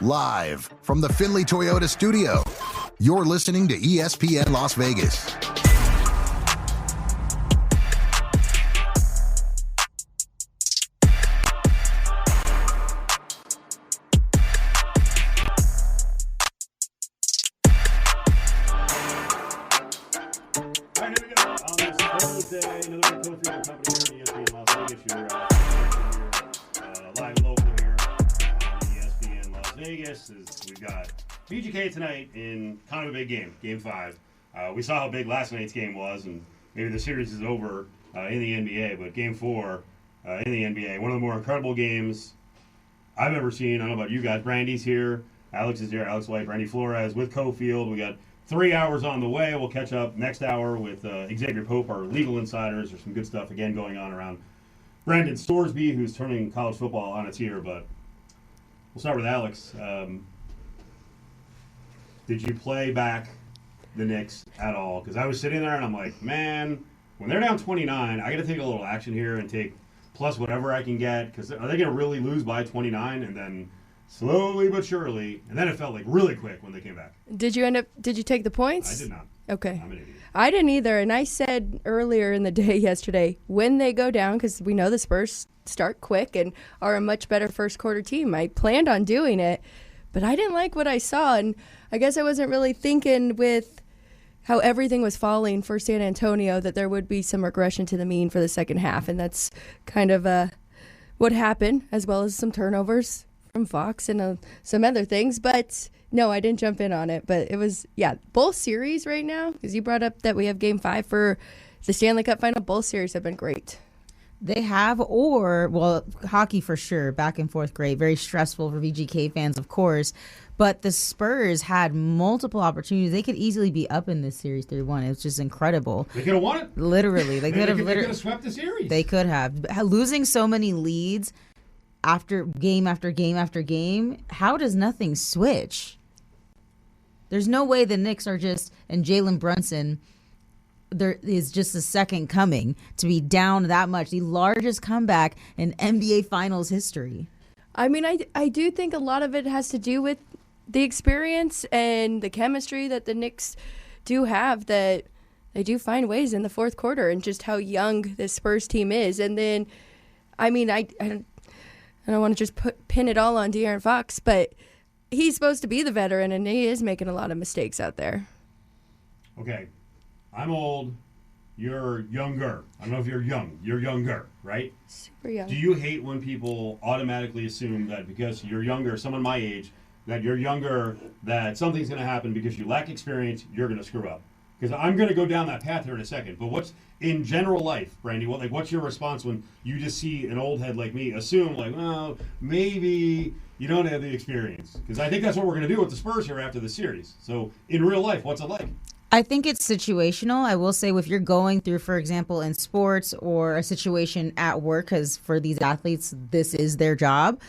Live from the Findlay Toyota studio, you're listening to ESPN Las Vegas. Another Cofield company here in ESPN Las Vegas. You're live local here on ESPN Las Vegas. We've got VGK tonight in kind of a big game, Game 5. We saw how big last night's game was, and maybe the series is over in the NBA, but Game 4 in the NBA, one of the more incredible games I've ever seen. I don't know about you guys. Brandy's here. Alex is here. Alex White, Brandy Flores with Cofield. We got 3 hours on the way. We'll catch up next hour with Exavier Pope, our legal insiders. There's some good stuff, again, going on around Brandon Storesby, who's turning college football on its ear. But we'll start with Alex. Did you play back the Knicks at all? Because I was sitting there, and I'm like, man, when they're down 29, I got to take a little action here and take plus whatever I can get. Because are they going to really lose by 29 and then slowly but surely, and then it felt like really quick when they came back. Did you take the points? I did not. Okay. I'm an idiot. I didn't either, and I said earlier in the day yesterday, when they go down, because we know the Spurs start quick and are a much better first quarter team, I planned on doing it, but I didn't like what I saw, and I guess I wasn't really thinking with how everything was falling for San Antonio that there would be some regression to the mean for the second half, and that's kind of what happened, as well as some turnovers from Fox and some other things. But no, I didn't jump in on it. But it was, both series right now, because you brought up that we have Game 5 for the Stanley Cup final. Both series have been great. They have, hockey for sure, back and forth great. Very stressful for VGK fans, of course. But the Spurs had multiple opportunities. They could easily be up in this series 3-1. It was just incredible. They could have won it. Literally. They could have swept the series. They could have. Losing so many leads after game after game after game, how does nothing switch? There's no way the Knicks are just, and Jalen Brunson, there is just a second coming to be down that much. The largest comeback in NBA Finals history. I mean, I do think a lot of it has to do with the experience and the chemistry that the Knicks do have, that they do find ways in the fourth quarter, and just how young this Spurs team is. And then, I mean, I don't want to just pin it all on De'Aaron Fox, but he's supposed to be the veteran, and he is making a lot of mistakes out there. Okay, I'm old. You're younger. I don't know if you're young. You're younger, right? Super young. Do you hate when people automatically assume that because you're younger, someone my age, that you're younger, that something's going to happen because you lack experience, you're going to screw up? Because I'm going to go down that path here in a second. But what's in general life, Brandy? What's your response when you just see an old head like me assume, like, well, maybe you don't have the experience? Because I think that's what we're going to do with the Spurs here after the series. So in real life, what's it like? I think it's situational. I will say, if you're going through, for example, in sports or a situation at work, because for these athletes, this is their job.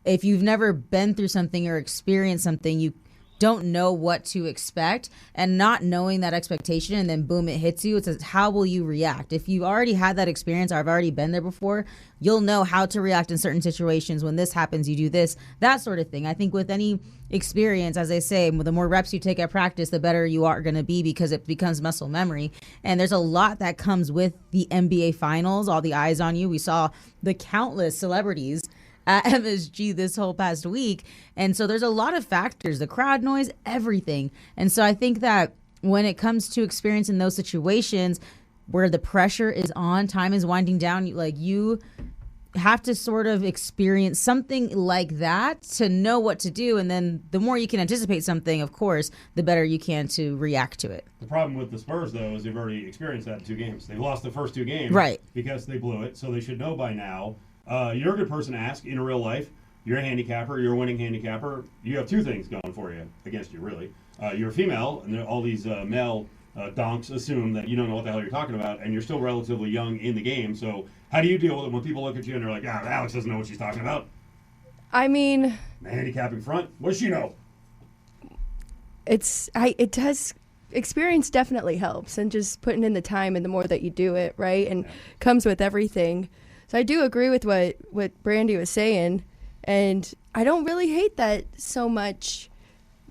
If you've never been through something or experienced something, you don't know what to expect, and not knowing that expectation, and then boom, it hits you. It's how will you react? If you've already had that experience, or I've already been there before, you'll know how to react in certain situations. When this happens, you do this, that sort of thing. I think with any experience, as I say, the more reps you take at practice, the better you are going to be, because it becomes muscle memory. And there's a lot that comes with the NBA Finals, all the eyes on you. We saw the countless celebrities at MSG this whole past week. And so there's a lot of factors, the crowd noise, everything. And so I think that when it comes to experience in those situations where the pressure is on, time is winding down, you have to sort of experience something like that to know what to do. And then the more you can anticipate something, of course, the better you can to react to it. The problem with the Spurs, though, is they've already experienced that in 2 games. They've lost the first 2 games, right, because they blew it. So they should know by now. You're a good person to ask in real life. You're a handicapper. You're a winning handicapper. You have 2 things going for you, against you, really. You're a female, and all these male donks assume that you don't know what the hell you're talking about, and you're still relatively young in the game. So how do you deal with it when people look at you and they're like, Alex doesn't know what she's talking about? I mean, the handicapping front? What does she know? It does. Experience definitely helps, and just putting in the time, and the more that you do it, right, and comes with everything. So I do agree with what Brandy was saying, And I don't really hate that so much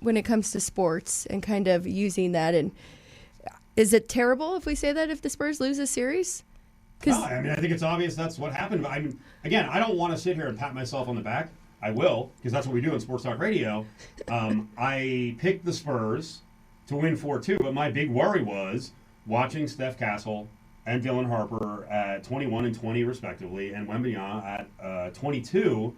when it comes to sports and kind of using that. And is it terrible if we say that if the Spurs lose a series? No, I mean, I think it's obvious that's what happened. But again, I don't want to sit here and pat myself on the back. I will, because that's what we do in Sports Talk Radio. I picked the Spurs to win 4-2, but my big worry was watching Steph Castle and Dylan Harper at 21 and 20 respectively, and Wembanyama at 22.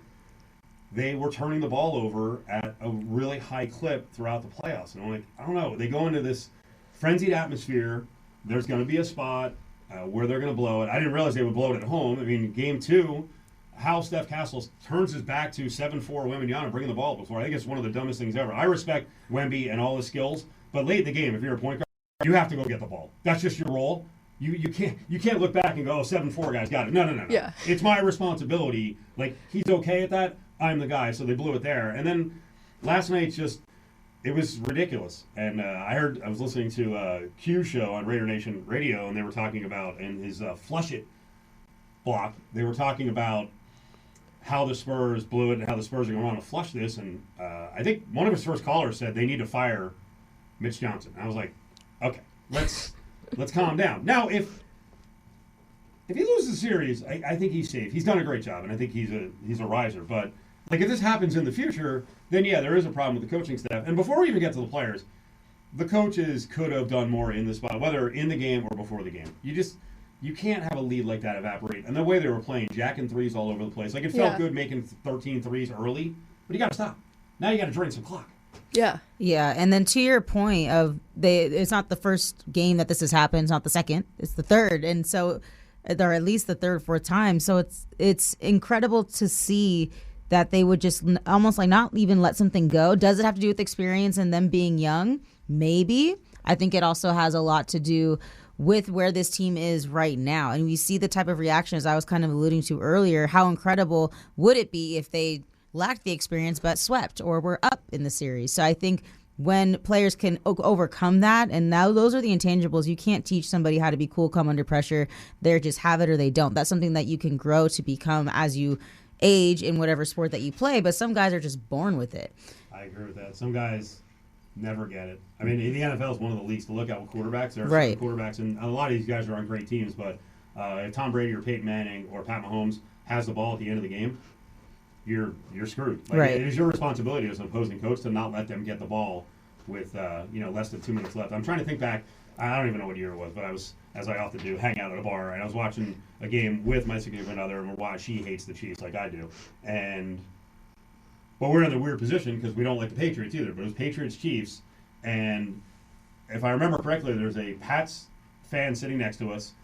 They were turning the ball over at a really high clip throughout the playoffs. And I'm like, I don't know. They go into this frenzied atmosphere. There's going to be a spot where they're going to blow it. I didn't realize they would blow it at home. I mean, game 2, how Steph Castle turns his back to 7-4 Wembanyama bringing the ball before. I think it's one of the dumbest things ever. I respect Wemby and all his skills, but late in the game, if you're a point guard, you have to go get the ball. That's just your role. You can't look back and go, 7-4 guys got it. No. Yeah. It's my responsibility. Like, he's okay at that. I'm the guy, so they blew it there. And then last night, it was ridiculous. And I was listening to Q show on Raider Nation Radio, and they were talking about, in his Flush It block, they were talking about how the Spurs blew it and how the Spurs are going to want to flush this. And I think one of his first callers said they need to fire Mitch Johnson. I was like, okay, let's calm down. Now, if he loses the series, I think he's safe. He's done a great job, and I think he's a riser. But like, if this happens in the future, then yeah, there is a problem with the coaching staff. And before we even get to the players, the coaches could have done more in the spot, whether in the game or before the game. You can't have a lead like that evaporate. And the way they were playing, jacking threes all over the place. Like, it felt good making 13 threes early, but you got to stop. Now you got to drain some clock. Yeah. Yeah, and then to your point of it's not the first game that this has happened, it's not the second, it's the third. And so, or at least the third, fourth time. So it's incredible to see that they would just almost like not even let something go. Does it have to do with experience and them being young? Maybe. I think it also has a lot to do with where this team is right now. And we see the type of reactions I was kind of alluding to earlier. How incredible would it be if they lacked the experience but swept or were up in the series? So I think when players can overcome that, and now those are the intangibles. You can't teach somebody how to be cool, calm under pressure. They just have it or they don't. That's something that you can grow to become as you age in whatever sport that you play, but some guys are just born with it. I agree with that. Some guys never get it. I mean, the NFL is one of the leagues to look at with quarterbacks. There are right. quarterbacks, and a lot of these guys are on great teams, but if Tom Brady or Peyton Manning or Pat Mahomes has the ball at the end of the game, you're screwed. Like, right. It is your responsibility as an opposing coach to not let them get the ball with less than 2 minutes left. I'm trying to think back. I don't even know what year it was, but I was, as I often do, hang out at a bar, and I was watching a game with my significant other, and she hates the Chiefs like I do. But we're in a weird position because we don't like the Patriots either. But it was Patriots-Chiefs, and if I remember correctly, there's a Pats fan sitting next to us.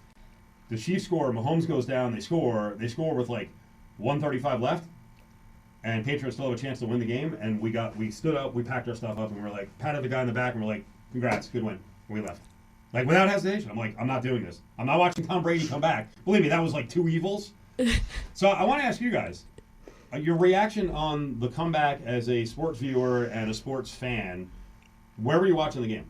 The Chiefs score, Mahomes goes down, they score with like 1:35 left, and Patriots still have a chance to win the game. And we stood up, we packed our stuff up, and we're like, patted the guy in the back, and we're like, congrats, good win. And we left. Like, without hesitation. I'm like, I'm not doing this. I'm not watching Tom Brady come back. Believe me, that was like two evils. So I want to ask you guys, your reaction on the comeback as a sports viewer and a sports fan. Where were you watching the game?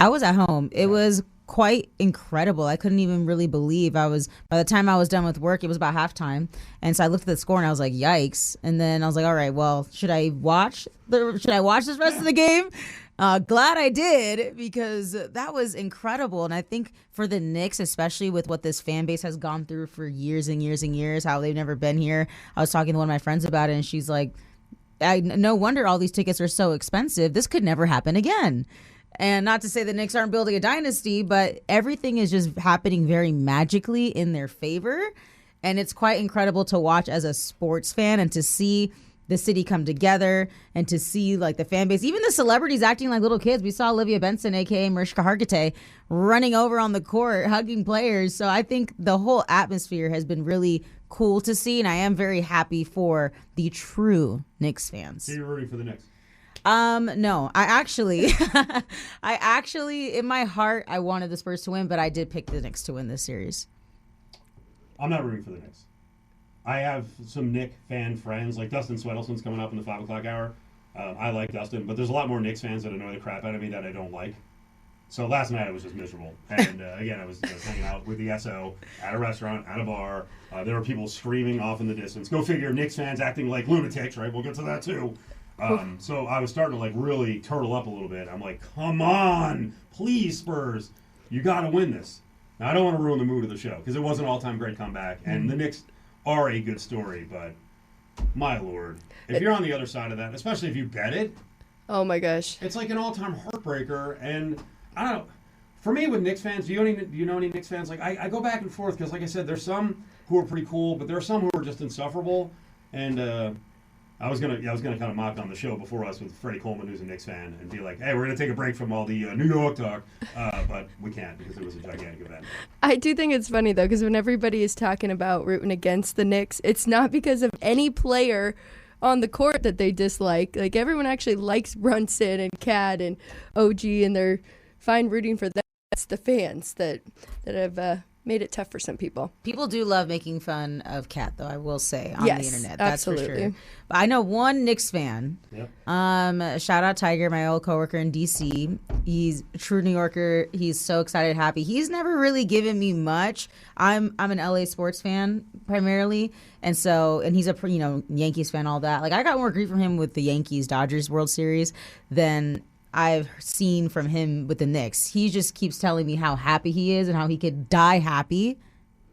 I was at home. It was quite incredible. I couldn't even really believe by the time I was done with work, it was about halftime. And so I looked at the score and I was like, yikes. And then I was like, all right, well, should I watch this rest of the game? Glad I did, because that was incredible. And I think for the Knicks, especially with what this fan base has gone through for years and years and years, how they've never been here. I was talking to one of my friends about it, and she's like, no wonder all these tickets are so expensive. This could never happen again. And not to say the Knicks aren't building a dynasty, but everything is just happening very magically in their favor. And it's quite incredible to watch as a sports fan and to see the city come together and to see like the fan base, even the celebrities acting like little kids. We saw Olivia Benson, a.k.a. Mariska Hargitay, running over on the court, hugging players. So I think the whole atmosphere has been really cool to see, and I am very happy for the true Knicks fans. So you're rooting for the Knicks? No, I actually, in my heart, I wanted the Spurs to win, but I did pick the Knicks to win this series. I'm not rooting for the Knicks. I have some Knick fan friends, like Dustin Swedelson's coming up in the 5 o'clock hour. I like Dustin, but there's a lot more Knicks fans that annoy the crap out of me that I don't like. So last night I was just miserable. And again, I was hanging out with the SO at a restaurant, at a bar. There were people screaming off in the distance. Go figure, Knicks fans acting like lunatics, right? We'll get to that too. So I was starting to like really turtle up a little bit. I'm like, come on, please, Spurs. You got to win this. Now, I don't want to ruin the mood of the show because it was an all-time great comeback. And the Knicks are a good story, but my Lord. If you're on the other side of that, especially if you bet it. Oh, my gosh. It's like an all-time heartbreaker. And I don't know. For me, with Knicks fans, do you know any Knicks fans? Like I go back and forth because, like I said, there's some who are pretty cool, but there are some who are just insufferable. And I was gonna kind of mock on the show before us with Freddie Coleman, who's a Knicks fan, and be like, "Hey, we're gonna take a break from all the New York talk," but we can't because it was a gigantic event. I do think it's funny though, because when everybody is talking about rooting against the Knicks, it's not because of any player on the court that they dislike. Like everyone actually likes Brunson and Cat and OG, and they're fine rooting for them. It's the fans that have made it tough for some people. People do love making fun of Kat, though, I will say, on yes, the internet. That's absolutely. for sure. But I know one Knicks fan. Yep. Shout out Tiger, my old coworker in D.C. He's a true New Yorker. He's so excited, happy. He's never really given me much. I'm an LA sports fan primarily, and he's a Yankees fan, all that. Like I got more grief from him with the Yankees-Dodgers World Series than I've seen from him with the Knicks. He just keeps telling me how happy he is and how he could die happy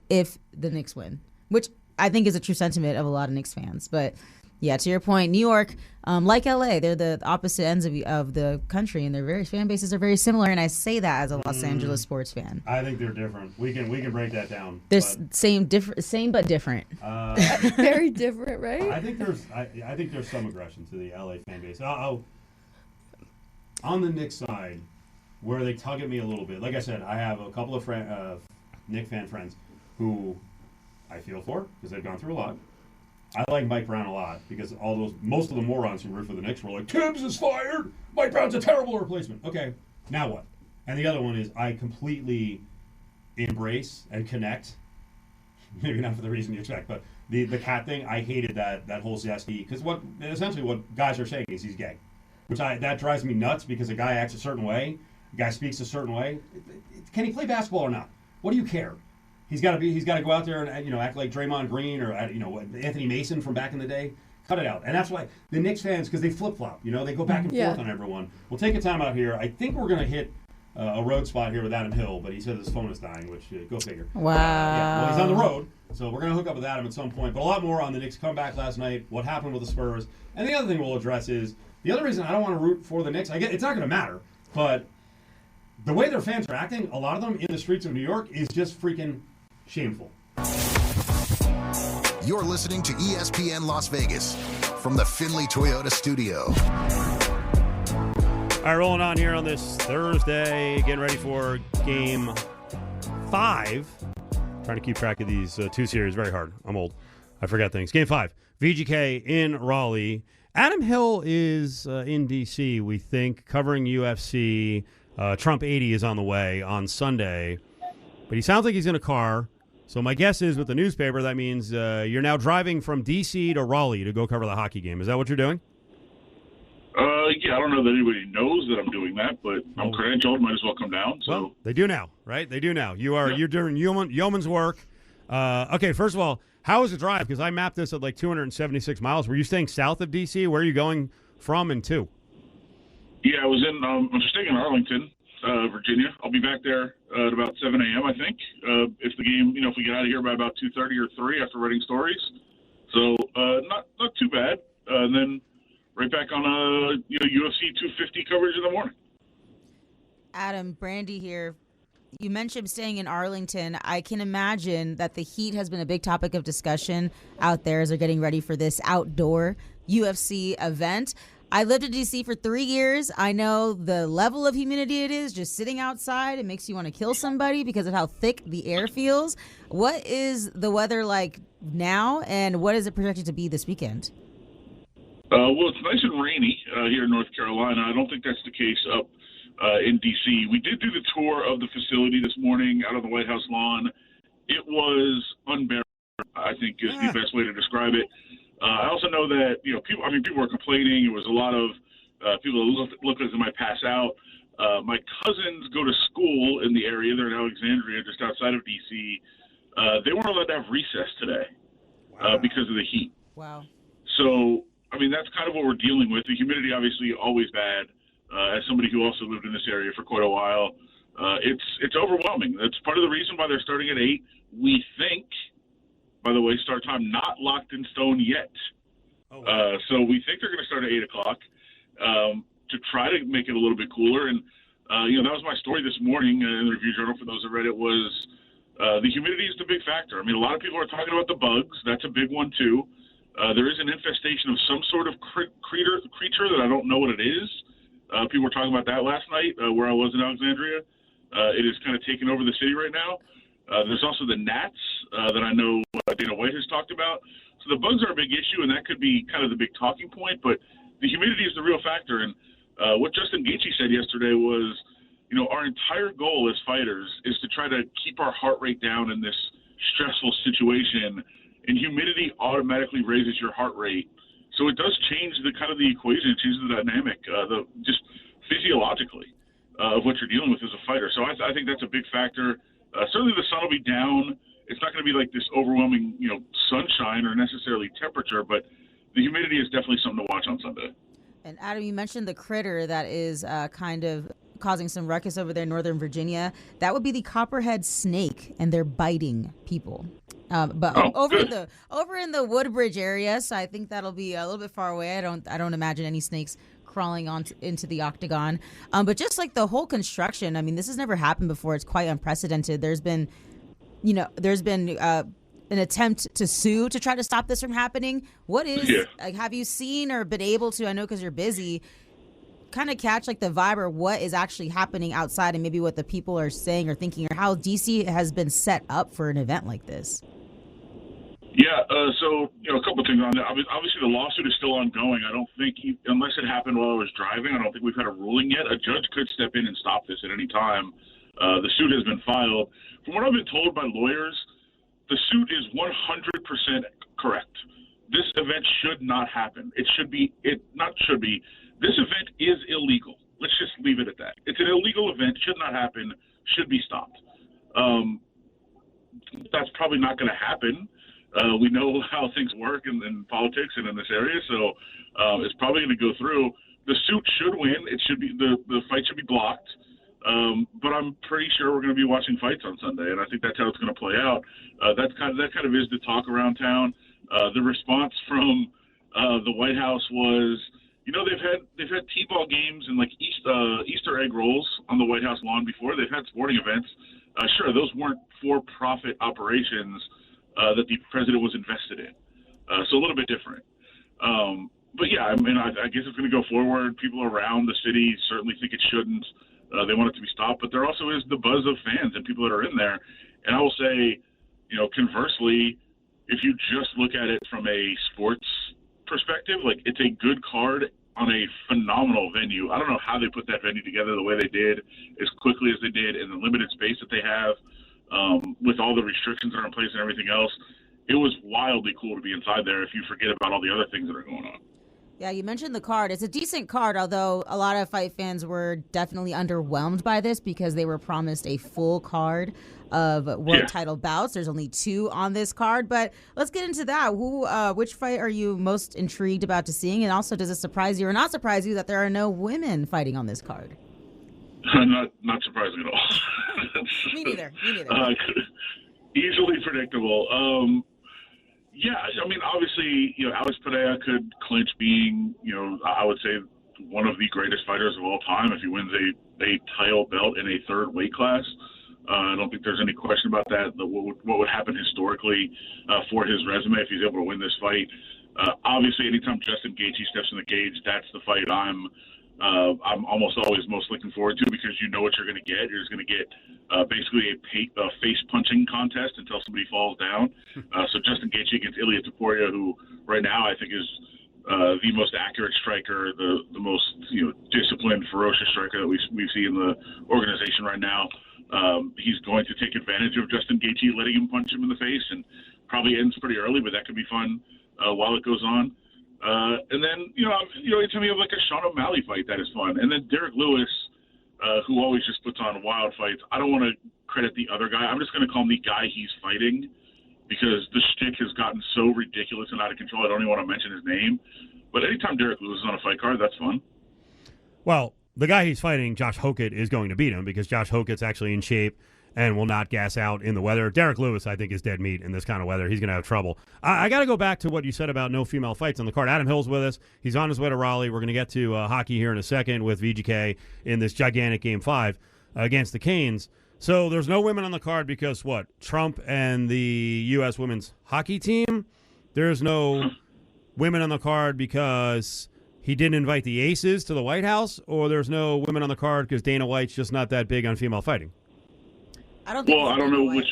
if the Knicks win, which I think is a true sentiment of a lot of Knicks fans. But yeah, to your point, New York, like LA, they're the opposite ends of the country, and their fan bases are very similar. And I say that as a Los Angeles sports fan. I think they're different. We can break that down. They're same but different. Very different, right? I think there's some aggression to the LA fan base. On the Knicks side, where they tug at me a little bit, like I said, I have a couple of Knicks fan friends who I feel for because they've gone through a lot. I like Mike Brown a lot because most of the morons who root for the Knicks were like, Tibbs is fired. Mike Brown's a terrible replacement. Okay, now what? And the other one is I completely embrace and connect. Maybe not for the reason you expect, but the Cat thing, I hated that whole zesty because essentially what guys are saying is he's gay. That drives me nuts because a guy acts a certain way, a guy speaks a certain way. Can he play basketball or not? What do you care? He's got to go out there and act like Draymond Green or Anthony Mason from back in the day. Cut it out. And that's why the Knicks fans, because they flip flop, they go back and forth on everyone. We'll take a time out here. I think we're gonna hit a road spot here with Adam Hill, but he said his phone is dying, which go figure. Wow. Well, he's on the road, so we're gonna hook up with Adam at some point. But a lot more on the Knicks comeback last night. What happened with the Spurs, and the other thing we'll address is. The other reason I don't want to root for the Knicks, it's not going to matter, but the way their fans are acting, a lot of them in the streets of New York, is just freaking shameful. You're listening to ESPN Las Vegas from the Findlay Toyota studio. All right, rolling on here on this Thursday, getting ready for Game 5. Trying to keep track of these two series, very hard. I'm old. I forget things. Game 5, VGK in Raleigh. Adam Hill is in D.C., we think, covering UFC. Trump 80 is on the way on Sunday. But he sounds like he's in a car. So my guess is with the newspaper, that means you're now driving from D.C. to Raleigh to go cover the hockey game. Is that what you're doing? Yeah, I don't know that anybody knows that I'm doing that, but I'm credentialed. Might as well come down. So. Well, they do now, right? They do now. You're doing yeoman's work. Okay, first of all, how was the drive? Because I mapped this at like 276 miles. Were you staying south of D.C.? Where are you going from and to? Yeah, I was I'm staying in Arlington, Virginia. I'll be back there at about 7 a.m., I think. If the game, if we get out of here by about 2:30 or 3 after writing stories. So not too bad. And then right back on UFC 250 coverage in the morning. Adam, Brandy here. You mentioned staying in Arlington. I can imagine that the heat has been a big topic of discussion out there as they're getting ready for this outdoor UFC event. I lived in D.C. for 3 years. I know the level of humidity it is just sitting outside. It makes you want to kill somebody because of how thick the air feels. What is the weather like now, and what is it projected to be this weekend? Well, it's nice and rainy here in North Carolina. I don't think that's the case up in D.C. We did do the tour of the facility this morning out on the White House lawn. It was unbearable, I think is the best way to describe it. I also know that, people were complaining. It was a lot of people that looked like they might pass out. My cousins go to school in the area. They're in Alexandria, just outside of D.C. They weren't allowed to have recess today because of the heat. Wow. So, I mean, that's kind of what we're dealing with. The humidity, obviously, always bad. As somebody who also lived in this area for quite a while, it's overwhelming. That's part of the reason why they're starting at 8. We think, by the way, start time not locked in stone yet. Oh, wow. So we think they're going to start at 8 o'clock to try to make it a little bit cooler. And, that was my story this morning in the Review Journal. For those that read it, was the humidity is the big factor. I mean, a lot of people are talking about the bugs. That's a big one, too. There is an infestation of some sort of creature that I don't know what it is. People were talking about that last night where I was in Alexandria. It is kind of taking over the city right now. There's also the gnats that I know Dana White has talked about. So the bugs are a big issue, and that could be kind of the big talking point. But the humidity is the real factor. And what Justin Gaethje said yesterday was, our entire goal as fighters is to try to keep our heart rate down in this stressful situation. And humidity automatically raises your heart rate. So it does change the equation. It changes the dynamic, just physiologically of what you're dealing with as a fighter. So I think that's a big factor. Certainly the sun will be down. It's not going to be like this overwhelming, sunshine or necessarily temperature, but the humidity is definitely something to watch on Sunday. And Adam, you mentioned the critter that is kind of causing some ruckus over there in Northern Virginia. That would be the copperhead snake, and they're biting people. Over in the Woodbridge area, so I think that'll be a little bit far away. I don't imagine any snakes crawling into the octagon. But just like the whole construction, I mean, this has never happened before. It's quite unprecedented. There's been an attempt to sue to try to stop this from happening. What is have you seen or been able to? I know because you're busy. Kind of catch like the vibe or what is actually happening outside and maybe what the people are saying or thinking or how DC has been set up for an event like this. Yeah, so, a couple of things on that. Obviously, the lawsuit is still ongoing. I don't think, unless it happened while I was driving, I don't think we've had a ruling yet. A judge could step in and stop this at any time. The suit has been filed. From what I've been told by lawyers, the suit is 100% correct. This event should not happen. This event is illegal. Let's just leave it at that. It's an illegal event, should not happen, should be stopped. That's probably not going to happen. We know how things work in politics and in this area, so it's probably going to go through. The suit should win. It should be the fight should be blocked. But I'm pretty sure we're going to be watching fights on Sunday, and I think that's how it's going to play out. That kind of is the talk around town. The response from the White House was, they've had T-ball games and like Easter egg rolls on the White House lawn before. They've had sporting events. Sure, those weren't for-profit operations that the president was invested in. So a little bit different. But yeah, I mean, I guess it's going to go forward. People around the city certainly think it shouldn't. They want it to be stopped, but there also is the buzz of fans and people that are in there. And I will say, conversely, if you just look at it from a sports perspective, like it's a good card on a phenomenal venue. I don't know how they put that venue together the way they did, as quickly as they did, in the limited space that they have, with all the restrictions that are in place and everything else. It was wildly cool to be inside there if you forget about all the other things that are going on. Yeah, you mentioned the card. It's a decent card, although a lot of fight fans were definitely underwhelmed by this because they were promised a full card of world title bouts. There's only 2 on this card, but let's get into that. Which fight are you most intrigued about to seeing? And also, does it surprise you or not surprise you that there are no women fighting on this card? Not surprising at all. Me neither. Easily predictable. Yeah, I mean, obviously, Alex Pereira could clinch being, I would say one of the greatest fighters of all time if he wins a title belt in a third weight class. I don't think there's any question about that. What would happen historically for his resume if he's able to win this fight? Obviously, anytime Justin Gaethje steps in the cage, that's the fight I'm almost always most looking forward to because you know what you're going to get. You're just going to get basically a face-punching contest until somebody falls down. So Justin Gaethje against Ilia Topuria, who right now I think is the most accurate striker, the most disciplined, ferocious striker that we see in the organization right now. He's going to take advantage of Justin Gaethje letting him punch him in the face, and probably ends pretty early, but that could be fun while it goes on. And then, anytime you have like a Sean O'Malley fight, that is fun. And then Derek Lewis, who always just puts on wild fights. I don't want to credit the other guy. I'm just going to call him the guy he's fighting because the shtick has gotten so ridiculous and out of control. I don't even want to mention his name. But anytime Derek Lewis is on a fight card, that's fun. Well, the guy he's fighting, Josh Hokett, is going to beat him because Josh Hokett's actually in shape and will not gas out in the weather. Derek Lewis, I think, is dead meat in this kind of weather. He's going to have trouble. I got to go back to what you said about no female fights on the card. Adam Hill's with us. He's on his way to Raleigh. We're going to get to hockey here in a second with VGK in this gigantic Game 5 against the Canes. So there's no women on the card because, what, Trump and the U.S. women's hockey team? There's no women on the card because he didn't invite the Aces to the White House? Or there's no women on the card because Dana White's just not that big on female fighing? I don't know which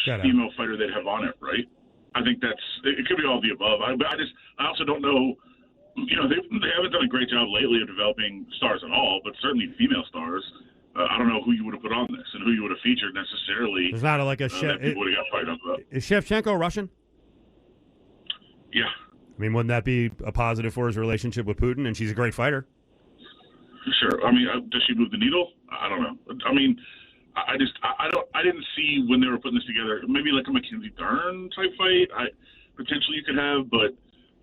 female fighter they'd have on it, right? I think it could be all of the above. I also don't know. You know, they haven't done a great job lately of developing stars at all, but certainly female stars. I don't know who you would have put on this and who you would have featured necessarily. There's not like a chef. People would have got fired up about. Is Shevchenko Russian? Yeah. I mean, wouldn't that be a positive for his relationship with Putin? And she's a great fighter. Sure. I mean, does she move the needle? I don't know. I mean, I didn't see when they were putting this together. Maybe like a Mackenzie Dern type fight. Potentially you could have, but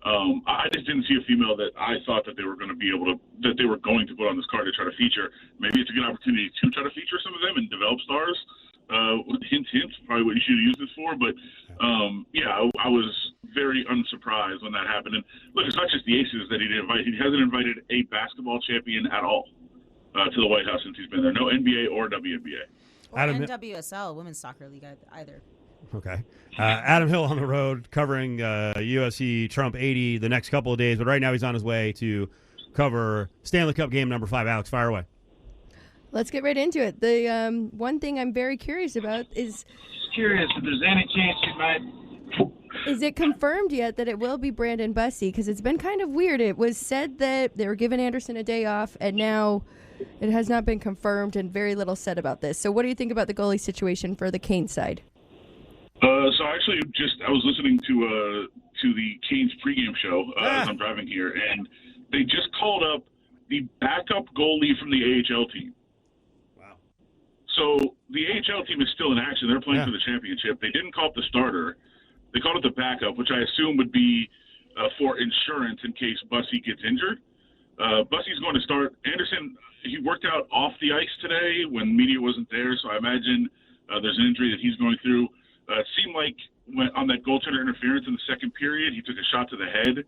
I just didn't see a female that I thought that they were going to put on this card to try to feature. Maybe it's a good opportunity to try to feature some of them and develop stars. Hint, probably what you should use this for. But I was very unsurprised when that happened. And look, it's not just the Aces that he didn't invite. He hasn't invited a basketball champion at all to the White House since he's been there. No NBA or WNBA. Or NWSL, Women's Soccer League either. Okay. Adam Hill on the road covering UFC Trump 80 the next couple of days, but right now he's on his way to cover Stanley Cup game number 5. Alex, fire away. Let's get right into it. The one thing I'm very curious about is... Curious if there's any chance you might... Is it confirmed yet that it will be Brandon Bussey? Because it's been kind of weird. It was said that they were giving Anderson a day off, and now it has not been confirmed and very little said about this. So what do you think about the goalie situation for the Canes side? So actually, I was listening to the Canes pregame show as I'm driving here, and they just called up the backup goalie from the AHL team. Wow. So the AHL team is still in action. They're playing for the championship. They didn't call up the starter. They called it the backup, which I assume would be for insurance in case Bussey gets injured. Bussey's going to start. Anderson, he worked out off the ice today when media wasn't there, so I imagine there's an injury that he's going through. It seemed like on that goaltender interference in the second period, he took a shot to the head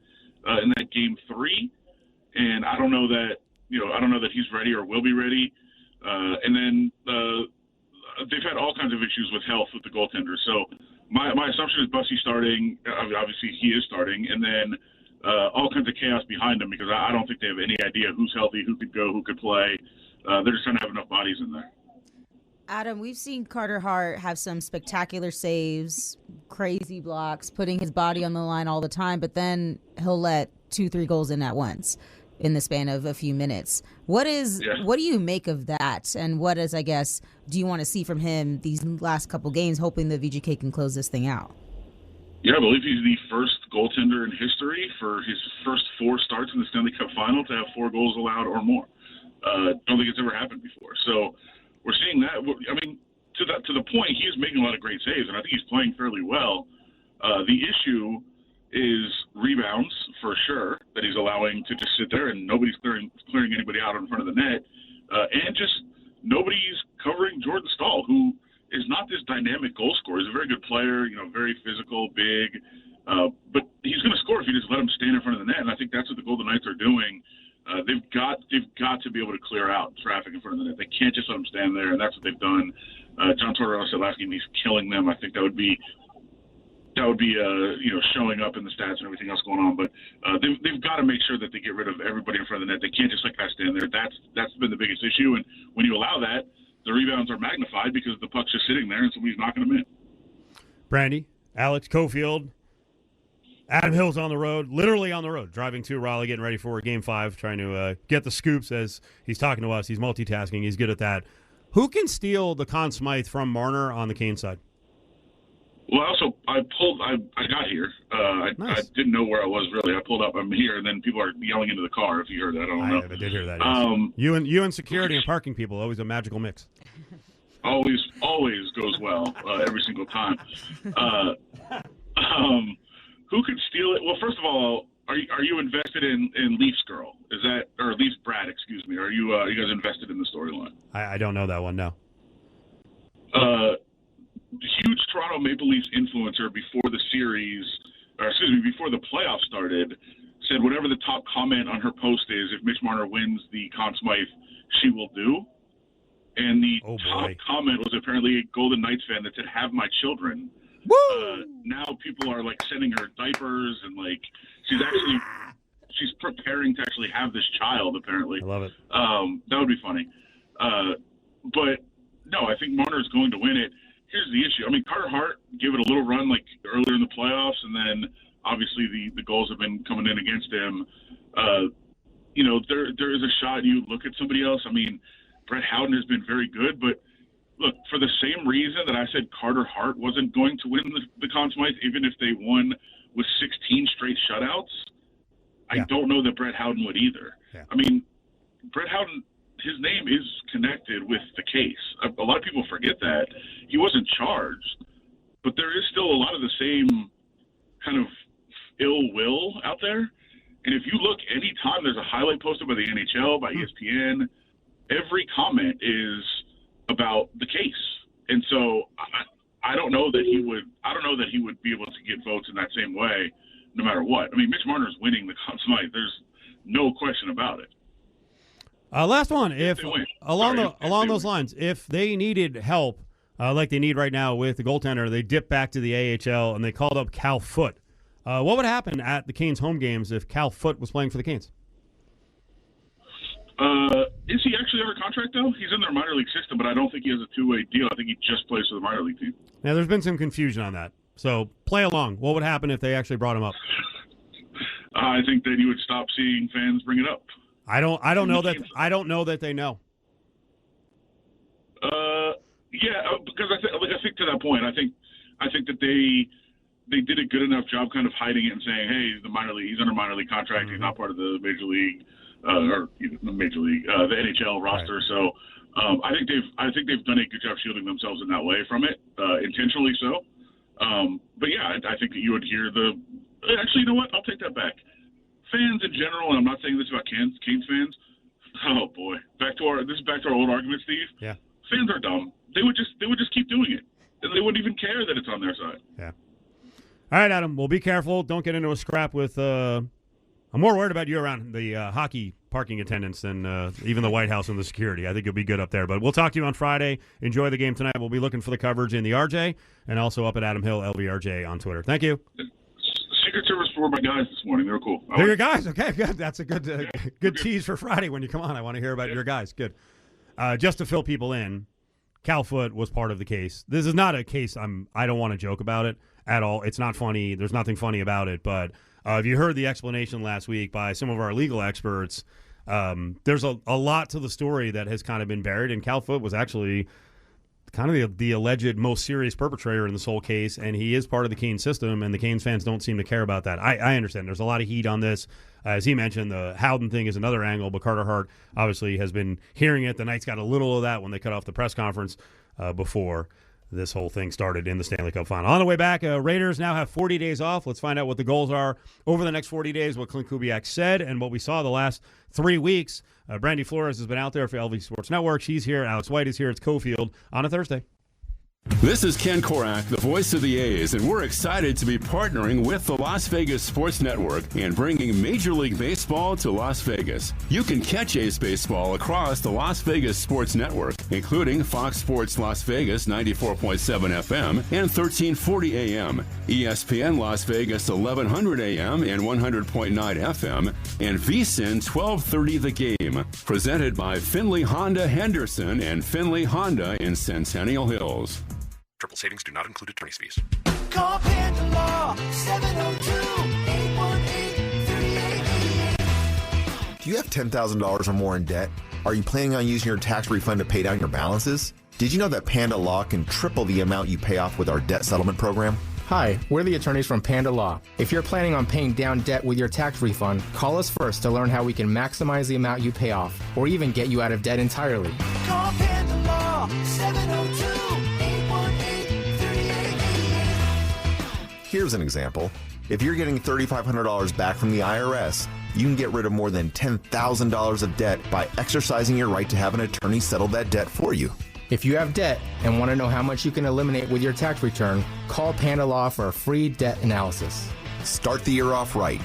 in that game 3, and I don't know that he's ready or will be ready. And then they've had all kinds of issues with health with the goaltender. So my assumption is Bussey starting. Obviously, he is starting, and then all kinds of chaos behind him because I don't think they have any idea who's healthy, who could go, who could play. They're just trying to have enough bodies in there. Adam, we've seen Carter Hart have some spectacular saves, crazy blocks, putting his body on the line all the time, but then he'll let 2-3 goals in at once in the span of a few minutes. What do you make of that? And what is, I guess, do you want to see from him these last couple games, hoping the VGK can close this thing out? Yeah, I believe he's the first goaltender in history for his first 4 starts in the Stanley Cup final to have 4 goals allowed or more. Don't think it's ever happened before. So we're seeing that. I mean, to the point, he is making a lot of great saves, and I think he's playing fairly well. The issue is rebounds, for sure, that he's allowing to just sit there, and nobody's clearing anybody out in front of the net. And just nobody's covering Jordan Staal, who is not this dynamic goal scorer. He's a very good player, very physical, big. But he's going to score if you just let him stand in front of the net, and I think that's what the Golden Knights are doing. They've got to be able to clear out traffic in front of the net. They can't just let them stand there, and that's what they've done. John Tortorella said last game he's killing them. I think that would be showing up in the stats and everything else going on. But they've got to make sure that they get rid of everybody in front of the net. They can't just let guys stand there. That's been the biggest issue. And when you allow that, the rebounds are magnified because the puck's just sitting there and somebody's knocking them in. Brandy, Alex, Cofield, Adam Hill's on the road, literally on the road, driving to Raleigh, getting ready for Game 5, trying to get the scoops as he's talking to us. He's multitasking. He's good at that. Who can steal the Conn Smythe from Marner on the Kane side? Well, I got here. Nice. I didn't know where I was really. I pulled up. I'm here, and then people are yelling into the car. If you heard that, I don't know. I did hear that. Yes. You and security and parking people, always a magical mix. Always goes well every single time. Who could steal it? Well, first of all, are you invested in Leafs Girl? Is that, or Leafs Brad? Excuse me. Are you guys invested in the storyline? I don't know that one. No. Huge Toronto Maple Leafs influencer before the before the playoffs started, said whatever the top comment on her post is, if Mitch Marner wins the Conn Smythe, she will do. And the top comment was apparently a Golden Knights fan that said, "Have my children." Woo! Now people are like sending her diapers, and like she's preparing to actually have this child. Apparently, I love it. That would be funny. But no, I think Marner's going to win it. Here's the issue. I mean, Carter Hart gave it a little run like earlier in the playoffs, and then obviously the goals have been coming in against him. There is a shot you look at somebody else. I mean, Brett Howden has been very good, but look, for the same reason that I said Carter Hart wasn't going to win the Conn Smythe, even if they won with 16 straight shutouts, I don't know that Brett Howden would either. Yeah. I mean, Brett Howden, his name is connected with the case. A lot of people forget that. He wasn't charged, but there is still a lot of the same kind of ill will out there. And if you look, anytime there's a highlight posted by the NHL, by ESPN, every comment is about the case. And so I don't know that he would be able to get votes in that same way, no matter what. I mean, Mitch Marner's winning the Conn Smythe. There's no question about it. Last one. If along those lines, if they needed help, like they need right now with the goaltender, they dip back to the AHL and they called up Cal Foote. What would happen at the Canes home games if Cal Foote was playing for the Canes? Is he actually under contract, though? He's in their minor league system, but I don't think he has a two-way deal. I think he just plays for the minor league team. Now, there's been some confusion on that. So play along. What would happen if they actually brought him up? I think that you would stop seeing fans bring it up. I don't know that they know. Because I think to that point, I think that they did a good enough job kind of hiding it and saying, hey, he's under minor league contract. Mm-hmm. He's not part of the major league the NHL roster. Right. So I think they've done a good job shielding themselves in that way from it, intentionally so. But yeah, I think that you would hear actually, you know what? I'll take that back. Fans in general, and I'm not saying this about Canes fans. Oh boy, back to our old argument, Steve. Yeah. Fans are dumb. They would just keep doing it, and they wouldn't even care that it's on their side. Yeah. All right, Adam. Well, be careful. Don't get into a scrap with. I'm more worried about you around the hockey parking attendants than even the White House and the security. I think you'll be good up there. But we'll talk to you on Friday. Enjoy the game tonight. We'll be looking for the coverage in the RJ and also up at Adam Hill LVRJ on Twitter. Thank you. Secret Service were my guys this morning. They were cool. They're your guys. Okay, good. That's a good tease for Friday when you come on. I want to hear about your guys. Good. Just to fill people in, Cal Foote was part of the case. This is not a case I don't want to joke about it at all. It's not funny. There's nothing funny about it. But if you heard the explanation last week by some of our legal experts, there's a lot to the story that has kind of been buried. And Cal Foote was actually kind of the alleged most serious perpetrator in this whole case, and he is part of the Canes system, and the Canes fans don't seem to care about that. I understand. There's a lot of heat on this. As he mentioned, the Howden thing is another angle, but Carter Hart obviously has been hearing it. The Knights got a little of that when they cut off the press conference before this whole thing started in the Stanley Cup final. On the way back, Raiders now have 40 days off. Let's find out what the goals are over the next 40 days, what Clint Kubiak said, and what we saw the last 3 weeks. Brandy Flores has been out there for LV Sports Network. She's here. Alex White is here. It's Cofield on a Thursday. This is Ken Korak, the voice of the A's, and we're excited to be partnering with the Las Vegas Sports Network and bringing Major League Baseball to Las Vegas. You can catch A's baseball across the Las Vegas Sports Network, including Fox Sports Las Vegas 94.7 FM and 1340 AM, ESPN Las Vegas 1100 AM and 100.9 FM, and VSiN 1230 The Game, presented by Findlay Honda Henderson and Findlay Honda in Centennial Hills. Triple savings do not include attorney's fees. Call Panda Law 702-818-3888. Do you have $10,000 or more in debt? Are you planning on using your tax refund to pay down your balances? Did you know that Panda Law can triple the amount you pay off with our debt settlement program? Hi, we're the attorneys from Panda Law. If you're planning on paying down debt with your tax refund, call us first to learn how we can maximize the amount you pay off, or even get you out of debt entirely. Call Panda Law, 702-818-3888. Here's an example. If you're getting $3,500 back from the IRS, you can get rid of more than $10,000 of debt by exercising your right to have an attorney settle that debt for you. If you have debt and want to know how much you can eliminate with your tax return, call Panda Law for a free debt analysis. Start the year off right.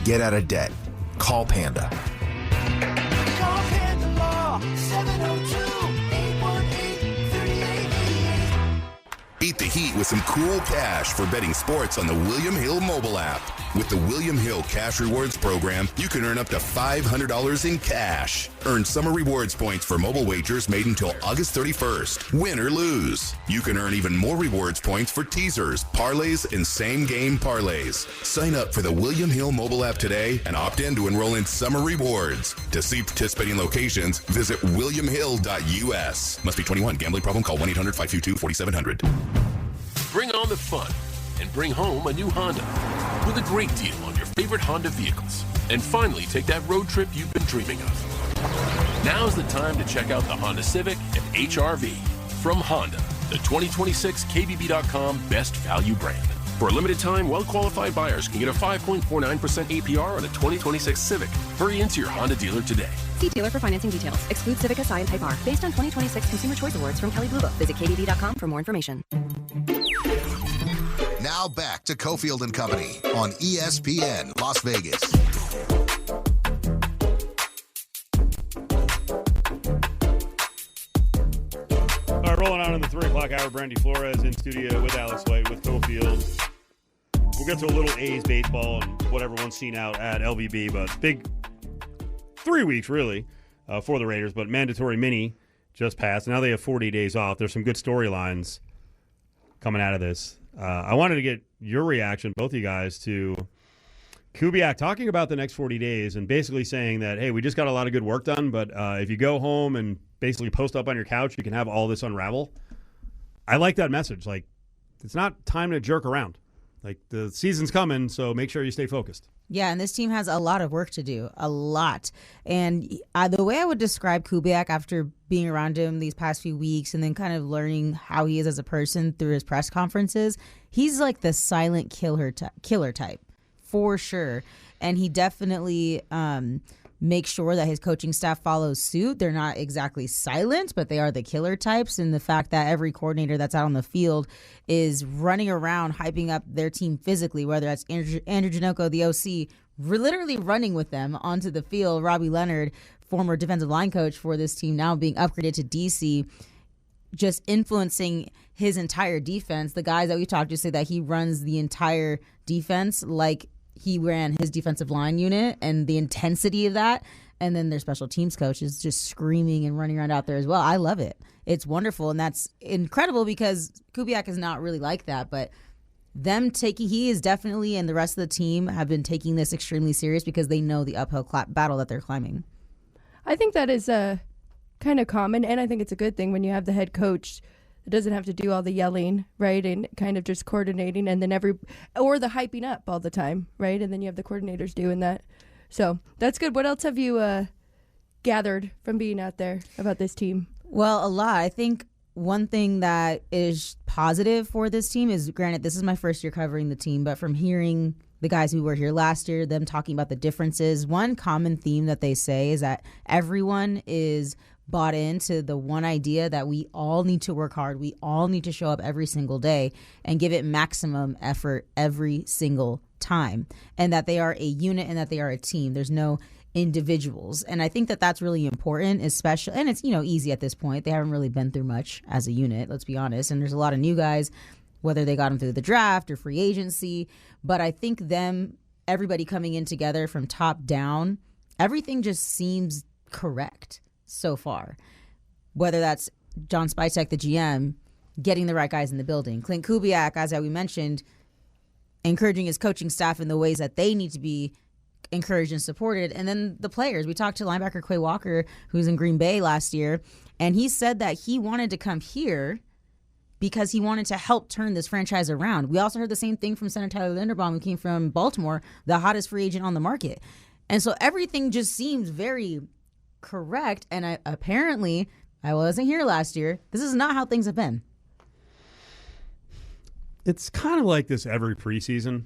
Get out of debt. Call Panda. Call Panda Law, 702-818-3888. Beat the heat with some cool cash for betting sports on the William Hill mobile app. With the William Hill Cash Rewards program, you can earn up to $500 in cash. Earn summer rewards points for mobile wagers made until August 31st. Win or lose. You can earn even more rewards points for teasers, parlays, and same-game parlays. Sign up for the William Hill mobile app today and opt in to enroll in summer rewards. To see participating locations, visit williamhill.us. Must be 21. Gambling problem? Call 1-800-522-4700. Bring on the fun and bring home a new Honda with a great deal on your favorite Honda vehicles. And finally, take that road trip you've been dreaming of. Now's the time to check out the Honda Civic and HR-V from Honda, the 2026 KBB.com best value brand. For a limited time, well-qualified buyers can get a 5.49% APR on a 2026 Civic. Hurry into your Honda dealer today. See dealer for financing details. Exclude Civic, SI, and Type R. Based on 2026 Consumer Choice Awards from Kelley Blue Book. Visit KBB.com for more information. Now back to Cofield and Company on ESPN Las Vegas. All right, rolling on in the 3 o'clock hour. Brandy Flores in studio with Alex White with Cofield. We'll get to a little A's baseball and what everyone's seen out at LVB, but big 3 weeks really for the Raiders, but mandatory mini just passed. Now they have 40 days off. There's some good storylines coming out of this. I wanted to get your reaction, both of you guys, to Kubiak talking about the next 40 days and basically saying that, hey, we just got a lot of good work done, but if you go home and basically post up on your couch, you can have all this unravel. I like that message. Like, it's not time to jerk around. Like, the season's coming, so make sure you stay focused. Yeah, and this team has a lot of work to do, a lot. And the way I would describe Kubiak after being around him these past few weeks and then kind of learning how he is as a person through his press conferences, he's like the silent killer type, for sure. And he definitely makes sure that his coaching staff follows suit. They're not exactly silent, but they are the killer types. And the fact that every coordinator that's out on the field is running around, hyping up their team physically, whether that's Andrew Janocko, the OC, literally running with them onto the field. Robbie Leonard, former defensive line coach for this team, now being upgraded to DC, just influencing his entire defense. The guys that we talked to say that he runs the entire defense like he ran his defensive line unit, and the intensity of that. And then their special teams coach is just screaming and running around out there as well. I love it. It's wonderful. And that's incredible because Kubiak is not really like that. But he is definitely, and the rest of the team have been taking this extremely serious because they know the uphill battle that they're climbing. I think that is kind of common, and I think it's a good thing when you have the head coach that doesn't have to do all the yelling, right, and kind of just coordinating, and then or the hyping up all the time, right, and then you have the coordinators doing that. So that's good. What else have you gathered from being out there about this team? Well, a lot. I think one thing that is positive for this team is, granted, this is my first year covering the team, but from hearing the guys who were here last year, them talking about the differences, one common theme that they say is that everyone is bought into the one idea that we all need to work hard. We all need to show up every single day and give it maximum effort every single time, and that they are a unit and that they are a team. There's no individuals. And I think that that's really important, especially, and it's, easy at this point. They haven't really been through much as a unit, let's be honest. And there's a lot of new guys, whether they got them through the draft or free agency. But I think everybody coming in together from top down, everything just seems correct so far. Whether that's John Spytek, the GM, getting the right guys in the building. Clint Kubiak, as we mentioned, encouraging his coaching staff in the ways that they need to be encouraged and supported. And then the players. We talked to linebacker Quay Walker, who's in Green Bay last year, and he said that he wanted to come here because he wanted to help turn this franchise around. We also heard the same thing from Senator Tyler Linderbaum, who came from Baltimore, the hottest free agent on the market. And so everything just seems very correct. And apparently, I wasn't here last year. This is not how things have been. It's kind of like this every preseason.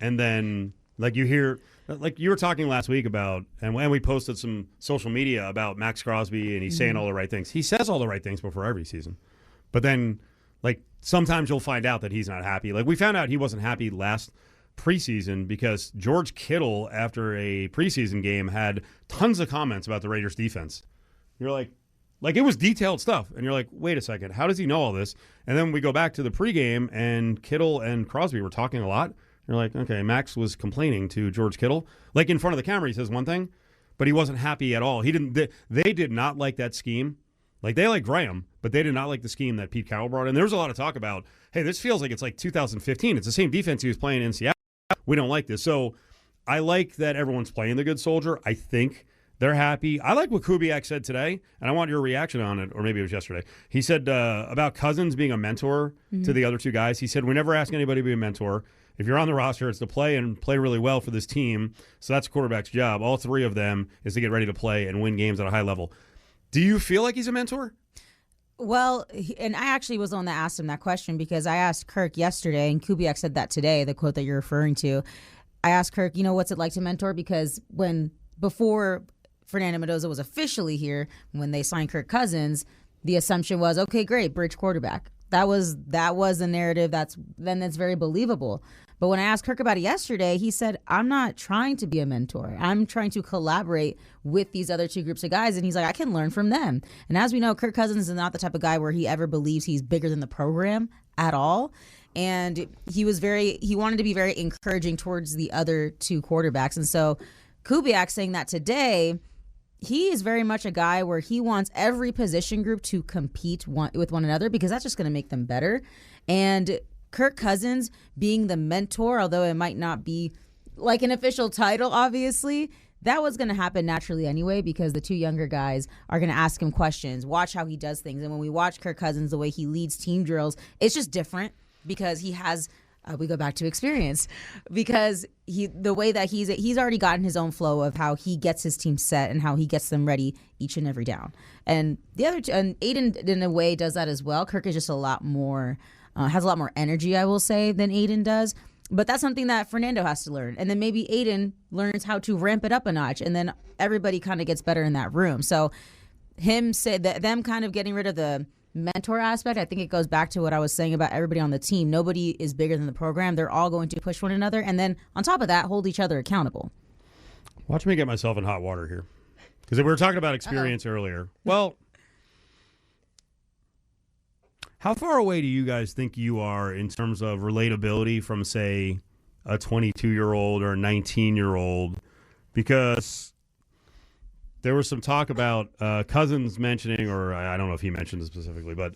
And then, like, you hear, like you were talking last week about, and when we posted some social media about Max Crosby, and he's saying all the right things. He says all the right things before every season. But then, like, sometimes you'll find out that he's not happy. Like, we found out he wasn't happy last preseason because George Kittle, after a preseason game, had tons of comments about the Raiders defense. You're like it was detailed stuff. And you're like, wait a second, how does he know all this? And then we go back to the pregame, and Kittle and Crosby were talking a lot. You're like, okay, Max was complaining to George Kittle. Like, in front of the camera, he says one thing, but he wasn't happy at all. They did not like that scheme. Like, they like Graham, but they did not like the scheme that Pete Carroll brought in. There was a lot of talk about, hey, this feels like it's like 2015. It's the same defense he was playing in Seattle. We don't like this. So I like that everyone's playing the good soldier. I think they're happy. I like what Kubiak said today, and I want your reaction on it, or maybe it was yesterday. He said about Cousins being a mentor to the other two guys. He said, we never ask anybody to be a mentor. If you're on the roster, it's to play and play really well for this team. So that's the quarterback's job. All three of them is to get ready to play and win games at a high level. Do you feel like he's a mentor? Well, and I actually was the one that asked him that question because I asked Kirk yesterday, and Kubiak said that today, the quote that you're referring to. I asked Kirk, what's it like to mentor? Because before Fernando Mendoza was officially here, when they signed Kirk Cousins, the assumption was, okay, great, bridge quarterback. That was the narrative. That's very believable. But when I asked Kirk about it yesterday, he said, I'm not trying to be a mentor. I'm trying to collaborate with these other two groups of guys. And he's like, I can learn from them. And as we know, Kirk Cousins is not the type of guy where he ever believes he's bigger than the program at all. And he wanted to be very encouraging towards the other two quarterbacks. And so Kubiak saying that today, he is very much a guy where he wants every position group to compete with one another because that's just going to make them better. And Kirk Cousins being the mentor, although it might not be like an official title, obviously, that was going to happen naturally anyway because the two younger guys are going to ask him questions, watch how he does things. And when we watch Kirk Cousins, the way he leads team drills, it's just different because he has we go back to experience because the way that he's already gotten his own flow of how he gets his team set and how he gets them ready each and every down. And the other two, and Aiden in a way does that as well. Kirk is just a lot more has a lot more energy, I will say, than Aiden does. But that's something that Fernando has to learn. And then maybe Aiden learns how to ramp it up a notch. And then everybody kind of gets better in that room. So them kind of getting rid of the mentor aspect, I think it goes back to what I was saying about everybody on the team. Nobody is bigger than the program. They're all going to push one another. And then on top of that, hold each other accountable. Watch me get myself in hot water here. Because we were talking about experience earlier. Well, how far away do you guys think you are in terms of relatability from, say, a 22-year-old or a 19-year-old? Because there was some talk about Cousins mentioning, or I don't know if he mentioned it specifically, but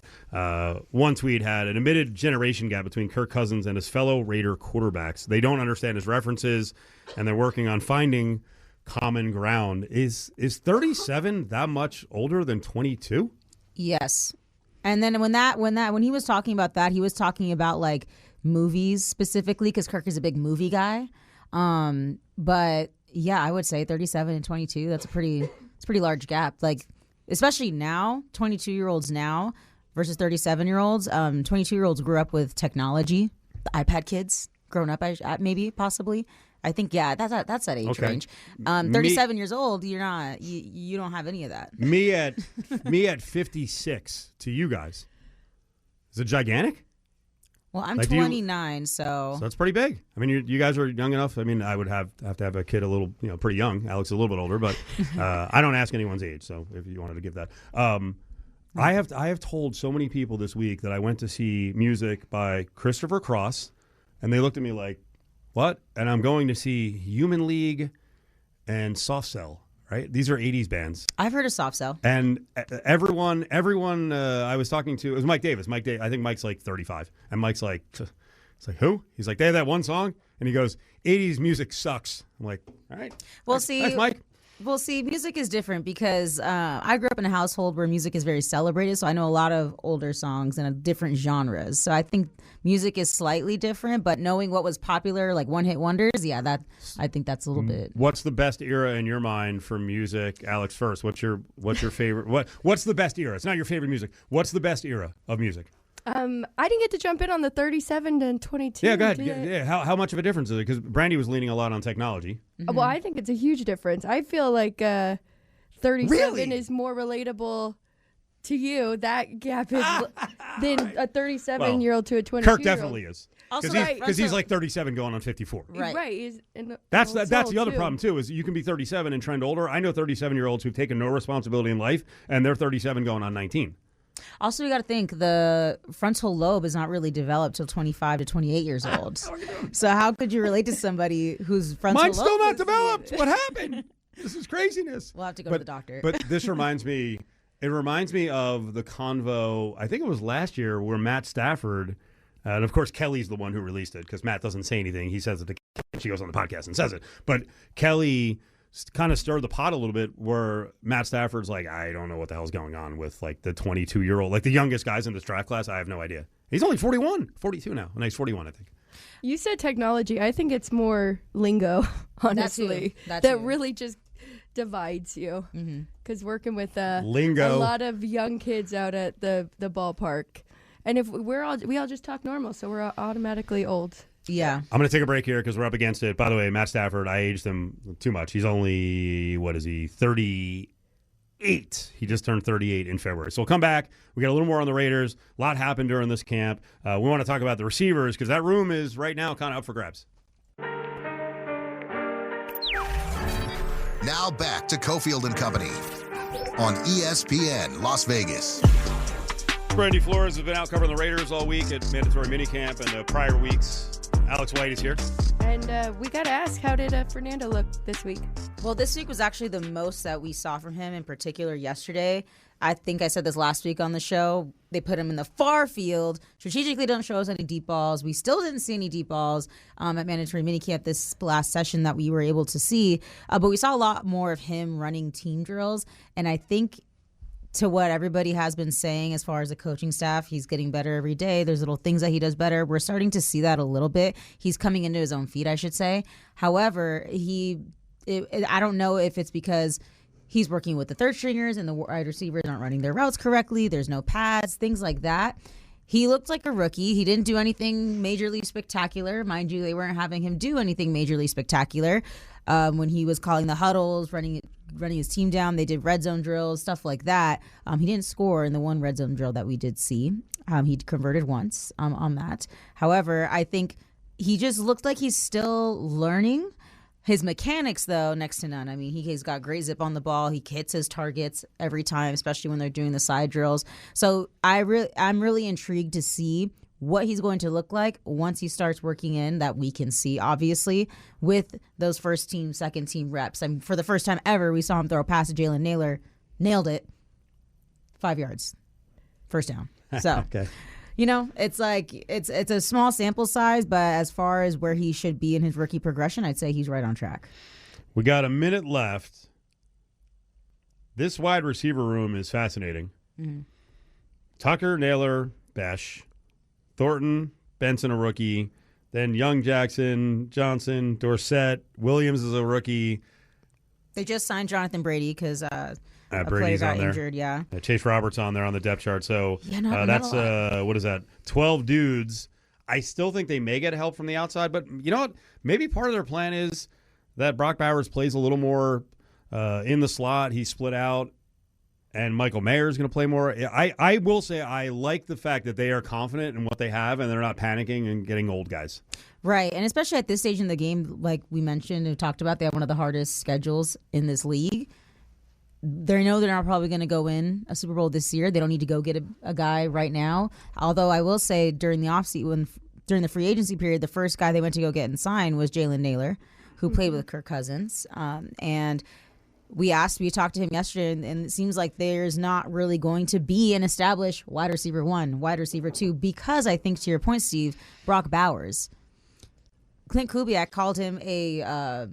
one tweet had an admitted generation gap between Kirk Cousins and his fellow Raider quarterbacks. They don't understand his references, and they're working on finding common ground. Is 37 that much older than 22? Yes. And then when he was talking about that, he was talking about like movies specifically because Kirk is a big movie guy. But yeah, I would say 37 and 22. It's a pretty large gap. Like especially now, 22-year-olds now versus 37-year-olds. 22-year-olds grew up with technology, the iPad kids grown up, maybe possibly. I think that's that age range. 37 years old, you're not. You don't have any of that. Me at 56 to you guys, is it gigantic? Well, I'm 29, so that's pretty big. I mean, you guys are young enough. I mean, I would have to have a kid a little, pretty young. Alex is a little bit older, but I don't ask anyone's age. So if you wanted to give that, I have told so many people this week that I went to see music by Christopher Cross, and they looked at me like, what? And I'm going to see Human League and Soft Cell, right? These are 80s bands. I've heard of Soft Cell. And everyone I was talking to, it was Mike Davis. I think Mike's like 35. And Mike's like, it's like, who? He's like, they have that one song? And he goes, 80s music sucks. I'm like, all right. Well, Thanks, Mike. Well, see, music is different because I grew up in a household where music is very celebrated, so I know a lot of older songs and different genres. So I think music is slightly different, but knowing what was popular, like one-hit wonders, I think that's a little bit. What's the best era in your mind for music, Alex? First, what's your favorite? What's the best era? It's not your favorite music. What's the best era of music? I didn't get to jump in on the 37 and 22. Yeah, go ahead. Yeah. How much of a difference is it? Because Brandy was leaning a lot on technology. Well, I think it's a huge difference. I feel like 37 is more relatable to you. That gap is than a 37-year-old to a 22-year-old. Kirk definitely is. Because he's like 37 going on 54. Right. That's the other problem, too, is you can be 37 and trend older. I know 37-year-olds who've taken no responsibility in life, and they're 37 going on 19. Also, we got to think the frontal lobe is not really developed till 25 to 28 years old. So how could you relate to somebody whose frontal Mine's lobe still not developed. What happened? This is craziness. We'll have to go to the doctor. But this reminds me of the convo, I think it was last year, where Matt Stafford, and of course Kelly's the one who released it because Matt doesn't say anything. He says it to Kelly. She goes on the podcast and says it. But Kelly kind of stirred the pot a little bit where Matt Stafford's like, I don't know what the hell's going on with like the 22-year-old, like the youngest guys in this draft class. I have no idea. He's only 42 now. And he's 41, I think. You said technology. I think it's more lingo, honestly, that really just divides you. Because working with lingo, a lot of young kids out at the ballpark. And if we all just talk normal, so we're automatically old. Yeah. I'm going to take a break here because we're up against it. By the way, Matt Stafford, I aged him too much. He's only, 38. He just turned 38 in February. So we'll come back. We got a little more on the Raiders. A lot happened during this camp. We want to talk about the receivers because that room is right now kind of up for grabs. Now back to Cofield and Company on ESPN Las Vegas. Brandy Flores has been out covering the Raiders all week at mandatory minicamp and the prior weeks. Alex White is here. And we got to ask, how did Fernando look this week? Well, this week was actually the most that we saw from him, in particular yesterday. I think I said this last week on the show. They put him in the far field. Strategically don't show us any deep balls. We still didn't see any deep balls at mandatory minicamp this last session that we were able to see. But we saw a lot more of him running team drills. And I think to what everybody has been saying as far as the coaching staff, he's getting better every day. There's little things that he does better. We're starting to see that a little bit. He's coming into his own feet, I should say. However, I don't know if it's because he's working with the third stringers and the wide receivers aren't running their routes correctly. There's no pads, things like that. He looked like a rookie. He didn't do anything majorly spectacular. Mind you, they weren't having him do anything majorly spectacular. When he was calling the huddles, running his team down, they did red zone drills, stuff like that. He didn't score in the one red zone drill that we did see. He converted once on that. However, I think he just looked like he's still learning. His mechanics, though, next to none. I mean, he's got great zip on the ball. He hits his targets every time, especially when they're doing the side drills. So I'm really intrigued to see what he's going to look like once he starts working in that we can see, obviously, with those first team, second team reps. I mean, for the first time ever, we saw him throw a pass to Jalen Naylor. Nailed it. 5 yards. First down. So, okay. You know, it's like it's a small sample size, but as far as where he should be in his rookie progression, I'd say he's right on track. We got a minute left. This wide receiver room is fascinating. Mm-hmm. Tucker, Naylor, Besh, Thornton, Benson, a rookie. Then Young, Jackson, Johnson, Dorsett, Williams is a rookie. They just signed Jonathan Brady because a player got injured. Yeah, Chase Roberts on there on the depth chart. So that's what is that? 12 dudes. I still think they may get help from the outside, but you know what? Maybe part of their plan is that Brock Bowers plays a little more in the slot. He's split out. And Michael Mayer is going to play more. I will say I like the fact that they are confident in what they have and they're not panicking and getting old guys. Right, and especially at this stage in the game, like we mentioned and talked about, they have one of the hardest schedules in this league. They know they're not probably going to go win a Super Bowl this year. They don't need to go get a guy right now. Although I will say during the offseason, during the free agency period, the first guy they went to go get and sign was Jalen Naylor, who played with Kirk Cousins. And we talked to him yesterday, and it seems like there's not really going to be an established wide receiver 1, wide receiver 2, because I think, to your point, Steve, Brock Bowers. Clint Kubiak called him a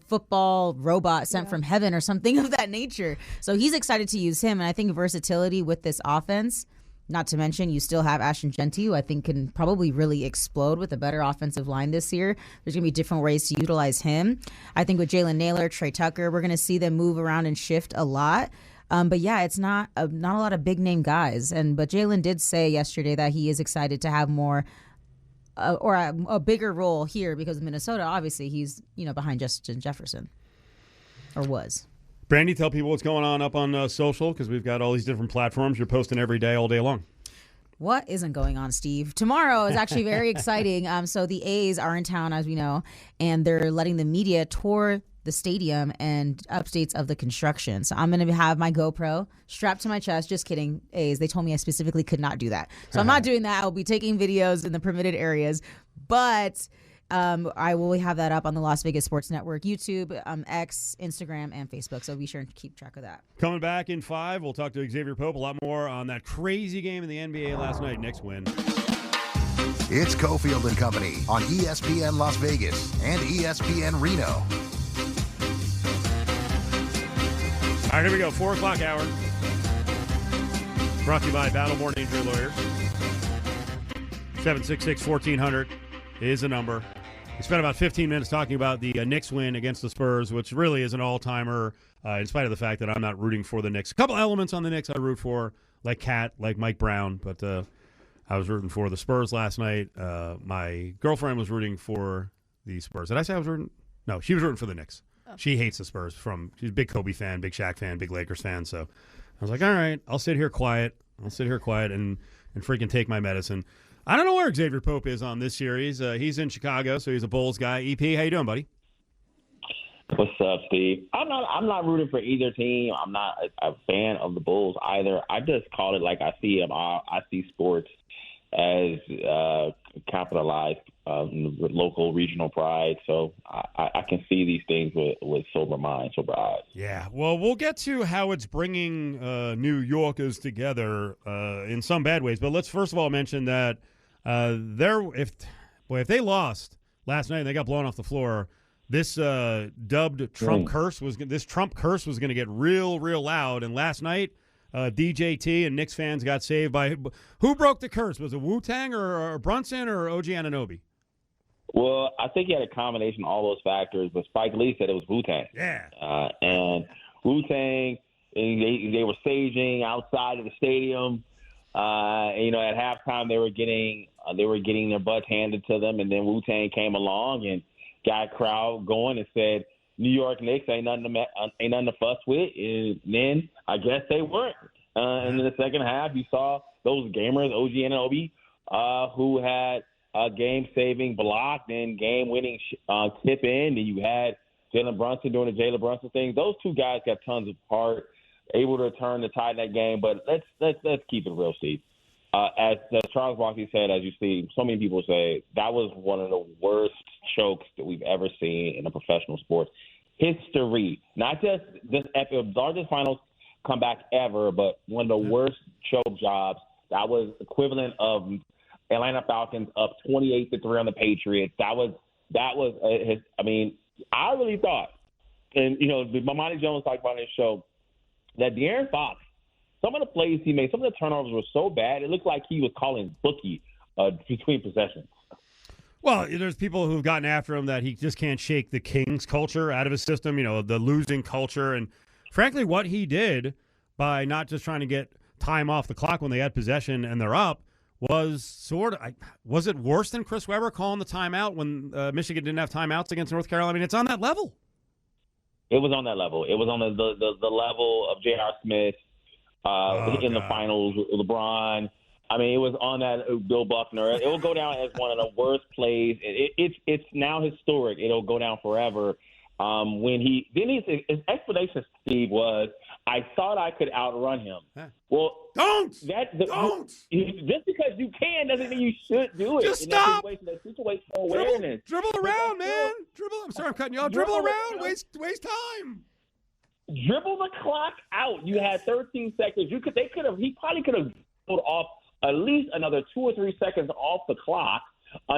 football robot sent from heaven or something of that nature. So he's excited to use him, and I think versatility with this offense. Not to mention, you still have Ashton Genty, who I think can probably really explode with a better offensive line this year. There's going to be different ways to utilize him. I think with Jalen Naylor, Trey Tucker, we're going to see them move around and shift a lot. But yeah, it's not a lot of big name guys. But Jalen did say yesterday that he is excited to have more or a bigger role here because of Minnesota. Obviously, he's behind Justin Jefferson, or was. Brandy, tell people what's going on up on social, because we've got all these different platforms. You're posting every day, all day long. What isn't going on, Steve? Tomorrow is actually very exciting. So the A's are in town, as we know, and they're letting the media tour the stadium and updates of the construction. So I'm going to have my GoPro strapped to my chest. Just kidding, A's. They told me I specifically could not do that. So I'm not doing that. I'll be taking videos in the permitted areas. But I will have that up on the Las Vegas Sports Network, YouTube, X, Instagram, and Facebook. So be sure to keep track of that. Coming back in 5, we'll talk to Exavier Pope a lot more on that crazy game in the NBA last night. Knicks win. It's Cofield and Company on ESPN Las Vegas and ESPN Reno. All right, here we go. 4 o'clock hour. Brought to you by Battleborn Injury Lawyers. 766-1400 is the number. We spent about 15 minutes talking about the Knicks win against the Spurs, which really is an all-timer, in spite of the fact that I'm not rooting for the Knicks. A couple elements on the Knicks I root for, like Cat, like Mike Brown, but I was rooting for the Spurs last night. My girlfriend was rooting for the Spurs. Did I say I was rooting? No, she was rooting for the Knicks. Oh. She hates the Spurs. She's a big Kobe fan, big Shaq fan, big Lakers fan. So I was like, all right, I'll sit here quiet. and freaking take my medicine. I don't know where Exavier Pope is on this series. He's in Chicago, so he's a Bulls guy. EP, how you doing, buddy? What's up, Steve? I'm not rooting for either team. I'm not a fan of the Bulls either. I just call it like I see them. I see sports as capitalized local, regional pride. So I can see these things with sober mind, sober eyes. Yeah, well, we'll get to how it's bringing New Yorkers together in some bad ways. But let's first of all mention that if they lost last night and they got blown off the floor, this dubbed Trump curse was going to get real loud. And last night, DJT and Knicks fans got saved by who broke the curse? Was it Wu-Tang or Brunson or OG Anunoby? Well, I think he had a combination of all those factors, but Spike Lee said it was Wu-Tang. Yeah. And Wu-Tang, they were staging outside of the stadium. At halftime they were getting their butts handed to them, and then Wu-Tang came along and got a crowd going and said, New York Knicks ain't nothing to fuss with. And then I guess they weren't. And in the second half, you saw those gamers, OG Anunoby, who had a game-saving block and game-winning tip in. And you had Jalen Brunson doing the Jalen Brunson thing. Those two guys got tons of heart, able to return to tie that game. But let's keep it real, Steve. As Charles Barkley said, as you see, so many people say, that was one of the worst chokes that we've ever seen in a professional sport history. Not just this largest finals comeback ever, but one of the worst choke jobs. That was equivalent of Atlanta Falcons up 28-3 on the Patriots. That was. I really thought, and Mamani Jones talked about in his show, that De'Aaron Fox, some of the plays he made, some of the turnovers were so bad, it looked like he was calling bookie between possessions. Well, there's people who've gotten after him that he just can't shake the Kings culture out of his system, the losing culture. And frankly, what he did by not just trying to get time off the clock when they had possession and they're up was was it worse than Chris Webber calling the timeout when Michigan didn't have timeouts against North Carolina? I mean, it's on that level. It was on that level. It was on the level of J.R. Smith in the finals with LeBron. I mean, it was on that Bill Buckner. It will go down as one of the worst plays. It's now historic. It'll go down forever. His explanation, Steve, was, I thought I could outrun him. Huh. Well, don't. Just because you can doesn't mean you should do it. Just stop. That situational awareness. Dribble around, man. Dribble. I'm sorry, I'm cutting you off. Dribble around. Waste time. Dribble the clock out. You had 13 seconds. He probably could have pulled off at least another 2 or 3 seconds off the clock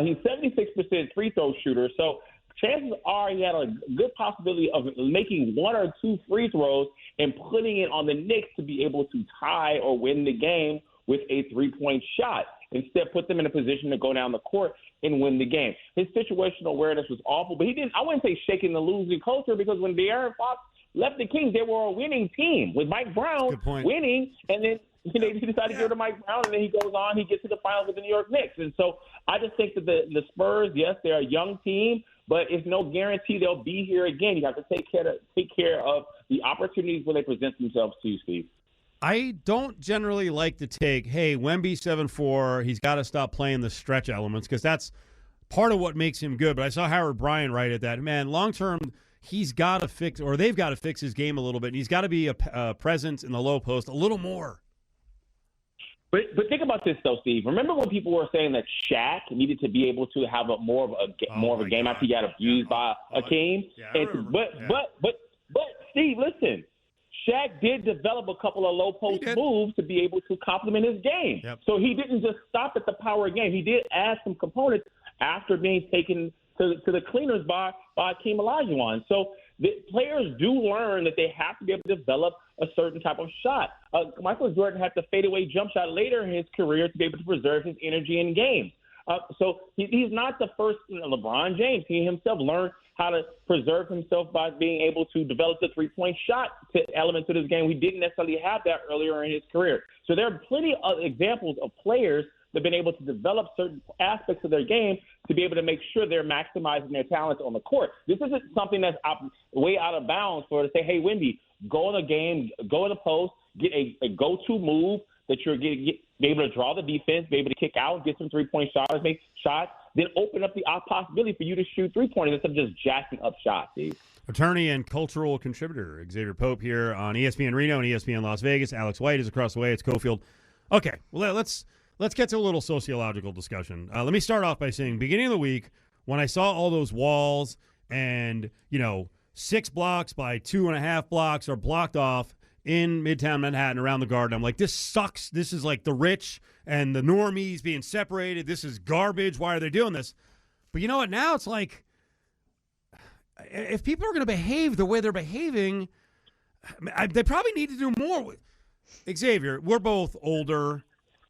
He's 76% free throw shooter, so chances are he had a good possibility of making one or two free throws and putting it on the Knicks to be able to tie or win the game with a three-point shot. Instead, put them in a position to go down the court and win the game. His situational awareness was awful, but he didn't. I wouldn't say shaking the losing culture, because when De'Aaron Fox left the Kings, they were a winning team with Mike Brown winning, and then he decided to go to Mike Brown, and then he goes on, he gets to the finals with the New York Knicks. And so I just think that the Spurs, yes, they're a young team, but it's no guarantee they'll be here again. You have to take care of the opportunities when they present themselves to you, Steve. I don't generally like to take, hey, Wemby 7'4", he's got to stop playing the stretch elements, because that's part of what makes him good. But I saw Howard Bryant write it that, man, long-term, he's got to fix, or they've got to fix his game a little bit. And he's got to be a presence in the low post a little more. But think about this, though, Steve. Remember when people were saying that Shaq needed to be able to have more of a game after he got abused by Hakeem? But Steve, listen. Shaq did develop a couple of low post moves to be able to complement his game. Yep. So he didn't just stop at the power game. He did add some components after being taken to the cleaners by Hakeem Olajuwon. So the players do learn that they have to be able to develop a certain type of shot. Michael Jordan had the fadeaway jump shot later in his career to be able to preserve his energy in games. So he's not the first LeBron James. He himself learned how to preserve himself by being able to develop the three-point shot element to this game. We didn't necessarily have that earlier in his career. So there are plenty of examples of players that have been able to develop certain aspects of their game to be able to make sure they're maximizing their talents on the court. This isn't something that's way out of bounds for to say, hey, Wemby, go in the game, go in the post, get a go-to move that you're be able to draw the defense, be able to kick out, get some three-point shots, make shots, then open up the possibility for you to shoot three-pointers instead of just jacking up shots, Steve. Attorney and cultural contributor Exavier Pope here on ESPN Reno and ESPN Las Vegas. Alex White is across the way. It's Cofield. Okay, well, let's get to a little sociological discussion. Let me start off by saying, beginning of the week, when I saw all those walls and, 6 blocks by 2.5 blocks are blocked off in Midtown Manhattan around the Garden, I'm like, this sucks. This is like the rich and the normies being separated. This is garbage. Why are they doing this? But you know what? Now it's like, if people are going to behave the way they're behaving, they probably need to do more. Exavier, we're both older.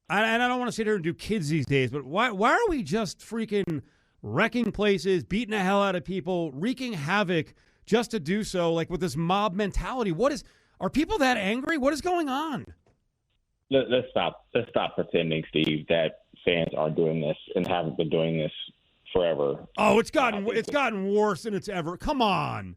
And I don't want to sit here and do kids these days, but why are we just freaking wrecking places, beating the hell out of people, wreaking havoc just to do so, like with this mob mentality? Are people that angry? What is going on? Let's stop pretending, Steve, that fans aren't doing this and haven't been doing this forever. Oh, it's gotten worse than it's ever. Come on.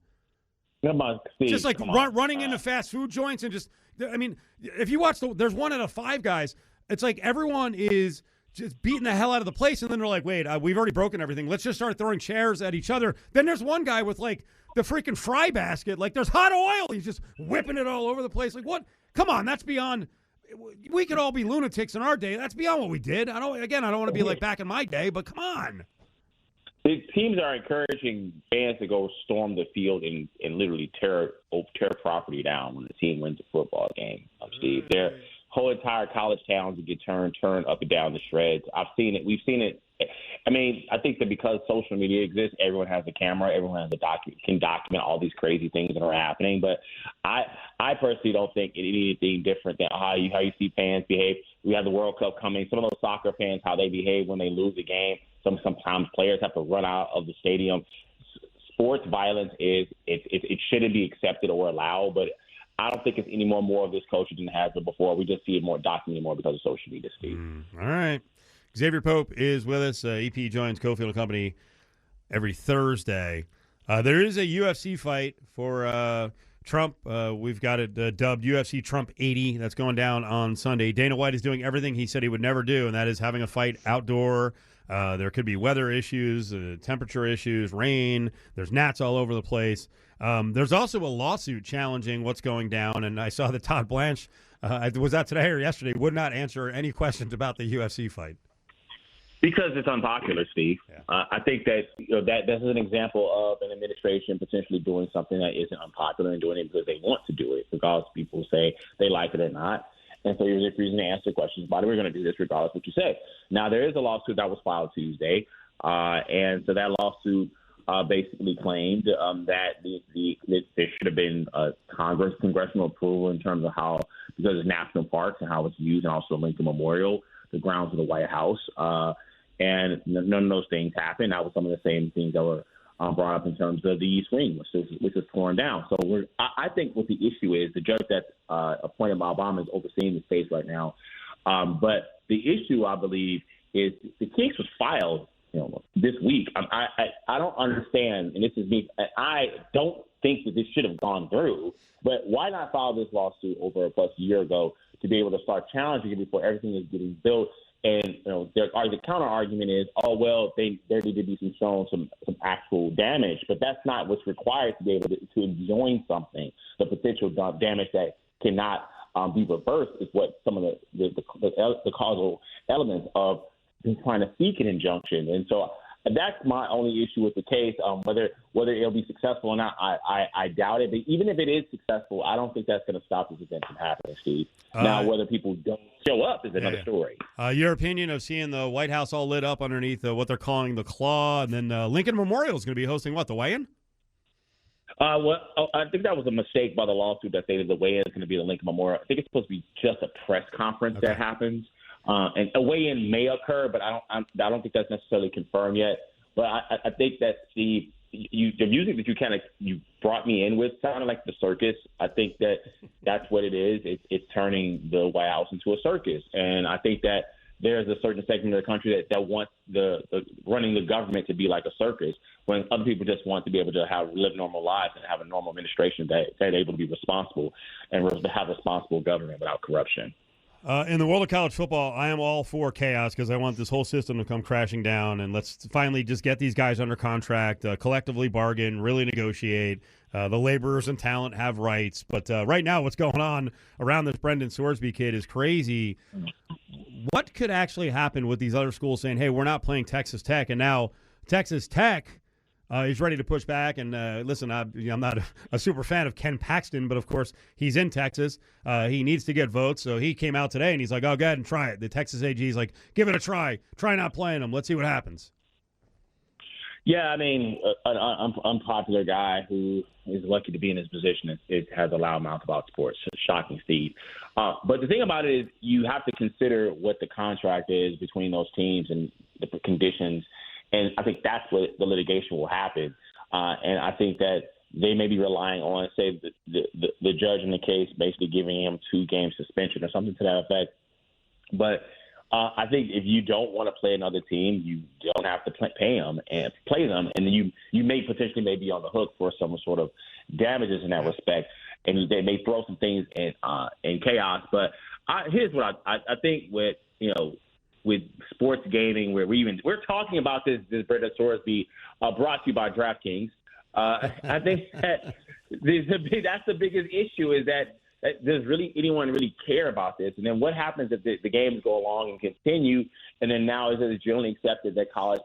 Come on, Steve. Just like running into fast food joints and if you watch there's one out of 5 guys. It's like everyone is just beating the hell out of the place, and then they're like, wait, we've already broken everything. Let's just start throwing chairs at each other. Then there's one guy with, like, the freaking fry basket. Like, there's hot oil. He's just whipping it all over the place. Like, what? Come on, that's beyond – we could all be lunatics in our day. That's beyond what we did. I don't want to be like back in my day, but come on. The teams are encouraging fans to go storm the field and literally tear property down when the team wins a football game, Steve. Their whole entire college towns would get turned up and down to shreds. I've seen it. We've seen it. I mean, I think that because social media exists, everyone has a camera, everyone has can document all these crazy things that are happening. But I personally don't think anything different than how you see fans behave. We have the World Cup coming. Some of those soccer fans, how they behave when they lose a game. Sometimes players have to run out of the stadium. Sports violence it shouldn't be accepted or allowed, but I don't think it's any more of this culture than it has been before. We just see it more documented more because of social media, Steve. All right. Exavier Pope is with us. EP joins Cofield & Company every Thursday. There is a UFC fight for Trump. We've got it dubbed UFC Trump 80. That's going down on Sunday. Dana White is doing everything he said he would never do, and that is having a fight outdoor. There could be weather issues, temperature issues, rain. There's gnats all over the place. There's also a lawsuit challenging what's going down, and I saw that Todd Blanche, was that today or yesterday, would not answer any questions about the UFC fight. Because it's unpopular, Steve. Yeah. I think that that's an example of an administration potentially doing something that isn't unpopular and doing it because they want to do it, because people say they like it or not. And so you're refusing to answer questions about it. We're going to do this regardless of what you say. Now, there is a lawsuit that was filed Tuesday. And so that lawsuit basically claimed that there should have been congressional approval in terms of how, because it's national parks and how it's used, and also Lincoln Memorial, the grounds of the White House. And none of those things happened. That was some of the same things that were brought up in terms of the East Wing, which is torn down. So I think what the issue is, the judge that's appointed by Obama is overseeing the case right now. But the issue, I believe, is the case was filed this week. I don't understand, and this is me. I don't think that this should have gone through. But why not file this lawsuit over plus a year ago to be able to start challenging it before everything is getting built? And the counter argument is, oh well, there need to be some actual damage, but that's not what's required to be able to enjoin something. The potential damage that cannot be reversed is what some of the causal elements of trying to seek an injunction. And so that's my only issue with the case. Whether it'll be successful or not, I doubt it. But even if it is successful, I don't think that's going to stop this event from happening, Steve. Now, whether people don't show up is another story. Your opinion of seeing the White House all lit up underneath what they're calling the claw, and then Lincoln Memorial is going to be hosting the weigh-in? I think that was a mistake by the lawsuit that stated the weigh-in is going to be the Lincoln Memorial. I think it's supposed to be just a press conference that happens. And a weigh-in may occur, but I don't think that's necessarily confirmed yet. But I think that the music that you brought me in with sounded like the circus. I think that's what it is. It's turning the White House into a circus, and I think that there's a certain segment of the country that wants the running the government to be like a circus, when other people just want to be able to live normal lives and have a normal administration that's able to be responsible and to have responsible government without corruption. In the world of college football, I am all for chaos because I want this whole system to come crashing down, and let's finally just get these guys under contract, collectively bargain, really negotiate. The laborers and talent have rights. But right now what's going on around this Brendan Sorsby kid is crazy. What could actually happen with these other schools saying, hey, we're not playing Texas Tech, and now Texas Tech is ready to push back. And listen, I'm not a super fan of Ken Paxton, but of course he's in Texas. He needs to get votes, so he came out today and he's like, "Oh, go ahead and try it." The Texas AG is like, "Give it a try. Try not playing him. Let's see what happens." Yeah, I mean, an unpopular guy who is lucky to be in his position has a loud mouth about sports. Shocking, Steve. But the thing about it is, you have to consider what the contract is between those teams and the conditions. And I think that's what the litigation will happen. And I think that they may be relying on, say, the judge in the case basically giving him 2-game suspension or something to that effect. But I think if you don't want to play another team, you don't have to pay them and play them. And then you may potentially be on the hook for some sort of damages in that respect. And they may throw some things in chaos. But here's what I think with sports gaming, where we're talking about this Brendan Sorsby, brought to you by DraftKings. I think that that's the biggest issue, is that does really anyone really care about this? And then what happens if the games go along and continue, and then now is it generally accepted that college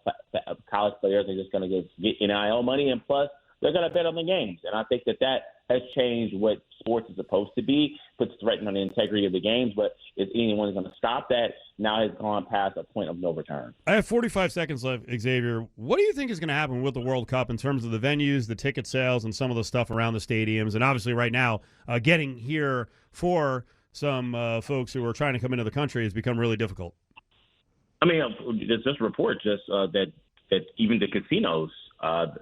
players are just going to get NIL money, and plus they're going to bet on the games? And I think that has changed what sports is supposed to be, puts threat on the integrity of the games. But if anyone is going to stop that, now it's gone past a point of no return. I have 45 seconds left, Exavier. What do you think is going to happen with the World Cup in terms of the venues, the ticket sales, and some of the stuff around the stadiums? And obviously right now, getting here for some folks who are trying to come into the country has become really difficult. I mean, there's just a report that even the casinos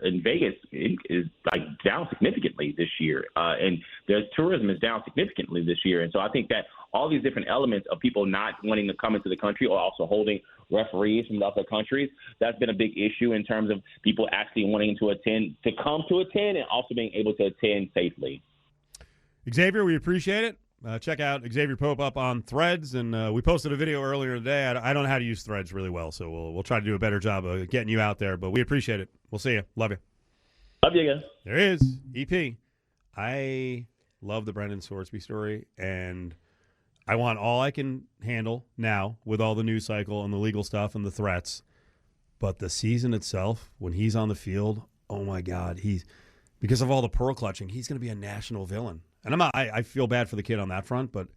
in Vegas is like down significantly this year, and the tourism is down significantly this year. And so I think that all these different elements of people not wanting to come into the country, or also holding referees from other countries, that's been a big issue in terms of people actually wanting to come to attend, and also being able to attend safely. Exavier, we appreciate it. Check out Exavier Pope up on Threads, and we posted a video earlier today. I don't know how to use Threads really well, so we'll try to do a better job of getting you out there, but we appreciate it. We'll see you. Love you. Love you guys. There is EP. I love the Brendan Sorsby story, and I want all I can handle now with all the news cycle and the legal stuff and the threats. But the season itself, when he's on the field, oh my God, because of all the pearl clutching, he's going to be a national villain. And I feel bad for the kid on that front, but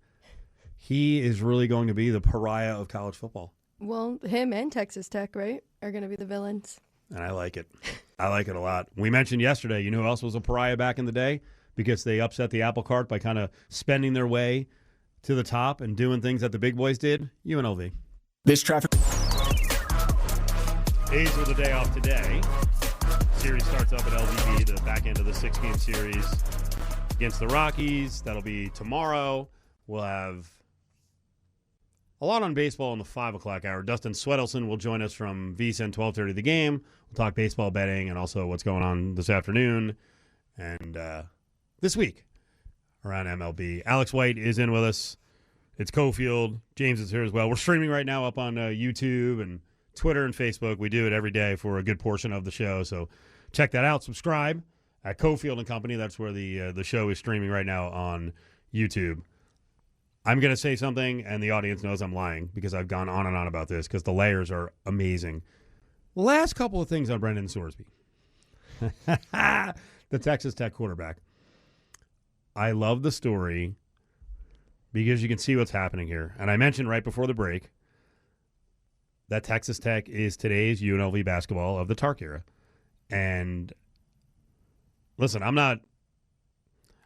he is really going to be the pariah of college football. Well, him and Texas Tech, right, are going to be the villains. And I like it. I like it a lot. We mentioned yesterday, you know who else was a pariah back in the day? Because they upset the apple cart by kind of spending their way to the top and doing things that the big boys did? UNLV. This traffic. A's with the day off today. Series starts up at LVB, the back end of the 6-game series against the Rockies. That'll be tomorrow. We'll have a lot on baseball in the 5 o'clock hour. Dustin Swedelson will join us from VSiN 12:30 the game. We'll talk baseball betting and also what's going on this afternoon and this week around MLB. Alex White is in with us. It's Cofield. James is here as well. We're streaming right now up on YouTube and Twitter and Facebook. We do it every day for a good portion of the show, so check that out. Subscribe at Cofield and Company. That's where the show is streaming right now on YouTube. I'm going to say something, and the audience knows I'm lying because I've gone on and on about this because the layers are amazing. Last couple of things on Brendan Sorsby. The Texas Tech quarterback. I love the story because you can see what's happening here. And I mentioned right before the break that Texas Tech is today's UNLV basketball of the Tark era. And listen,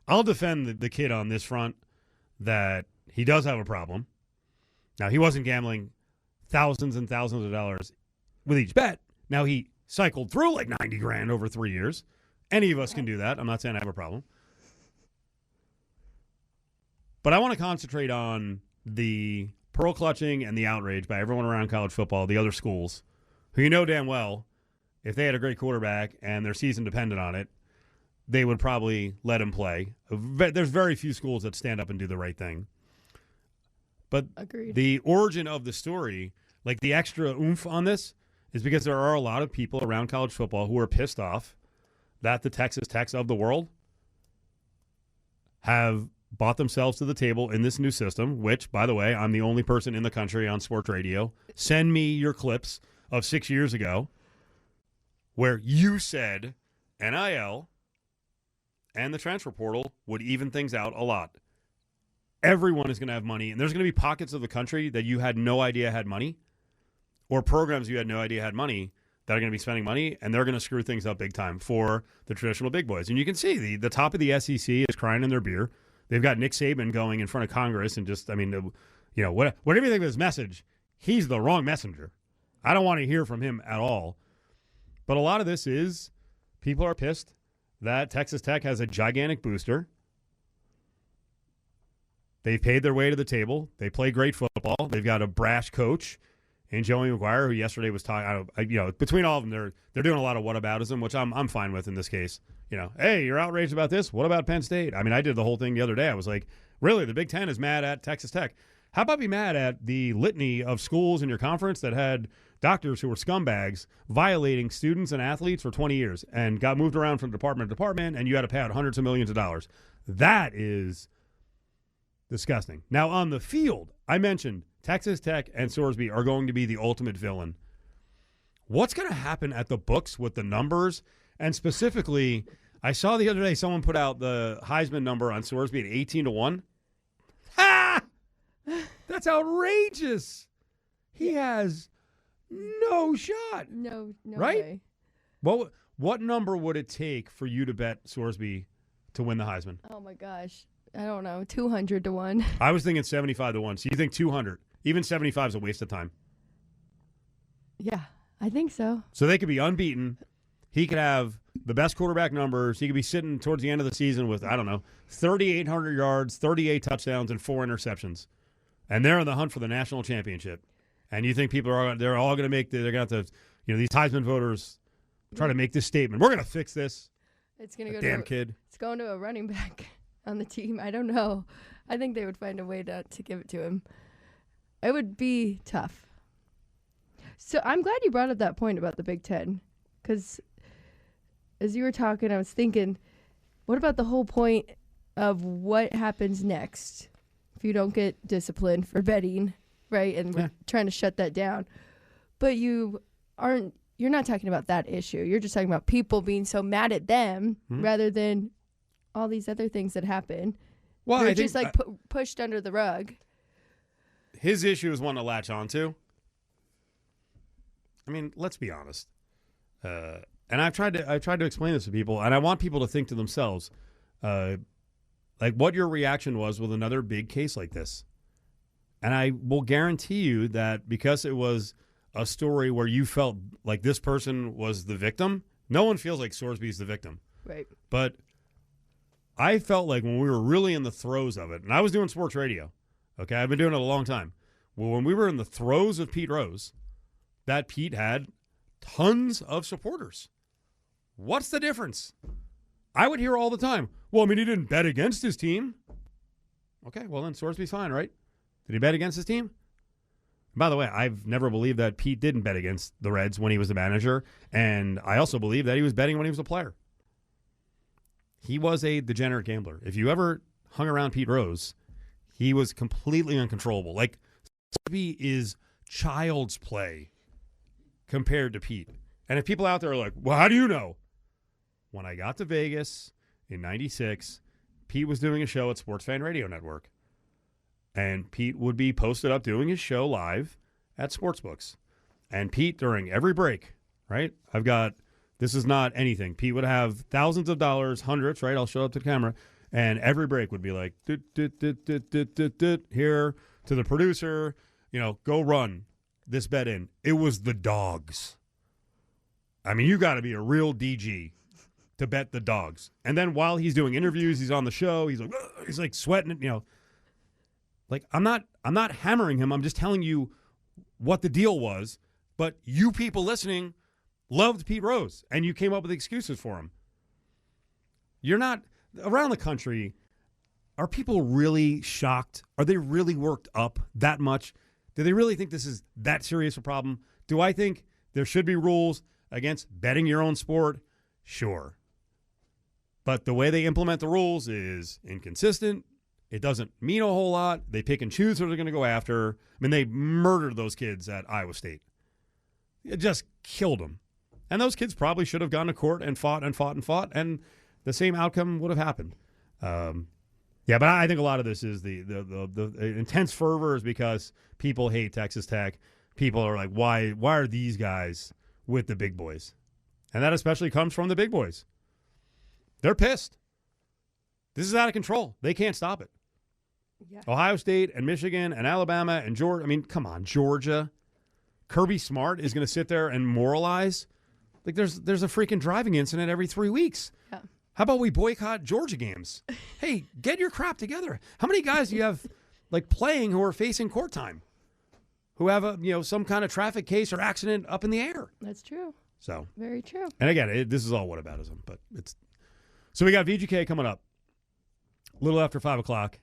I'll defend the kid on this front that he does have a problem. Now, he wasn't gambling thousands and thousands of dollars with each bet. Now, he cycled through like $90,000 over 3 years. Any of us can do that. I'm not saying I have a problem. But I want to concentrate on the pearl clutching and the outrage by everyone around college football, the other schools, who you know damn well, if they had a great quarterback and their season depended on it, they would probably let him play. There's very few schools that stand up and do the right thing. But Agreed. The origin of the story, like the extra oomph on this, is because there are a lot of people around college football who are pissed off that the Texas Techs of the world have bought themselves to the table in this new system, which, by the way, I'm the only person in the country on sports radio. Send me your clips of 6 years ago where you said NIL and the transfer portal would even things out a lot. Everyone is going to have money, and there's going to be pockets of the country that you had no idea had money or programs you had no idea had money that are going to be spending money, and they're going to screw things up big time for the traditional big boys. And you can see the top of the SEC is crying in their beer. They've got Nick Saban going in front of Congress and just, whatever you think of his message, he's the wrong messenger. I don't want to hear from him at all. But a lot of this is people are pissed that Texas Tech has a gigantic booster. They've paid their way to the table. They play great football. They've got a brash coach in Joey McGuire, who yesterday was talking. Between all of them, they're doing a lot of whataboutism, which I'm fine with in this case. Hey, you're outraged about this. What about Penn State? I did the whole thing the other day. I was like, really, the Big Ten is mad at Texas Tech. How about be mad at the litany of schools in your conference that had doctors who were scumbags violating students and athletes for 20 years and got moved around from department to department, and you had to pay out hundreds of millions of dollars? That is disgusting. Now, on the field, I mentioned Texas Tech and Sorsby are going to be the ultimate villain. What's going to happen at the books with the numbers? And specifically, I saw the other day someone put out the Heisman number on Sorsby at 18-1. Ha! That's outrageous. He has no shot. No right? way. What number would it take for you to bet Sorsby to win the Heisman? Oh, my gosh. I don't know. 200-1. I was thinking 75-1. So you think 200. Even 75 is a waste of time. Yeah, I think so. So they could be unbeaten. He could have the best quarterback numbers. He could be sitting towards the end of the season with, 3,800 yards, 38 touchdowns, and 4 interceptions. And they're in the hunt for the national championship. And you think people they're all going to make, they're going to have to, these Heisman voters try to make this statement. We're going to fix this. It's going to go damn kid. It's going to a running back on the team. I don't know. I think they would find a way to give it to him. It would be tough. So I'm glad you brought up that point about the Big Ten, because as you were talking, I was thinking, what about the whole point of what happens next if you don't get disciplined for betting, right? And we're trying to shut that down. But you're not talking about that issue. You're just talking about people being so mad at them rather than all these other things that happen. Well, they're just pushed under the rug. his issue is one to latch onto. I mean, let's be honest. And I've tried to explain this to people, and I want people to think to themselves, like what your reaction was with another big case like this. And I will guarantee you that because it was a story where you felt like this person was the victim, no one feels like Sorsby's the victim. Right. But I felt like when we were really in the throes of it, and I was doing sports radio, okay? I've been doing it a long time. Well, when we were in the throes of Pete Rose, that Pete had tons of supporters. What's the difference? I would hear all the time, well, I mean, he didn't bet against his team. Okay, well, then Sorsby's fine, right? Did he bet against his team? By the way, I've never believed that Pete didn't bet against the Reds when he was the manager, and I also believe that he was betting when he was a player. He was a degenerate gambler. If you ever hung around Pete Rose, he was completely uncontrollable. Like, Sorsby is child's play compared to Pete. And if people out there are like, well, how do you know? When I got to Vegas in 96, Pete was doing a show at Sports Fan Radio Network. And Pete would be posted up doing his show live at Sportsbooks. And Pete, during every break, right? This is not anything. Pete would have thousands of dollars, hundreds, right? I'll show up to the camera. And every break would be like, here to the producer, go run this bet in. It was the dogs. I mean, you got to be a real DG to bet the dogs. And then while he's doing interviews, he's on the show, he's like sweating it, Like, I'm not hammering him. I'm just telling you what the deal was. But you people listening loved Pete Rose, and you came up with excuses for him. You're not around the country. Are people really shocked? Are they really worked up that much? Do they really think this is that serious a problem? Do I think there should be rules against betting your own sport? Sure. But the way they implement the rules is inconsistent. It doesn't mean a whole lot. They pick and choose who they're going to go after. I mean, they murdered those kids at Iowa State. It just killed them. And those kids probably should have gone to court and fought and fought and fought, and the same outcome would have happened. But I think a lot of this is the intense fervor is because people hate Texas Tech. People are like, why are these guys with the big boys? And that especially comes from the big boys. They're pissed. This is out of control. They can't stop it. Yeah. Ohio State and Michigan and Alabama and Georgia. I mean, come on, Georgia. Kirby Smart is going to sit there and moralize. Like there's a freaking driving incident every 3 weeks. Yeah. How about we boycott Georgia games? Hey, get your crap together. How many guys do you have like playing who are facing court time? Who have some kind of traffic case or accident up in the air? That's true. So very true. And again, this is all whataboutism, but it's so we got VGK coming up a little after 5 o'clock.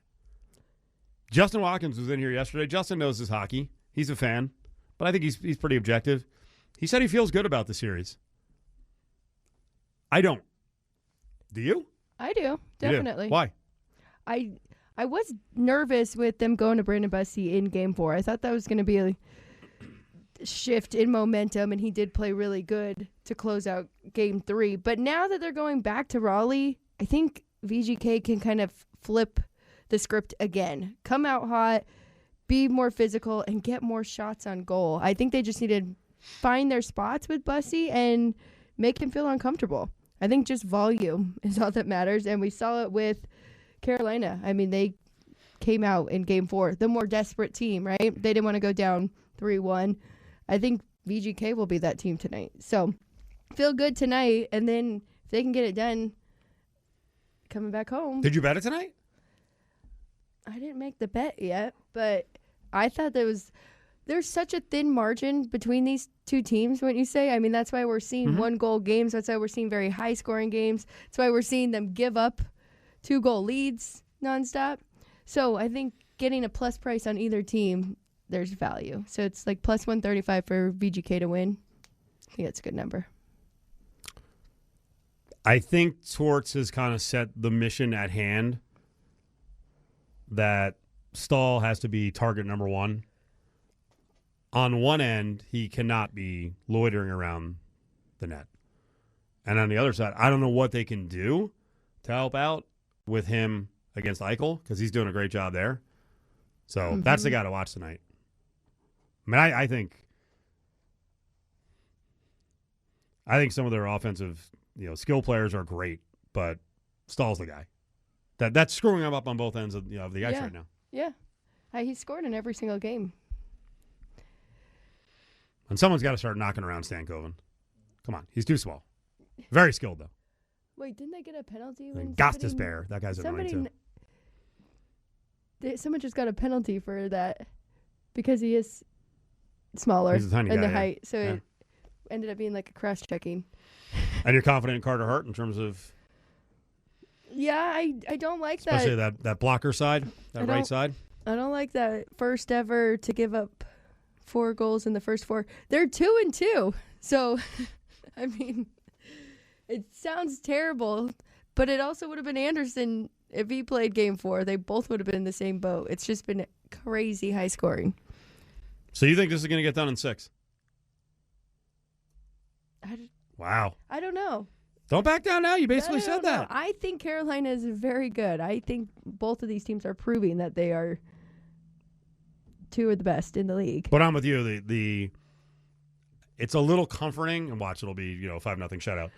Justin Watkins was in here yesterday. Justin knows his hockey. He's a fan, but I think he's pretty objective. He said he feels good about the series. I don't. Do you? I do, definitely. You do. Why? I was nervous with them going to Brandon Busty in Game 4. I thought that was going to be a shift in momentum, and he did play really good to close out Game 3. But now that they're going back to Raleigh, I think VGK can kind of flip the script again. Come out hot, be more physical, and get more shots on goal. I think they just need to find their spots with Busty and make him feel uncomfortable. I think just volume is all that matters, and we saw it with Carolina. I mean, they came out in Game 4, the more desperate team, right? They didn't want to go down 3-1. I think VGK will be that team tonight. So feel good tonight, and then if they can get it done coming back home. Did you bet it tonight? I didn't make the bet yet, but I thought there's such a thin margin between these two teams, wouldn't you say? I mean, that's why we're seeing one-goal games. That's why we're seeing very high-scoring games. That's why we're seeing them give up 2-goal leads nonstop. So I think getting a plus price on either team, there's value. So it's like plus 135 for VGK to win. I think that's a good number. I think Torts has kind of set the mission at hand that Stahl has to be target number one. On one end, he cannot be loitering around the net. And on the other side, I don't know what they can do to help out with him against Eichel because he's doing a great job there. So that's the guy to watch tonight. I mean, I think some of their offensive, skill players are great, but Stahl's the guy. That's screwing him up on both ends of the ice right now. Yeah. He scored in every single game. And someone's got to start knocking around Stankoven. Come on, he's too small. Very skilled though. Wait, didn't they get a penalty? When Gostisbehere, that guy's annoying too. Someone just got a penalty for that because he is smaller He's a tiny in guy, the yeah. height, so it ended up being like a cross-checking. And you're confident in Carter Hart in terms of, Yeah, I don't like that. especially that blocker side, that right side. I don't like that first ever to give up 4 goals in the first 4. They're 2-2, so I mean, it sounds terrible, but it also would have been Anderson if he played Game 4. They both would have been in the same boat. It's just been crazy high scoring. So you think this is going to get done in 6? Wow. I don't know. Don't back down now. You basically said that. I think Carolina is very good. I think both of these teams are proving that they are 2 of the best in the league. But I'm with you. The it's a little comforting, and watch, it'll be 5-0 shutout.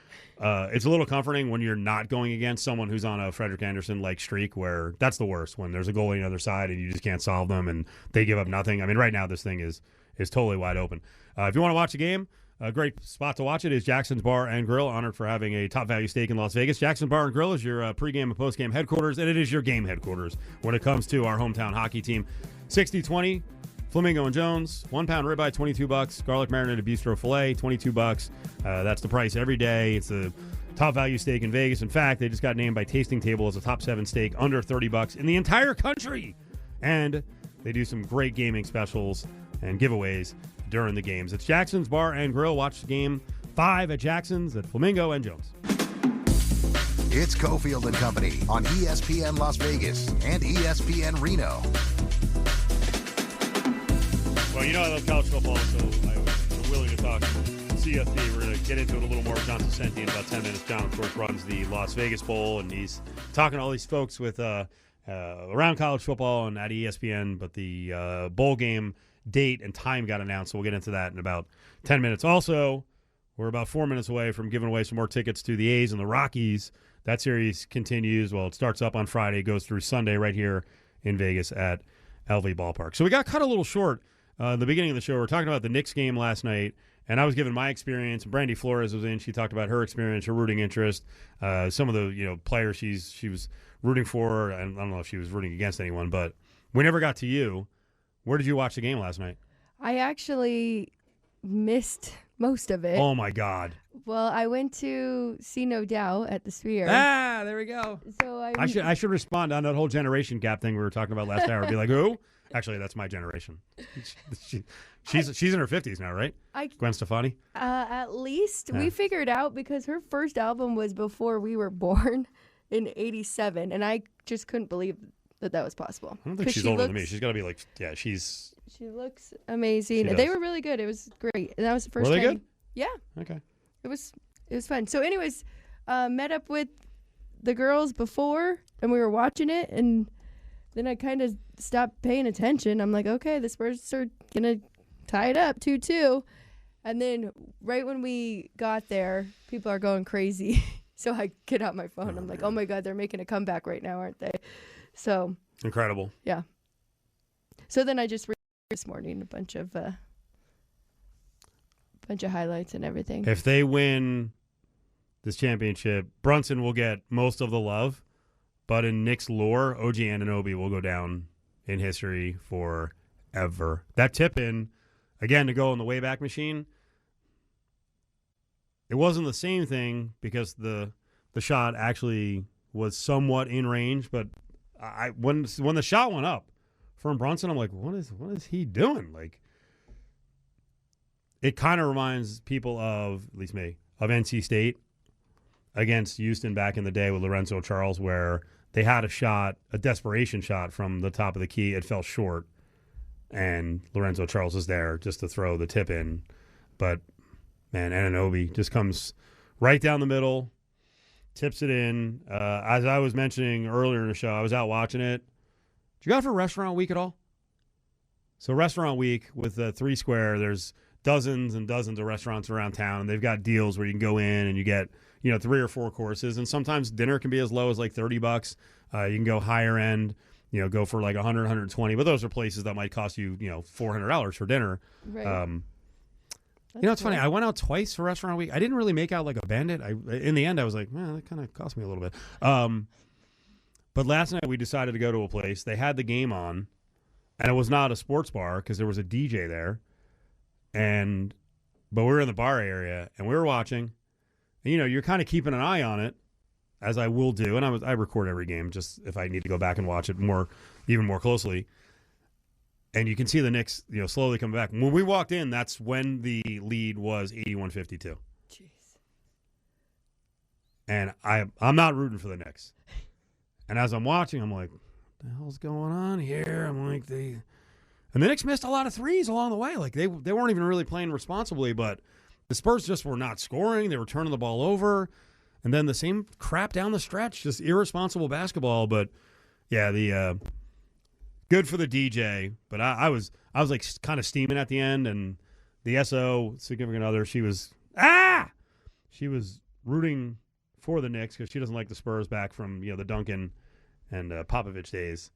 It's a little comforting when you're not going against someone who's on a Frederick Anderson-like streak, where that's the worst, when there's a goalie on the other side and you just can't solve them and they give up nothing. I mean, right now this thing is totally wide open. If you want to watch the game, a great spot to watch it is Jackson's Bar and Grill, honored for having a top value steak in Las Vegas. Jackson's Bar and Grill is your pregame and postgame headquarters, and it is your game headquarters when it comes to our hometown hockey team. 60-20, Flamingo and Jones. 1 pound ribeye, $22. Garlic marinated bistro filet, $22. That's the price every day. It's a top value steak in Vegas. In fact, they just got named by Tasting Table as a top 7 steak under $30 in the entire country. And they do some great gaming specials and giveaways during the games. It's Jackson's Bar and Grill. Watch the game 5 at Jackson's at Flamingo and Jones. It's Cofield and Company on ESPN Las Vegas and ESPN Reno. Well, I love college football, so I'm willing to talk CFP. We're going to get into it a little more with John Saccenti in about 10 minutes. John, of course, runs the Las Vegas Bowl, and he's talking to all these folks with around college football and at ESPN, but the bowl game date and time got announced, so we'll get into that in about 10 minutes. Also, we're about 4 minutes away from giving away some more tickets to the A's and the Rockies. That series continues. Well, it starts up on Friday, goes through Sunday right here in Vegas at LV Ballpark. So we got cut a little short in the beginning of the show. We're talking about the Knicks game last night, and I was giving my experience. Brandy Flores was in. She talked about her experience, her rooting interest, some of the players she was rooting for. And I don't know if she was rooting against anyone, but we never got to you. Where did you watch the game last night? I actually missed most of it. Oh, my God. Well, I went to see No Doubt at the Sphere. There we go. So I should respond on that whole generation gap thing we were talking about last hour. Be like, who? Actually, that's my generation. She's in her 50s now, right? Gwen Stefani? At least we figured out, because her first album was before we were born in 87, and I just couldn't believe that was possible. I don't think she's older than me. She's got to be She looks amazing. They were really good. It was great. And that was the first time. Were they good? Yeah. Okay. It was fun. So anyways, met up with the girls before, and we were watching it, and then I kind of stopped paying attention. I'm like, okay, the Spurs are going to tie it up 2-2. And then right when we got there, people are going crazy. So I get out my phone. I'm like, oh my God, they're making a comeback right now, aren't they? So incredible. Yeah. So then I just read this morning a bunch of highlights and everything. If they win this championship, Brunson will get most of the love, but in Knicks lore, OG Anunoby will go down in history forever. That tip-in, again, to go in the Wayback Machine, it wasn't the same thing because the shot actually was somewhat in range, but when the shot went up from Brunson, I'm like, what is he doing? Like, it kind of reminds people of, at least me, of NC State against Houston back in the day with Lorenzo Charles, where they had a desperation shot from the top of the key. It fell short, and Lorenzo Charles is there just to throw the tip in. But, man, Anunoby just comes right down the middle, tips it in. As I was mentioning earlier in the show, I was out watching it. Did you go out for restaurant week at all? So Restaurant Week with 3 Square, there's dozens and dozens of restaurants around town, and they've got deals where you can go in and you get 3 or 4 courses, and sometimes dinner can be as low as like $30. You can go higher end, go for like 100, 120, but those are places that might cost you $400 for dinner. Right. It's funny. I went out twice for Restaurant Week. I didn't really make out like a bandit. In the end, I was like, man, that kind of cost me a little bit. But last night we decided to go to a place. They had the game on, and it was not a sports bar because there was a DJ there. But we were in the bar area, and we were watching. And, you're kind of keeping an eye on it, as I will do. And I record every game just if I need to go back and watch it even more closely. And you can see the Knicks, slowly coming back. When we walked in, that's when the lead was 81-52. Jeez. And I'm not rooting for the Knicks. And as I'm watching, I'm like, what the hell's going on here? I'm like, and the Knicks missed a lot of threes along the way. Like, they weren't even really playing responsibly, but the Spurs just were not scoring. They were turning the ball over. And then the same crap down the stretch, just irresponsible basketball. But, yeah, the good for the DJ. But I was like kind of steaming at the end, and the SO, significant other, she was rooting for the Knicks because she doesn't like the Spurs back from, the Duncan and Popovich days.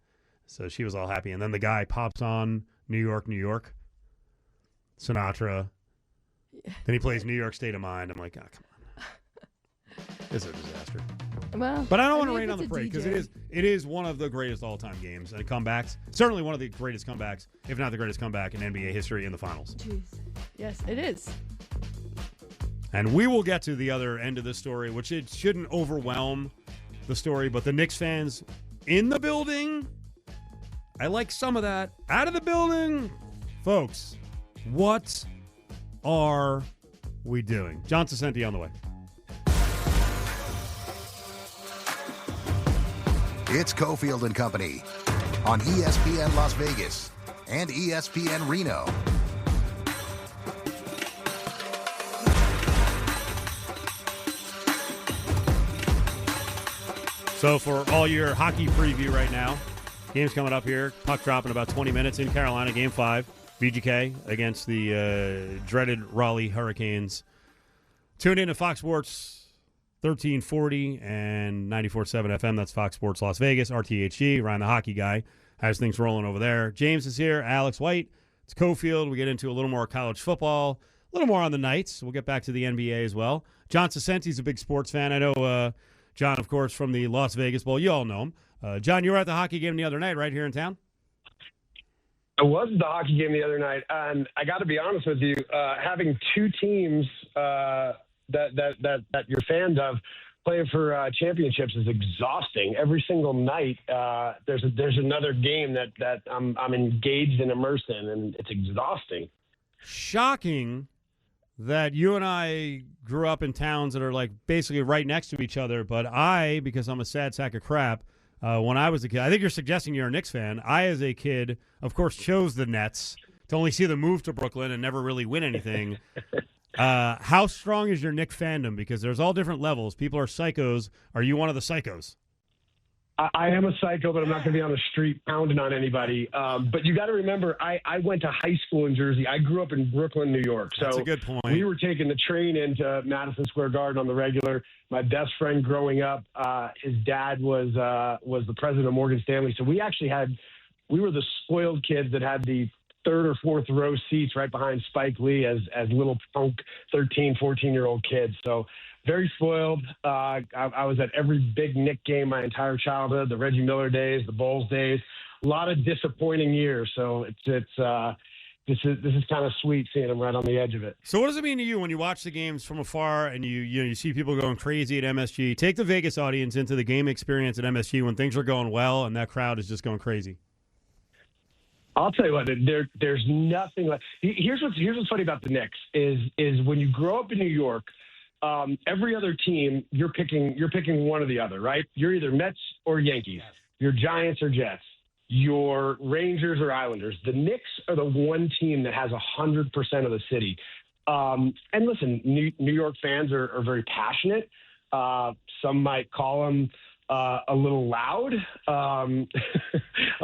So she was all happy. And then the guy pops on New York, New York, Sinatra. Then he plays New York State of Mind. I'm like, oh, come on. This is a disaster. Well, but I don't want to rain on the parade because it is one of the greatest all-time games and comebacks. Certainly one of the greatest comebacks, if not the greatest comeback in NBA history in the finals. Jeez. Yes, it is. And we will get to the other end of this story, which it shouldn't overwhelm the story, but the Knicks fans in the building, I like some of that. Out of the building, folks, what are we doing? John Saccenti on the way. It's Cofield and Company on ESPN Las Vegas and ESPN Reno. So for all your hockey preview right now, game's coming up here. Puck drop in about 20 minutes in Carolina, Game 5. VGK against the dreaded Raleigh Hurricanes. Tune in to Fox Sports 1340 and 94.7 FM. That's Fox Sports Las Vegas. RTHG, Ryan the Hockey Guy, has things rolling over there. James is here. Alex White. It's Cofield. We get into a little more college football, a little more on the Knights. We'll get back to the NBA as well. John Saccenti's a big sports fan. I know John, of course, from the Las Vegas Bowl. You all know him. John, you were at the hockey game the other night right here in town? I was at the hockey game the other night, and I got to be honest with you, having two teams that you're fans of playing for championships is exhausting. Every single night, there's another game that I'm engaged and immersed in, and it's exhausting. Shocking that you and I grew up in towns that are like basically right next to each other, but I, because I'm a sad sack of crap, when I was a kid, I think you're suggesting you're a Knicks fan. I, as a kid, of course, chose the Nets to only see them move to Brooklyn and never really win anything. How strong is your Knicks fandom? Because there's all different levels. People are psychos. Are you one of the psychos? I am a psycho, but I'm not going to be on the street pounding on anybody. But you got to remember, I went to high school in Jersey. I grew up in Brooklyn, New York. So that's a good point. We were taking the train into Madison Square Garden on the regular. My best friend growing up, his dad was the president of Morgan Stanley. So we were the spoiled kids that had the third or fourth row seats right behind Spike Lee as little punk 13, 14-year-old kids. So very spoiled. I was at every big Knick game my entire childhood, the Reggie Miller days, the Bulls days. A lot of disappointing years. So this is kind of sweet seeing them right on the edge of it. So what does it mean to you when you watch the games from afar and you see people going crazy at MSG? Take the Vegas audience into the game experience at MSG when things are going well and that crowd is just going crazy. I'll tell you what, there's nothing like. Here's what's funny about the Knicks is when you grow up in New York, every other team you're picking one or the other, right? You're either Mets or Yankees. You're Giants or Jets. You're Rangers or Islanders. The Knicks are the one team that has 100% of the city. And listen, New York fans are very passionate. Some might call them a little loud, a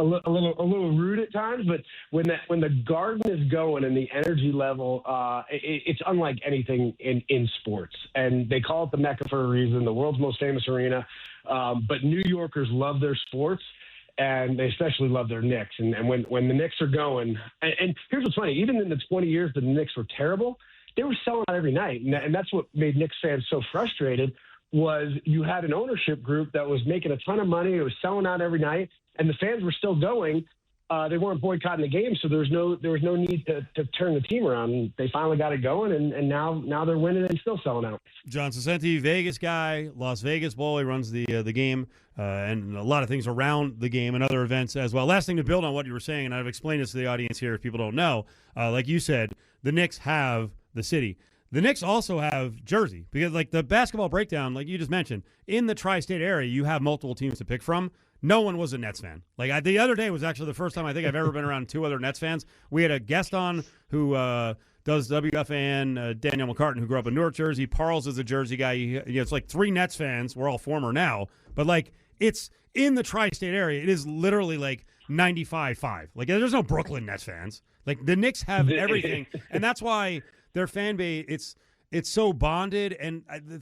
little rude at times. But when the Garden is going and the energy level, it's unlike anything in sports. And they call it the Mecca for a reason, the world's most famous arena. But New Yorkers love their sports, and they especially love their Knicks. And when the Knicks are going, and here's what's funny: even in the 20 years the Knicks were terrible, they were selling out every night, and that's what made Knicks fans so frustrated. Was you had an ownership group that was making a ton of money, it was selling out every night, and the fans were still going. They weren't boycotting the game, so there was no need to turn the team around. And they finally got it going, and now they're winning and still selling out. John Saccenti, Vegas guy, Las Vegas Bowl. He runs the game and a lot of things around the game and other events as well. Last thing to build on what you were saying, and I've explained this to the audience here if people don't know. Like you said, the Knicks have the city. The Knicks also have Jersey because, like, the basketball breakdown, like you just mentioned, in the tri-state area, you have multiple teams to pick from. No one was a Nets fan. Like, the other day was actually the first time I think I've ever been around two other Nets fans. We had a guest on who does WFAN, Daniel McCartan, who grew up in Newark, Jersey. Parles is a Jersey guy. It's like three Nets fans. We're all former now. But, like, it's in the tri-state area. It is literally, like, 95-5. Like, there's no Brooklyn Nets fans. Like, the Knicks have everything. And that's why their fan base, it's so bonded. And the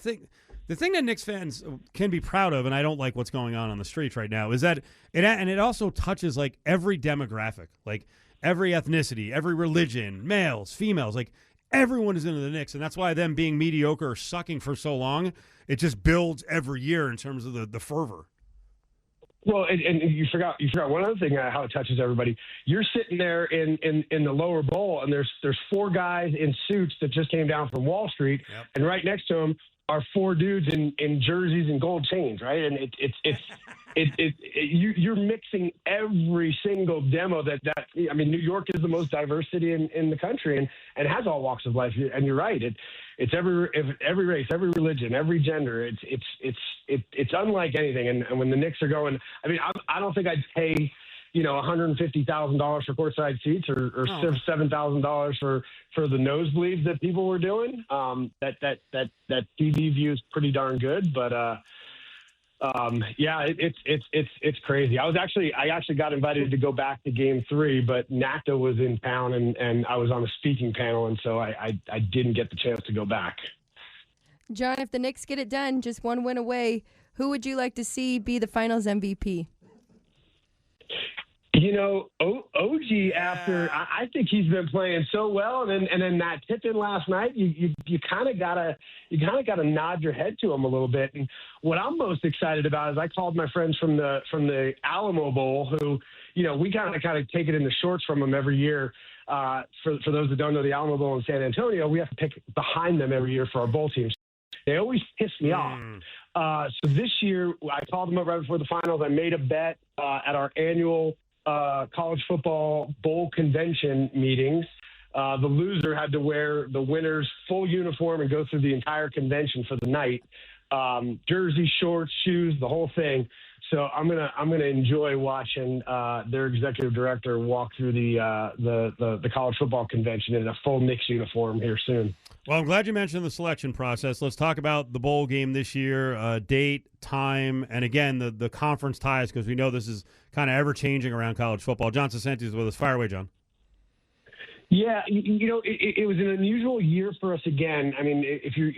thing that Knicks fans can be proud of, and I don't like what's going on the streets right now, is that it also touches, like, every demographic, like every ethnicity, every religion, males, females, like everyone is into the Knicks. And that's why them being mediocre or sucking for so long, it just builds every year in terms of the fervor. Well, and you forgot one other thing, how it touches everybody. You're sitting there in the lower bowl, and there's four guys in suits that just came down from Wall Street, yep. And right next to them are four dudes in jerseys and gold chains, right? And you're mixing every single demo that I mean, New York is the most diverse city in the country, and has all walks of life. And you're right, it's every race, every religion, every gender. It's unlike anything. And when the Knicks are going, I mean, I don't think I'd pay $150,000 for courtside seats or $7,000 for the nosebleeds that people were doing. That TV view is pretty darn good, but yeah, it's crazy. I actually got invited to go back to Game 3, but NACDA was in town and I was on a speaking panel, and so I didn't get the chance to go back. John, if the Knicks get it done, just one win away, who would you like to see be the Finals MVP? OG, after I think he's been playing so well, and then that tip in last night, you kind of gotta nod your head to him a little bit. And what I'm most excited about is I called my friends from the Alamo Bowl, who we kind of take it in the shorts from them every year. For those that don't know, the Alamo Bowl in San Antonio, we have to pick behind them every year for our bowl teams. They always piss me off. So this year, I called them up right before the finals. I made a bet at our annual college football bowl convention meetings. The loser had to wear the winner's full uniform and go through the entire convention for the night. Jersey, shorts, shoes, the whole thing. So I'm gonna enjoy watching their executive director walk through the college football convention in a full Knicks uniform here soon. Well, I'm glad you mentioned the selection process. Let's talk about the bowl game this year, date, time, and again, the conference ties, because we know this is kind of ever-changing around college football. John Saccenti is with us. Fire away, John. Yeah, it was an unusual year for us again. I mean, if you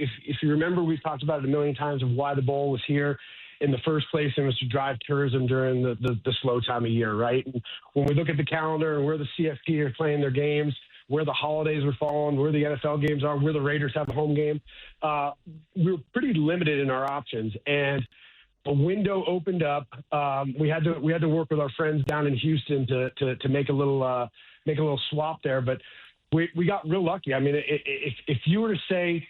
remember, we've talked about it a million times of why the bowl was here in the first place, and was to drive tourism during the slow time of year, right? And when we look at the calendar and where the CFP are playing their games, where the holidays are falling, where the NFL games are, where the Raiders have a home game, we were pretty limited in our options. And a window opened up. We had to work with our friends down in Houston to make a little swap there. But we got real lucky. I mean, if you were to say,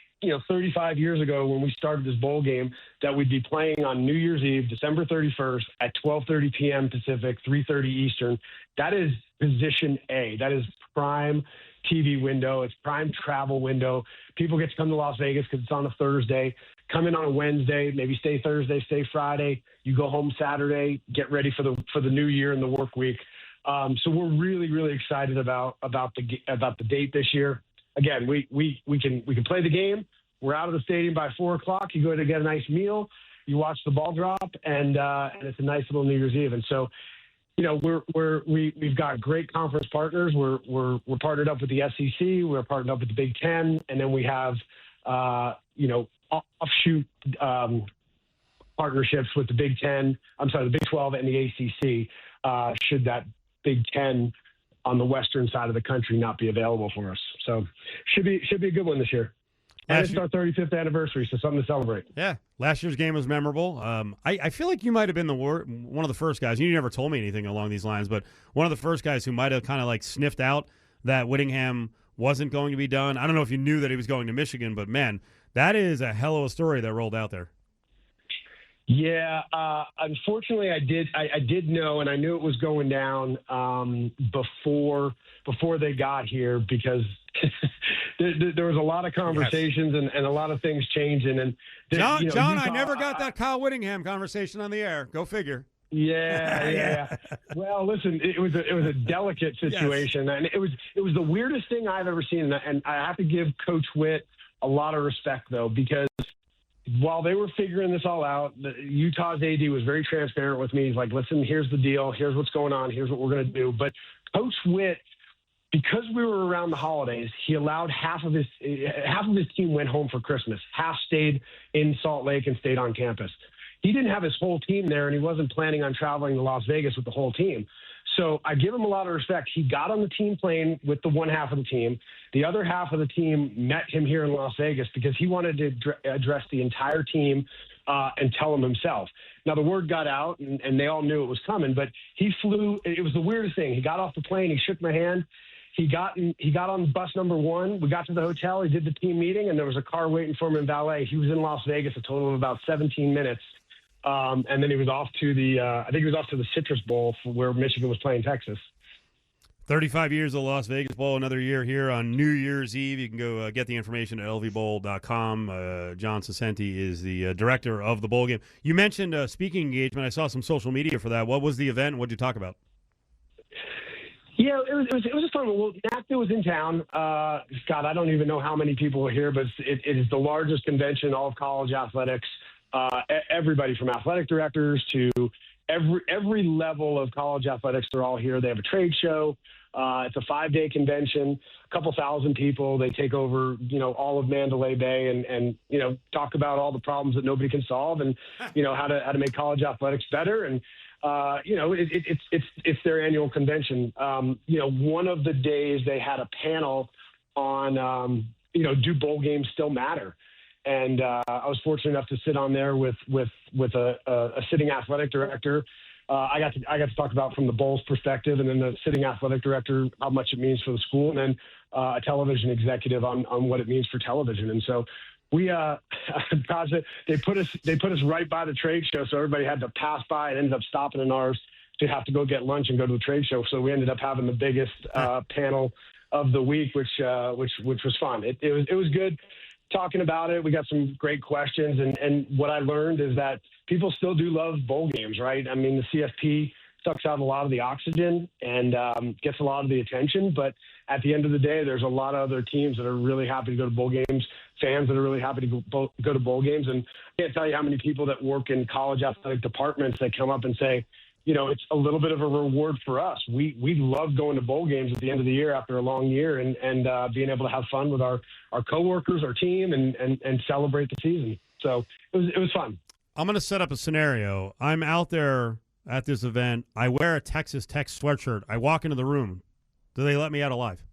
35 years ago when we started this bowl game, that we'd be playing on New Year's Eve, December 31st at 12:30 p.m. Pacific, 3:30 Eastern, that is position A. That is prime TV window. It's prime travel window. People get to come to Las Vegas because it's on a Thursday. Come in on a Wednesday, maybe stay Thursday, stay Friday. You go home Saturday, get ready for the new year and the work week. So we're really, really excited about the date this year. Again, we can play the game. We're out of the stadium by 4:00. You go to get a nice meal, you watch the ball drop, and it's a nice little New Year's Eve. And so, we've got great conference partners. We're partnered up with the SEC. We're partnered up with the Big Ten, and then we have offshoot partnerships with the Big 12 and the ACC. Should that Big Ten on the western side of the country not be available for us, so should be a good one this year. And it's our 35th anniversary, so something to celebrate. Yeah, last year's game was memorable. I feel like you might have been one of the first guys. You never told me anything along these lines, but one of the first guys who might have kind of like sniffed out that Whittingham wasn't going to be done. I don't know if you knew that he was going to Michigan, but man, that is a hell of a story that rolled out there. Yeah, unfortunately, I did know, and I knew it was going down before they got here, because there was a lot of conversations and a lot of things changing. And John, I never got that Kyle Whittingham conversation on the air. Go figure. Yeah. Well, listen, it was a delicate situation, and it was the weirdest thing I've ever seen. And I have to give Coach Witt a lot of respect, though, because while they were figuring this all out, Utah's AD was very transparent with me. He's like, listen, here's the deal. Here's what's going on. Here's what we're going to do. But Coach Witt, because we were around the holidays, he allowed half of his team went home for Christmas. Half stayed in Salt Lake and stayed on campus. He didn't have his whole team there, and he wasn't planning on traveling to Las Vegas with the whole team. So I give him a lot of respect. He got on the team plane with the one half of the team. The other half of the team met him here in Las Vegas because he wanted to address the entire team and tell them himself. Now, the word got out, and they all knew it was coming, but he flew. It was the weirdest thing. He got off the plane. He shook my hand. He got on bus number 1. We got to the hotel. He did the team meeting, and there was a car waiting for him in valet. He was in Las Vegas a total of about 17 minutes. And then he was off to the Citrus Bowl where Michigan was playing Texas. 35 years of the Las Vegas Bowl, another year here on New Year's Eve. You can go get the information at lvbowl.com. John Saccenti is the director of the bowl game. You mentioned speaking engagement. I saw some social media for that. What was the event? What did you talk about? Yeah, it was a fun one. Well, NACDA was in town. Scott, I don't even know how many people were here, but it is the largest convention in all of college athletics. Everybody from athletic directors to every level of college athletics, they're all here. They have a trade show. It's a 5-day convention, a couple thousand people. They take over, all of Mandalay Bay and talk about all the problems that nobody can solve and, how to make college athletics better. And, it's their annual convention. One of the days they had a panel on, do bowl games still matter? And I was fortunate enough to sit on there with a sitting athletic director. I got to talk about from the Bowls perspective, and then the sitting athletic director how much it means for the school, and then a television executive on what it means for television. And so we they put us right by the trade show, so everybody had to pass by and ended up stopping in ours to have to go get lunch and go to the trade show. So we ended up having the biggest panel of the week, which was fun. It was good. Talking about it, we got some great questions, and what I learned is that people still do love bowl games, right? I mean, the CFP sucks out a lot of the oxygen and gets a lot of the attention, but at the end of the day, there's a lot of other teams that are really happy to go to bowl games, fans that are really happy to go to bowl games, and I can't tell you how many people that work in college athletic departments that come up and say, it's a little bit of a reward for us. We love going to bowl games at the end of the year after a long year and being able to have fun with our coworkers, our team, and celebrate the season. So it was fun. I'm going to set up a scenario. I'm out there at this event. I wear a Texas Tech sweatshirt. I walk into the room. Do they let me out alive?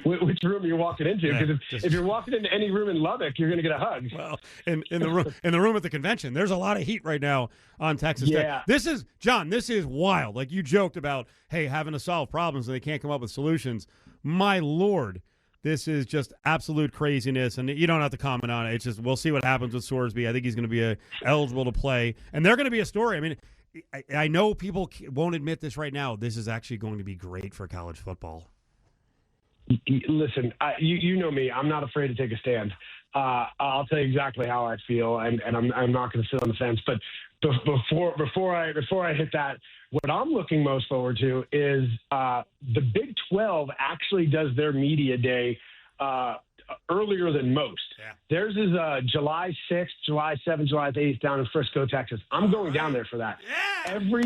Which room are you walking into? Because if you're walking into any room in Lubbock, you're going to get a hug. Well, in the room at the convention, there's a lot of heat right now on Texas Tech. This is wild. Like you joked about, hey, having to solve problems and they can't come up with solutions. My Lord, this is just absolute craziness, and you don't have to comment on it. It's just we'll see what happens with Sorsby. I think he's going to be eligible to play, and they're going to be a story. I mean, I know people won't admit this right now. This is actually going to be great for college football. Listen, you know me. I'm not afraid to take a stand. I'll tell you exactly how I feel, and I'm not going to sit on the fence. But before I hit that, what I'm looking most forward to is the Big 12 actually does their media day earlier than most. Yeah. Theirs is July 6th, July 7th, July 8th down in Frisco, Texas. I'm going down there for that. Yeah. Every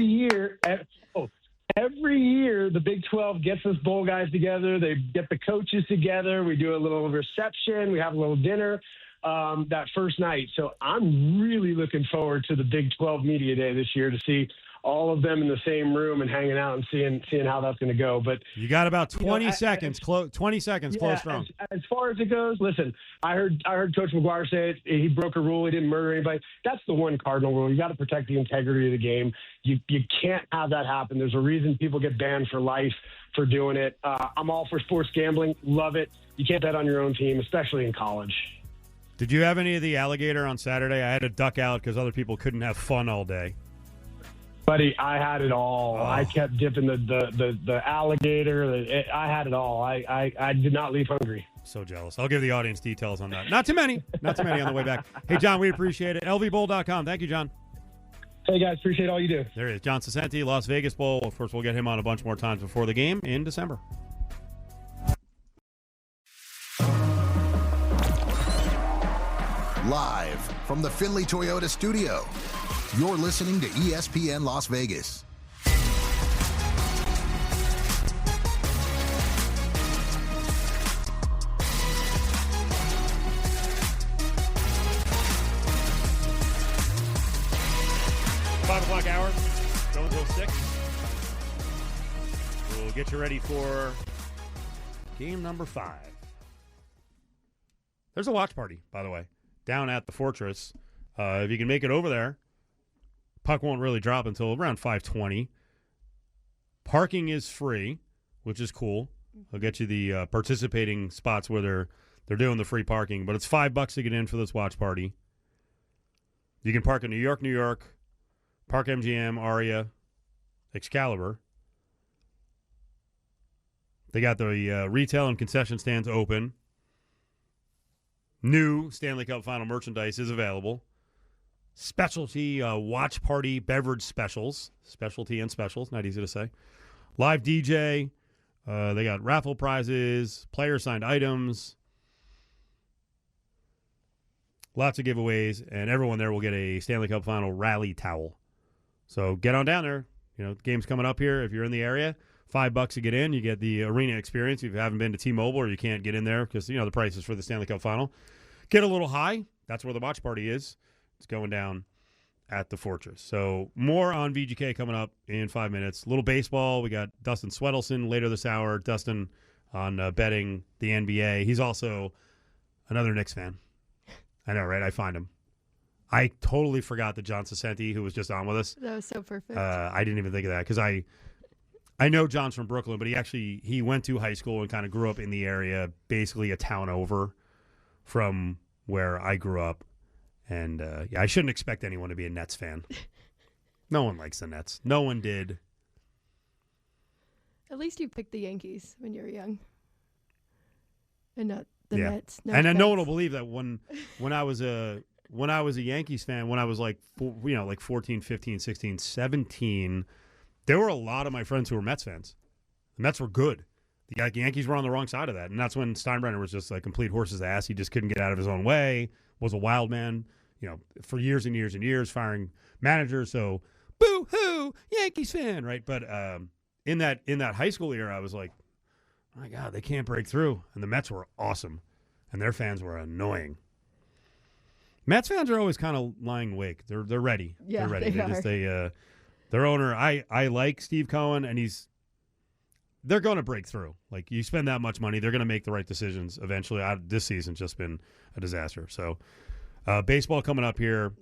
year, the Big 12 gets us bowl guys together. They get the coaches together. We do a little reception. We have a little dinner that first night. So I'm really looking forward to the Big 12 Media Day this year to see all of them in the same room and hanging out and seeing how that's going to go. But you got about 20 seconds. 20 seconds. Close strong. As far as it goes, listen. I heard Coach McGuire say it. He broke a rule. He didn't murder anybody. That's the one cardinal rule. You got to protect the integrity of the game. You can't have that happen. There's a reason people get banned for life for doing it. I'm all for sports gambling. Love it. You can't bet on your own team, especially in college. Did you have any of the alligator on Saturday? I had to duck out because other people couldn't have fun all day. Buddy, I had it all. Oh. I kept dipping the alligator. I had it all. I did not leave hungry. So jealous. I'll give the audience details on that. Not too many. Not too many on the way back. Hey, John, we appreciate it. LVBowl.com. Thank you, John. Hey, guys. Appreciate all you do. There he is. John Saccenti, Las Vegas Bowl. Of course, we'll get him on a bunch more times before the game in December. Live from the Findlay Toyota studio, you're listening to ESPN Las Vegas. $5 hour, go until 6. We'll get you ready for game number 5. There's a watch party, by the way, down at the Fortress. If you can make it over there, puck won't really drop until around 5:20. Parking is free, which is cool. I'll get you the participating spots where they're doing the free parking, but it's $5 to get in for this watch party. You can park in New York, Park MGM, Aria, Excalibur. They got the retail and concession stands open. New Stanley Cup Final merchandise is available. Specialty watch party beverage specials. Specialty and specials, not easy to say. Live DJ. They got raffle prizes, player-signed items. Lots of giveaways, and everyone there will get a Stanley Cup Final rally towel. So get on down there. You know, the game's coming up here. If you're in the area, $5 to get in. You get the arena experience if you haven't been to T-Mobile or you can't get in there because, you know, the prices for the Stanley Cup Final get a little high. That's where the watch party is. It's going down at the Fortress. So more on VGK coming up in 5 minutes. A little baseball. We got Dustin Swedelson later this hour. Dustin on betting the NBA. He's also another Knicks fan. I know, right? I find him. I totally forgot that John Saccenti, who was just on with us. That was so perfect. I didn't even think of that because I know John's from Brooklyn, but he went to high school and kind of grew up in the area, basically a town over from where I grew up. And I shouldn't expect anyone to be a Nets fan. No one likes the Nets. No one did. At least you picked the Yankees when you were young. And not the Yeah. Nets. No And then no one will offense. believe that when I was a Yankees fan, when I was like 14, 15, 16, 17, there were a lot of my friends who were Mets fans. The Mets were good. The Yankees were on the wrong side of that. And that's when Steinbrenner was just a complete horse's ass. He just couldn't get out of his own way, was a wild man, for years and years and years, firing managers. So, boo-hoo, Yankees fan, right? But in that high school era, I was like, oh my God, they can't break through. And the Mets were awesome. And their fans were annoying. Mets fans are always kind of lying awake. They're ready. Yeah, they're ready. they are. Their owner, I like Steve Cohen, and they're going to break through. Like, you spend that much money, they're going to make the right decisions eventually. This season's just been a disaster. So, baseball coming up here.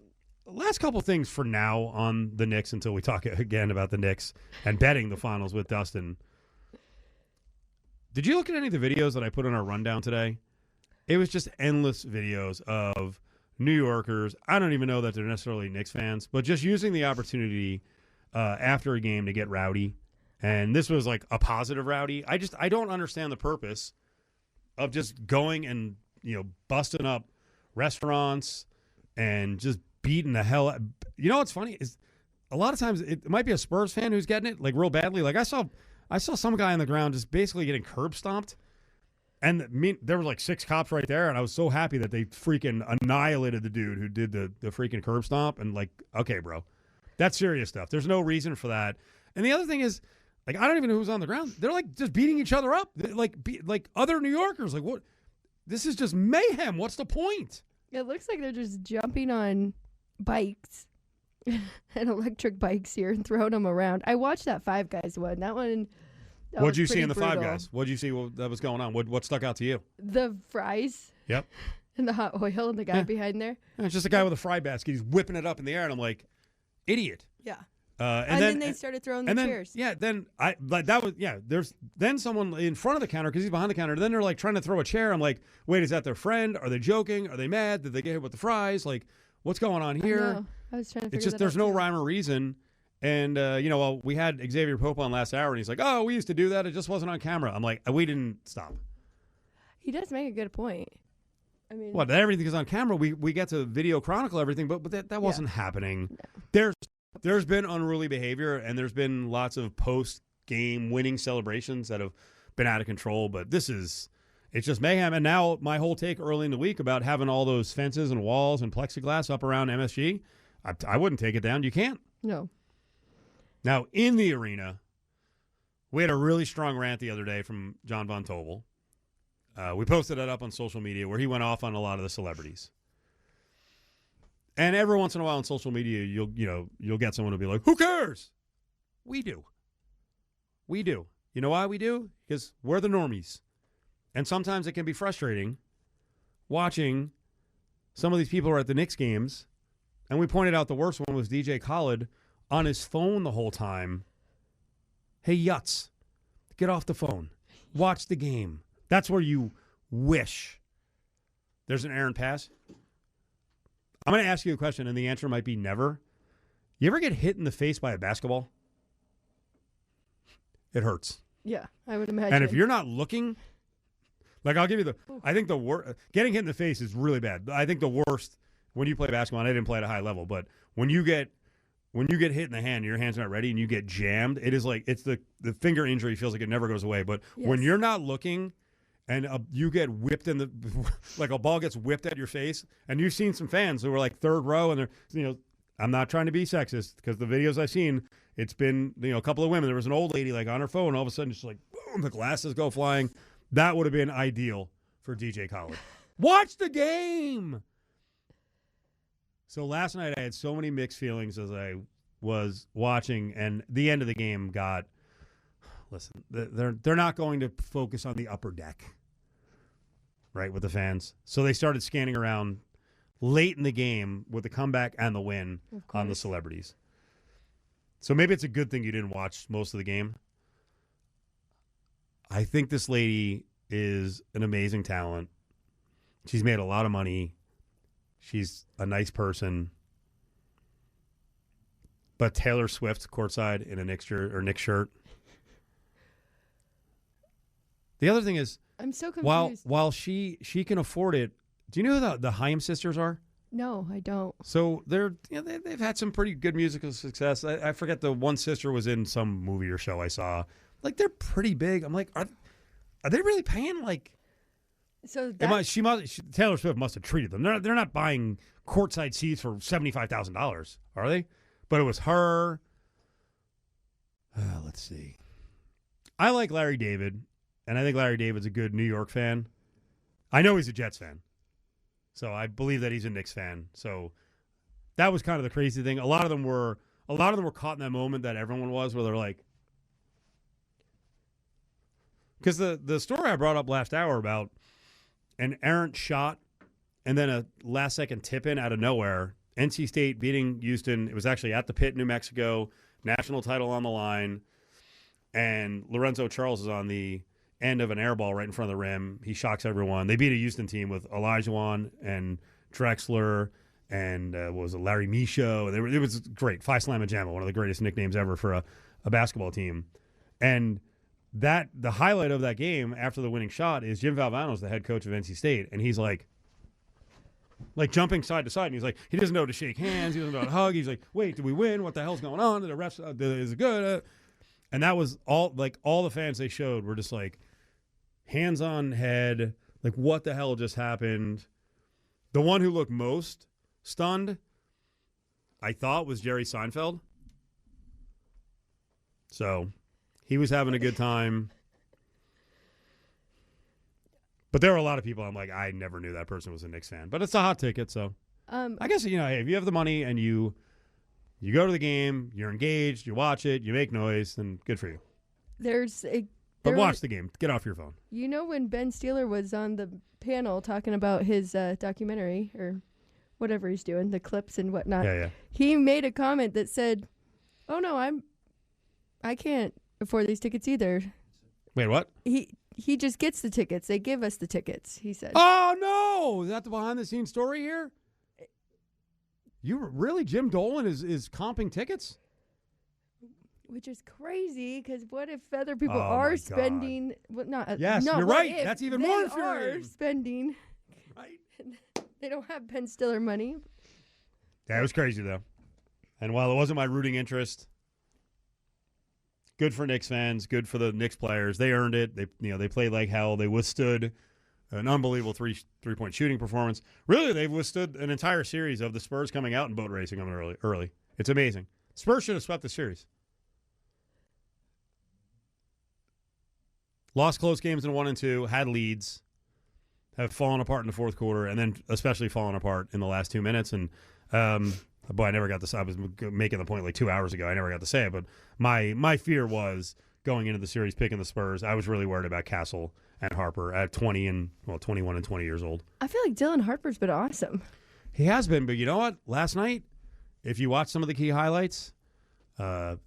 Last couple things for now on the Knicks until we talk again about the Knicks and betting the finals with Dustin. Did you look at any of the videos that I put on our rundown today? It was just endless videos of New Yorkers. I don't even know that they're necessarily Knicks fans, but just using the opportunity after a game to get rowdy. And this was like a positive rowdy. I don't understand the purpose of just going and, busting up restaurants and just beating the hell out. You know what's funny is a lot of times it might be a Spurs fan who's getting it like real badly. Like I saw some guy on the ground just basically getting curb stomped. And there were like 6 cops right there, and I was so happy that they freaking annihilated the dude who did the freaking curb stomp. And like, okay, bro, that's serious stuff. There's no reason for that. And the other thing is, like, I don't even know who's on the ground. They're like just beating each other up, like other New Yorkers. Like, what? This is just mayhem. What's the point? It looks like they're just jumping on bikes and electric bikes here and throwing them around. I watched that Five Guys one. That one. What'd you see in the brutal. Five Guys? What'd you see that was going on? What stuck out to you? The fries. Yep. And the hot oil and the guy behind there. Yeah, it's just a guy with a fry basket. He's whipping it up in the air, and I'm like, idiot. Yeah. And then they started throwing the chairs. Yeah, then there's then someone in front of the counter because he's behind the counter. Then they're like trying to throw a chair. I'm like, wait, is that their friend? Are they joking? Are they mad? Did they get hit with the fries? Like, what's going on here? I was trying to figure It's just that there's out no too. rhyme or reason. And we had Exavier Pope on last hour, and he's like, oh, we used to do that. It just wasn't on camera. I'm like, we didn't stop. He does make a good point. I mean, What? Everything is on camera. We get to video chronicle everything, but that wasn't happening. No. There's been unruly behavior, and there's been lots of post-game winning celebrations that have been out of control, but it's just mayhem. And now my whole take early in the week about having all those fences and walls and plexiglass up around MSG, I wouldn't take it down. You can't. No. Now, in the arena, we had a really strong rant the other day from John Von Tobel. We posted it up on social media where he went off on a lot of the celebrities. And every once in a while on social media, you'll get someone who'll be like, who cares? We do. We do. You know why we do? Because we're the normies. And sometimes it can be frustrating watching some of these people who are at the Knicks games. And we pointed out the worst one was DJ Khaled on his phone the whole time. Hey, Yutz, get off the phone. Watch the game. That's where you wish. There's an errant pass. I'm going to ask you a question, and the answer might be never. You ever get hit in the face by a basketball? It hurts. Yeah, I would imagine. And if you're not looking, like I'll give you I think the worst, getting hit in the face is really bad. I think the worst when you play basketball, and I didn't play at a high level, but when you get hit in the hand, your hand's not ready, and you get jammed, it is like, it's the finger injury feels like it never goes away. But when you're not looking and you get whipped like a ball gets whipped at your face, and you've seen some fans who were like third row, and they're, I'm not trying to be sexist because the videos I've seen, it's been, a couple of women. There was an old lady like on her phone, all of a sudden just like, boom, the glasses go flying. That would have been ideal for DJ Khaled. Watch the game. So last night I had so many mixed feelings as I was watching, and the end of the game got, listen, they're not going to focus on the upper deck, right, with the fans. So they started scanning around late in the game with the comeback and the win on the celebrities. So maybe it's a good thing you didn't watch most of the game. I think this lady is an amazing talent. She's made a lot of money. She's a nice person. But Taylor Swift courtside in a Knicks shirt. The other thing is, I'm so confused. While she can afford it, do you know who the Haim sisters are? No, I don't. So they've had some pretty good musical success. I forget, the one sister was in some movie or show I saw. Like, they're pretty big. I'm like, are they really paying like? So Taylor Swift must have treated them. They're not buying courtside seats for $75,000, are they? But it was her. Let's see. I like Larry David, and I think Larry David's a good New York fan. I know he's a Jets fan, so I believe that he's a Knicks fan. So that was kind of the crazy thing. A lot of them were caught in that moment that everyone was, where they're like, because the story I brought up last hour about an errant shot and then a last-second tip-in out of nowhere, NC State beating Houston. It was actually at the Pit, New Mexico, national title on the line, and Lorenzo Charles is on the end of an air ball right in front of the rim. He shocks everyone. They beat a Houston team with Olajuwon and Drexler and Larry Michaud. It was great. Phi Slamma Jamma, one of the greatest nicknames ever for a basketball team. And the highlight of that game after the winning shot is Jim Valvano's the head coach of NC State, and he's like jumping side to side, and he's like, he doesn't know to shake hands, he doesn't know how to hug. He's like, wait, did we win? What the hell's going on? The refs, is it good? And that was all the fans they showed were just like, hands on head, like what the hell just happened. The one who looked most stunned, I thought, was Jerry Seinfeld. So he was having a good time. But there were a lot of people I'm like, I never knew that person was a Knicks fan. But it's a hot ticket, so I guess, hey, if you have the money and you go to the game, you're engaged, you watch it, you make noise, then good for you. But watch the game. Get off your phone. You know when Ben Stiller was on the panel talking about his documentary or whatever he's doing, the clips and whatnot, he made a comment that said, oh, no, I can't afford these tickets either. Wait, what? He just gets the tickets. They give us the tickets, he said. Oh, no. Is that the behind-the-scenes story here? Really? Jim Dolan is comping tickets? Which is crazy, because what if other people are spending? Well, yes, no, you're right. That's even more They infuriating. are spending. Right. They don't have Ben Stiller money. Yeah, it was crazy, though. And while it wasn't my rooting interest, good for Knicks fans, good for the Knicks players. They earned it. They played like hell. They withstood an unbelievable three-point shooting performance. Really, they've withstood an entire series of the Spurs coming out and boat racing them early. It's amazing. Spurs should have swept the series. Lost close games in 1 and 2, had leads, have fallen apart in the fourth quarter, and then especially fallen apart in the last 2 minutes. And boy, I never got to. I was making the point like 2 hours ago. I never got to say it, but my fear was going into the series picking the Spurs. I was really worried about Castle and Harper at 21 and 20 years old. I feel like Dylan Harper's been awesome. He has been, but you know what? Last night, if you watch some of the key highlights, I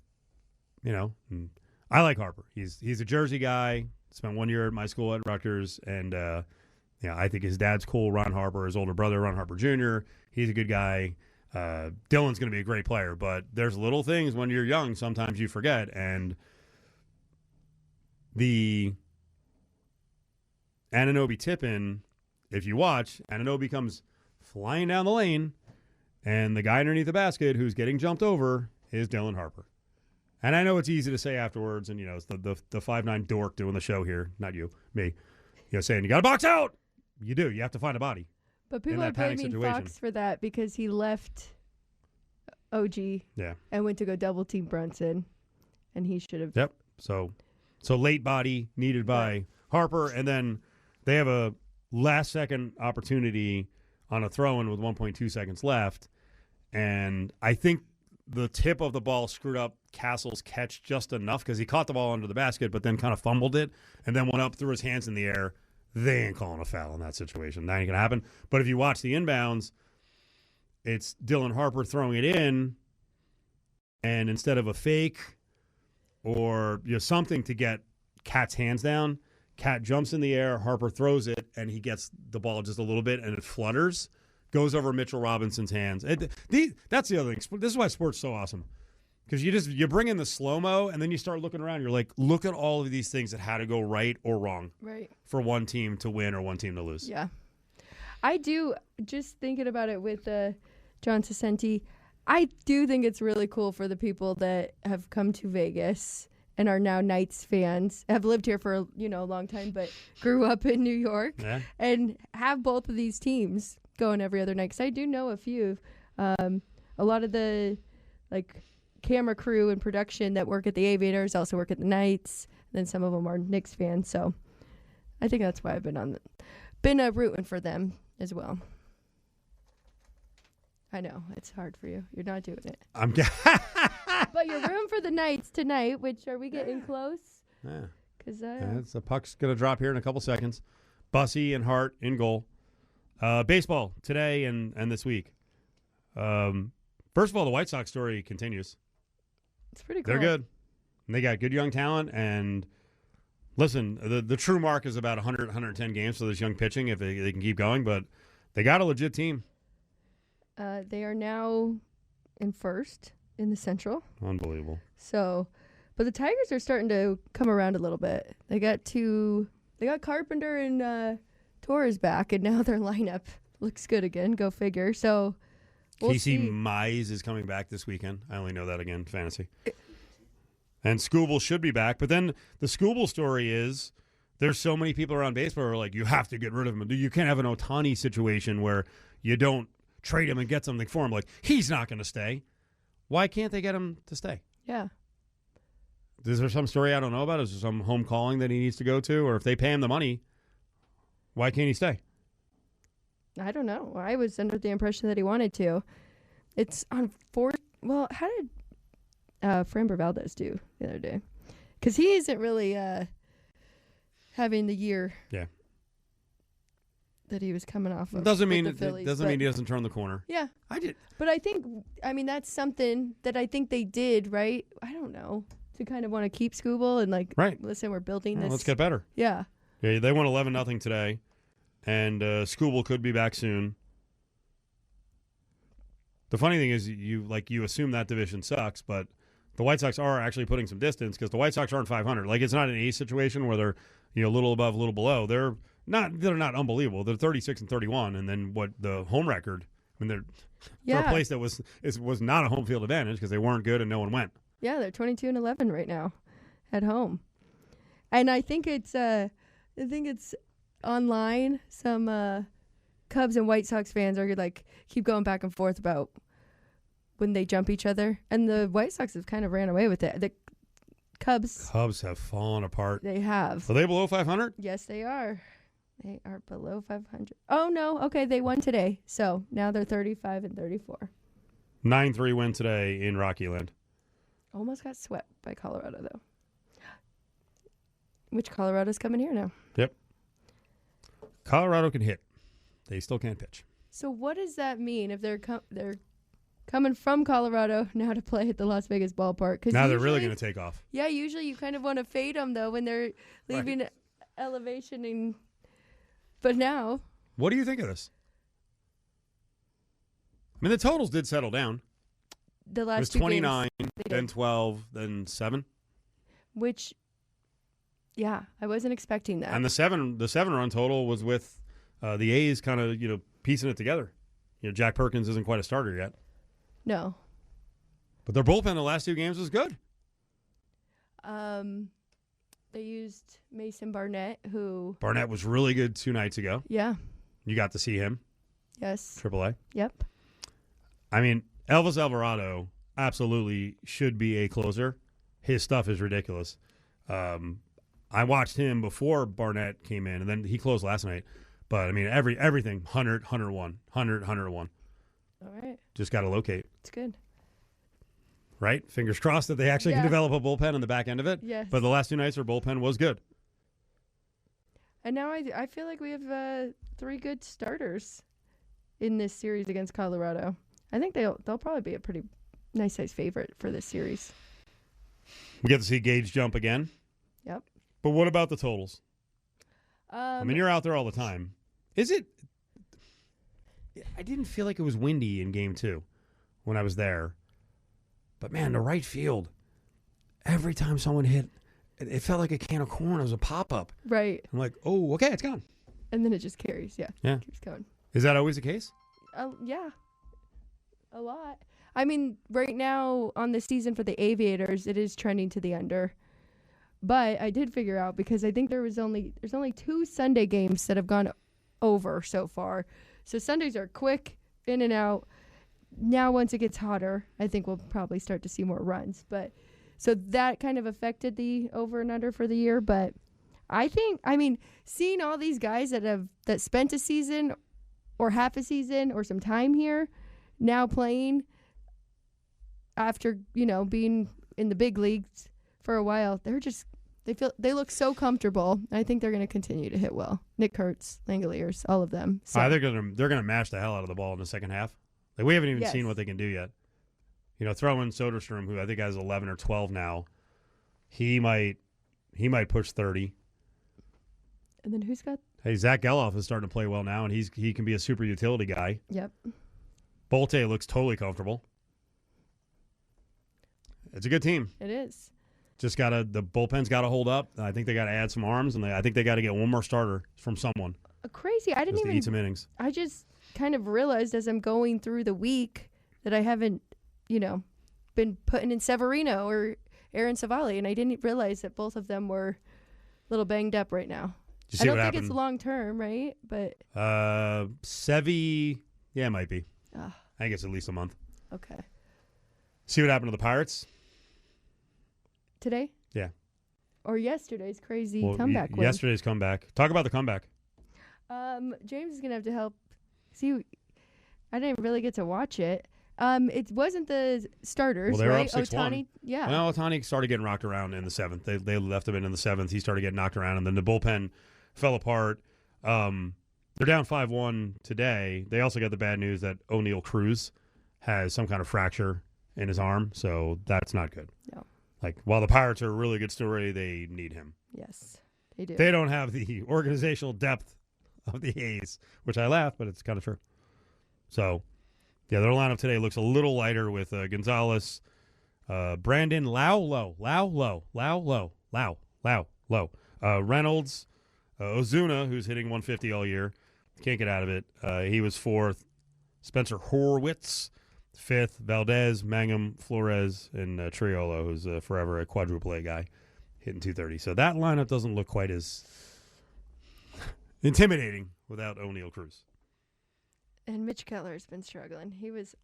like Harper. He's a Jersey guy. Spent 1 year at my school at Rutgers, and I think his dad's cool. Ron Harper, his older brother, Ron Harper Jr. He's a good guy. Dylan's going to be a great player, but there's little things when you're young sometimes you forget, and the Anunoby tip-in, if you watch, Anunoby comes flying down the lane, and the guy underneath the basket who's getting jumped over is Dylan Harper. And I know it's easy to say afterwards, and, it's the 5'9" dork doing the show here, not you, me, saying, you got to box out. You do. You have to find a body. But people are blaming Fox for that because he left OG and went to go double-team Brunson, and he should have. Yep. So late body needed by Harper, and then they have a last-second opportunity on a throw-in with 1.2 seconds left, and I think the tip of the ball screwed up Castle's catch just enough because he caught the ball under the basket but then kind of fumbled it and then went up, threw his hands in the air. They ain't calling a foul in that situation. That ain't going to happen. But if you watch the inbounds, it's Dylan Harper throwing it in, and instead of a fake or something to get Cat's hands down, Cat jumps in the air, Harper throws it, and he gets the ball just a little bit, and it flutters. Goes over Mitchell Robinson's hands. That's the other thing. This is why sports is so awesome. Because you bring in the slow-mo, and then you start looking around. You're like, look at all of these things that had to go right or wrong for one team to win or one team to lose. Yeah. I do, just thinking about it with John Saccenti, I do think it's really cool for the people that have come to Vegas and are now Knights fans, have lived here for a long time, but grew up in New York, and have both of these teams going every other night. Because I do know a few. A lot of the camera crew and production that work at the Aviators also work at the Knights. And then some of them are Knicks fans. So I think that's why I've been rooting for them as well. I know it's hard for you. You're not doing it. But you're rooting for the Knights tonight. Which are we getting close? Yeah. Because the puck's gonna drop here in a couple seconds. Bussy and Hart in goal. Baseball today and this week. First of all, the White Sox story continues. It's pretty cool. They're good. And they got good young talent. And listen, the true mark is about 100, 110 games for this young pitching if they can keep going. But they got a legit team. They are now in first in the Central. Unbelievable. So, but the Tigers are starting to come around a little bit. They got Carpenter and Torres back, and now their lineup looks good again. Go figure. So we'll Casey see. Mize is coming back this weekend. I only know that again, fantasy. And Skubal should be back. But then the Skubal story is there's so many people around baseball who are like, you have to get rid of him. You can't have an Ohtani situation where you don't trade him and get something for him. Like, he's not going to stay. Why can't they get him to stay? Yeah. Is there some story I don't know about? Is there some home calling that he needs to go to? Or if they pay him the money, why can't he stay? I don't know. I was under the impression that he wanted to. It's on Well, how did Framber Valdez do the other day? Because he isn't really having the year that he was coming off of. Doesn't mean he doesn't turn the corner. Yeah. I did. But I mean, that's something that I think they did, right? I don't know. To kind of want to keep Scooble and listen, we're building this. Let's get better. Yeah. Yeah, they won 11-0 today, and Scooble could be back soon. The funny thing is, you assume that division sucks, but the White Sox are actually putting some distance because the White Sox aren't 500. Like, it's not an A's situation where they're a little above, a little below. They're not unbelievable. They're 36-31, and then what the home record? I mean, they're a place that was not a home field advantage because they weren't good and no one went. Yeah, they're 22-11 right now at home. And I think it's online. Some Cubs and White Sox fans are keep going back and forth about when they jump each other. And the White Sox have kind of ran away with it. The Cubs have fallen apart. They have. Are they below 500? Yes, they are. They are below 500. Oh, no. Okay, they won today. So now they're 35-34. 9-3 win today in Rocky Land. Almost got swept by Colorado, though. Which Colorado's coming here now. Yep. Colorado can hit. They still can't pitch. So what does that mean if they're coming from Colorado now to play at the Las Vegas ballpark? 'Cause now they're really going to take off. Yeah, usually you kind of want to fade them, though, when they're leaving elevation. But now. What do you think of this? I mean, the totals did settle down. The last it was 29, then 12, then 7. Which, yeah, I wasn't expecting that. And the 7-run total was with the A's kind of, piecing it together. Jack Perkins isn't quite a starter yet. No. But their bullpen the last 2 games was good. They used Mason Barnett, who... Barnett was really good 2 nights ago. Yeah. You got to see him. Yes. AAA. Yep. I mean, Elvis Alvarado absolutely should be a closer. His stuff is ridiculous. I watched him before Barnett came in, and then he closed last night. But, I mean, everything, 100, 101, 100, 101. All right. Just got to locate. It's good. Right? Fingers crossed that they actually can develop a bullpen in the back end of it. Yes. But the last 2 nights, their bullpen was good. And now I feel like we have 3 good starters in this series against Colorado. I think they'll probably be a pretty nice favorite for this series. We get to see Gage jump again. Yep. But what about the totals? I mean, you're out there all the time. Is it? I didn't feel like it was windy in Game 2 when I was there. But, man, the right field, every time someone hit, it felt like a can of corn. It was a pop-up. Right. I'm like, oh, okay, it's gone. And then it just carries, yeah. Yeah. Keeps going. Is that always the case? Yeah. A lot. I mean, right now on the season for the Aviators, it is trending to the under. But I did figure out, because I think there's only 2 Sunday games that have gone over so far. So Sundays are quick, in and out. Now, once it gets hotter, I think we'll probably start to see more runs. But so that kind of affected the over and under for the year. But I mean, seeing all these guys that spent a season or half a season or some time here now playing after, being in the big leagues for a while, they look so comfortable. I think they're going to continue to hit well. Nick Kurtz, Langoliers, all of them. So. They're going to mash the hell out of the ball in the second half. Like, we haven't even seen what they can do yet. Throw in Soderstrom, who I think has 11 or 12 now. He might push 30. And then who's got? Hey, Zach Geloff is starting to play well now, and he can be a super utility guy. Yep. Bolte looks totally comfortable. It's a good team. It is. Just the bullpen's got to hold up. I think they got to add some arms, and I think they got to get one more starter from someone. Crazy. I didn't even eat some innings. I just kind of realized as I'm going through the week that I haven't, been putting in Severino or Aaron Savali, and I didn't realize that both of them were little banged up right now. Did you I see don't what think happened? it's long term, right? But Sevy, yeah, it might be. Ah. I think it's at least a month. Okay. See what happened to the Pirates? Today Yeah. or yesterday's crazy Well, comeback win. Yesterday's comeback. Talk about the comeback. James is gonna have to help. See, I didn't really get to watch it. It wasn't the starters, Well, they were right? up 6-1. Ohtani, yeah. Well, Ohtani started getting rocked around in the 7th. They left him in the 7th. He started getting knocked around, and then the bullpen fell apart. They're down 5-1 today. They also got the bad news that O'Neal Cruz has some kind of fracture in his arm, so that's not good. No. Like, while the Pirates are a really good story, they need him. Yes, they do. They don't have the organizational depth of the A's, which I laugh, but it's kind of true. So, yeah, their lineup today looks a little lighter with Gonzalez, Brandon, Reynolds, Ozuna, who's hitting 150 all year. Can't get out of it. He was 4th. Spencer Horwitz, 5th. Valdez, Mangum, Flores, and Triolo, who's forever a quadruple A guy, hitting 230. So that lineup doesn't look quite as intimidating without O'Neal Cruz. And Mitch Keller's been struggling. He was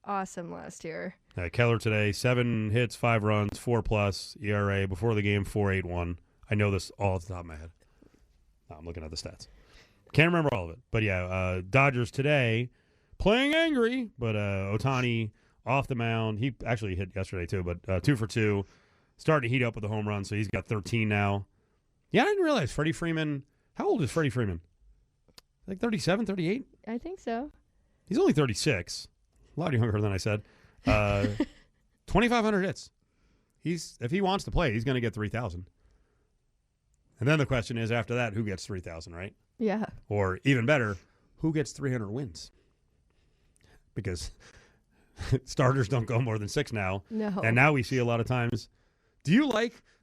awesome last year. Keller today, 7 hits, 5 runs, 4+ ERA. Before the game, 4.81. I know this all off the top of my head. No, I'm looking at the stats. Can't remember all of it. But yeah, Dodgers today playing angry, but Ohtani off the mound. He actually hit yesterday too, but 2 for 2. Starting to heat up with the home run, so he's got 13 now. Yeah, I didn't realize Freddie Freeman. How old is Freddie Freeman? Like 37, 38? I think so. He's only 36. A lot younger than I said. 2,500 hits. If he wants to play, he's going to get 3,000. And then the question is, after that, who gets 3,000, right? Yeah. Or even better, who gets 300 wins? Because starters don't go more than 6 now. No. And now we see a lot of times.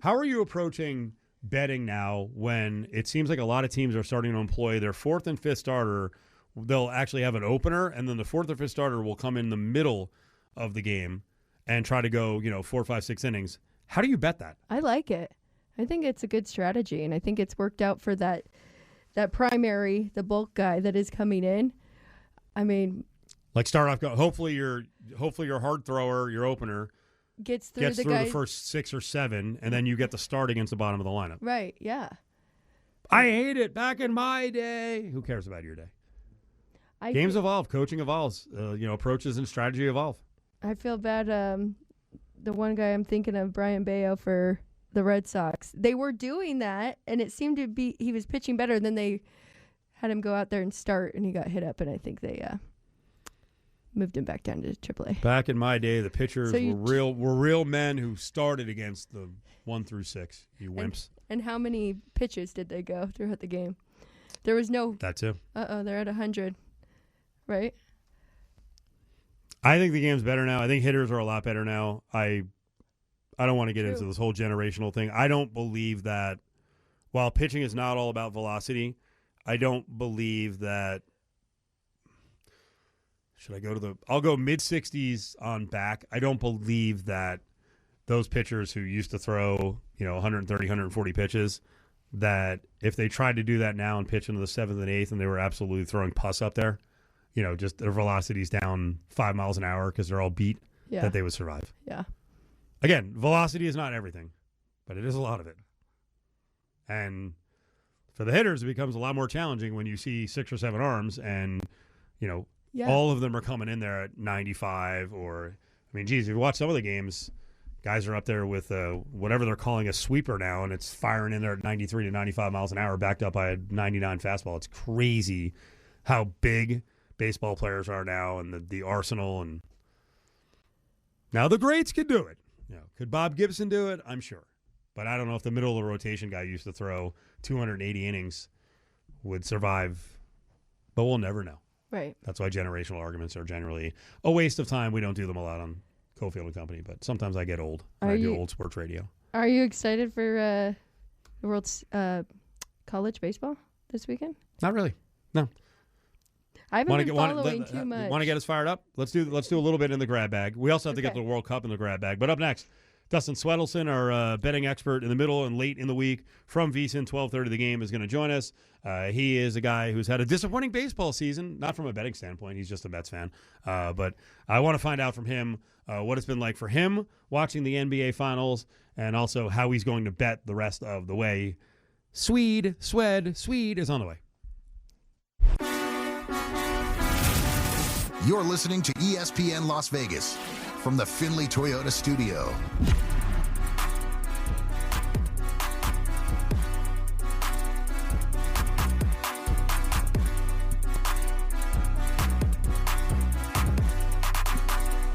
How are you approaching betting now when it seems like a lot of teams are starting to employ their 4th and 5th starter? They'll actually have an opener, and then the 4th or 5th starter will come in the middle of the game and try to go, 4, 5, 6 innings. How do you bet that? I like it. I think it's a good strategy, and I think it's worked out for that primary, the bulk guy that is coming in. I mean, like start off. Hopefully your hard thrower, your opener, gets through the first 6 or 7, and then you get the start against the bottom of the lineup. Right? Yeah. I hate it. Back in my day, who cares about your day? Games evolve, coaching evolves. Approaches and strategy evolve. I feel bad. The one guy I'm thinking of, Brian Bayo for the Red Sox. They were doing that, and it seemed to be he was pitching better. Then they had him go out there and start, and he got hit up, and I think they moved him back down to AAA. Back in my day, the pitchers were real men who started against the 1 through 6. You wimps. And how many pitches did they go throughout the game? There was no. That too. They're at 100, right? I think the game's better now. I think hitters are a lot better now. I don't want to get into this whole generational thing. I don't believe that while pitching is not all about velocity, I don't believe that. Should I go to I'll go mid-60s on back. I don't believe that those pitchers who used to throw, 130, 140 pitches, that if they tried to do that now and pitch into the 7th and 8th and they were absolutely throwing pus up there, just their velocity's down 5 miles an hour because they're all beat, that they would survive. Yeah. Again, velocity is not everything, but it is a lot of it. And for the hitters, it becomes a lot more challenging when you see 6 or 7 arms and, all of them are coming in there at 95 or, geez, if you watch some of the games, guys are up there with whatever they're calling a sweeper now, and it's firing in there at 93 to 95 miles an hour, backed up by a 99 fastball. It's crazy how big baseball players are now and the arsenal. And now the greats could do it. Could Bob Gibson do it? I'm sure. But I don't know if the middle of the rotation guy used to throw 280 innings would survive. But we'll never know. Right. That's why generational arguments are generally a waste of time. We don't do them a lot on Cofield and Company, but sometimes I get old. I do old sports radio. Are you excited for the World's college baseball this weekend? Not really. No. I haven't been following too much. Want to get us fired up? Let's do a little bit in the grab bag. We also have to get to the World Cup in the grab bag. But up next, Dustin Swedelson, our betting expert in the middle and late in the week from VSiN, 12:30 the game, is going to join us. He is a guy who's had a disappointing baseball season, not from a betting standpoint. He's just a Mets fan. But I want to find out from him what it's been like for him watching the NBA Finals and also how he's going to bet the rest of the way. Swede is on the way. You're listening to ESPN Las Vegas from the Findlay Toyota studio.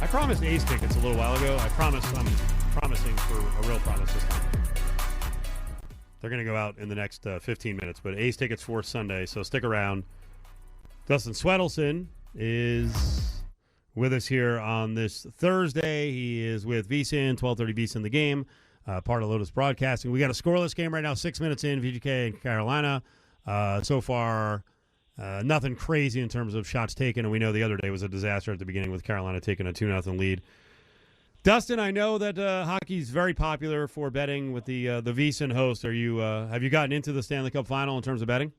I promised A's tickets a little while ago. I'm promising for a real promise this time. They're going to go out in the next 15 minutes, but A's tickets for Sunday, so stick around. Dustin Swedelson is with us here on this Thursday. He is with VSiN, 12:30 VSiN the game, part of Lotus Broadcasting. We got a scoreless game right now, 6 minutes in, VGK and Carolina. So far, nothing crazy in terms of shots taken, and we know the other day was a disaster at the beginning with Carolina taking a 2-0 lead. Dustin, I know that hockey's very popular for betting with the VSiN host. Are you have you gotten into the Stanley Cup Final in terms of betting?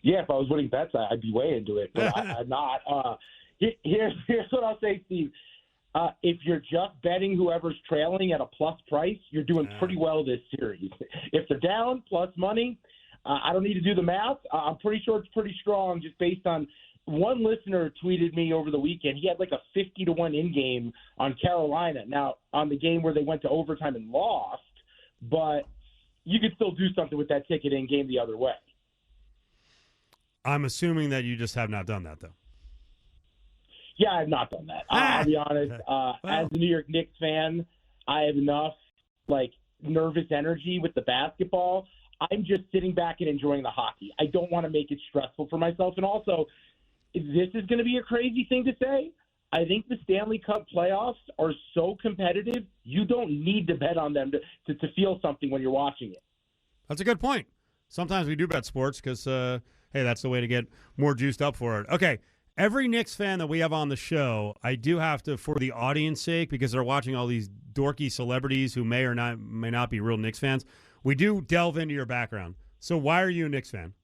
Yeah, if I was winning bets, I'd be way into it, but I'm not. Here's what I'll say, Steve. If you're just betting whoever's trailing at a plus price, you're doing pretty well this series. If they're down, plus money, I don't need to do the math. I'm pretty sure it's pretty strong just based on one listener tweeted me over the weekend. He had like a 50-1 in-game on Carolina. Now, on the game where they went to overtime and lost, but you could still do something with that ticket in-game the other way. I'm assuming that you just have not done that, though. Yeah, I have not done that. I'll be honest. As a New York Knicks fan, I have enough nervous energy with the basketball. I'm just sitting back and enjoying the hockey. I don't want to make it stressful for myself. And also, this is going to be a crazy thing to say. I think the Stanley Cup playoffs are so competitive, you don't need to bet on them to feel something when you're watching it. That's a good point. Sometimes we do bet sports because, hey, that's the way to get more juiced up for it. Okay, every Knicks fan that we have on the show, I do have to, for the audience sake, because they're watching all these dorky celebrities who may not be real Knicks fans, we do delve into your background. So why are you a Knicks fan?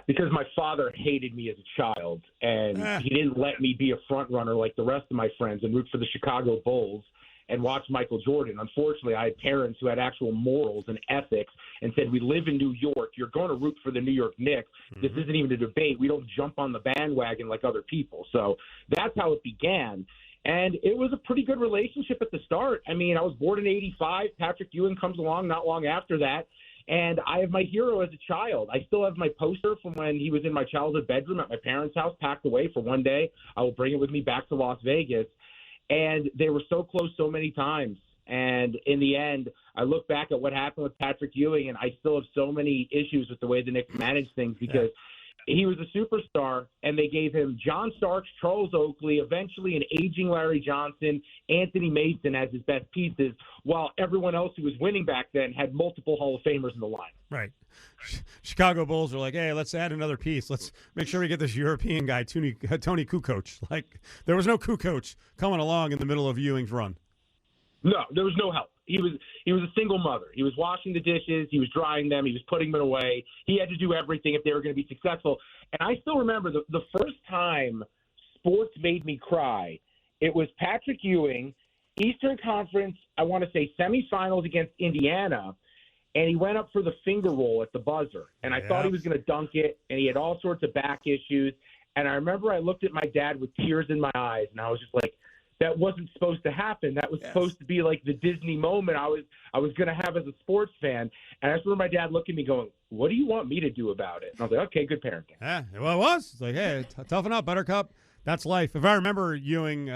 Because my father hated me as a child, and he didn't let me be a front runner like the rest of my friends and root for the Chicago Bulls and watch Michael Jordan. Unfortunately, I had parents who had actual morals and ethics and said, we live in New York. You're going to root for the New York Knicks. This isn't even a debate. We don't jump on the bandwagon like other people. So that's how it began. And it was a pretty good relationship at the start. I mean, I was born in 85. Patrick Ewing comes along not long after that. And I have my hero as a child. I still have my poster from when he was in my childhood bedroom at my parents' house, packed away for one day. I will bring it with me back to Las Vegas. And they were so close so many times. And in the end, I look back at what happened with Patrick Ewing, and I still have so many issues with the way the Knicks managed things because he was a superstar, and they gave him John Starks, Charles Oakley, eventually an aging Larry Johnson, Anthony Mason as his best pieces, while everyone else who was winning back then had multiple Hall of Famers in the line. Right. Chicago Bulls are like, hey, let's add another piece. Let's make sure we get this European guy, Tony Kukoc. Like, there was no Kukoc coming along in the middle of Ewing's run. No, there was no help. He was a single mother. He was washing the dishes. He was drying them. He was putting them away. He had to do everything if they were going to be successful. And I still remember the first time sports made me cry. It was Patrick Ewing, Eastern Conference, I want to say semifinals against Indiana, and he went up for the finger roll at the buzzer. And I thought he was going to dunk it, and he had all sorts of back issues. And I remember I looked at my dad with tears in my eyes, and I was just like, that wasn't supposed to happen. That was supposed to be like the Disney moment I was going to have as a sports fan. And I just remember my dad looking at me going, what do you want me to do about it? And I was like, okay, good parenting. Yeah, well, it was. It's like, hey, toughen up, Buttercup. That's life. If I remember Ewing,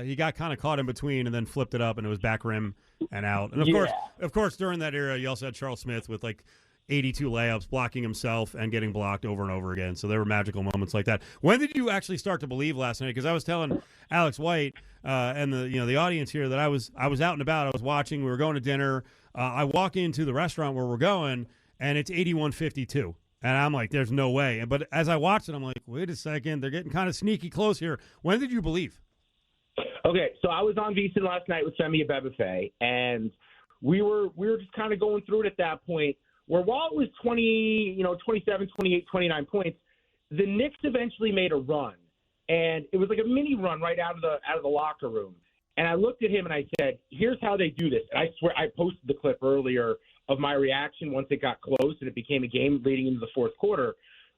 he got kind of caught in between and then flipped it up, and it was back rim and out. And of course, during that era, you also had Charles Smith with like 82 layups, blocking himself and getting blocked over and over again. So there were magical moments like that. When did you actually start to believe last night? Because I was telling Alex White and the audience here that I was out and about. I was watching. We were going to dinner. I walk into the restaurant where we're going, and it's 81-52. And I'm like, there's no way. But as I watched it, I'm like, wait a second. They're getting kind of sneaky close here. When did you believe? Okay, so I was on VSiN last night with Femi Abebefe, and we were just kind of going through it at that point where while it was 27, 28, 29 points, the Knicks eventually made a run, and it was like a mini run right out of the locker room. And I looked at him and I said, here's how they do this. And I swear I posted the clip earlier of my reaction once it got close and it became a game leading into the fourth quarter.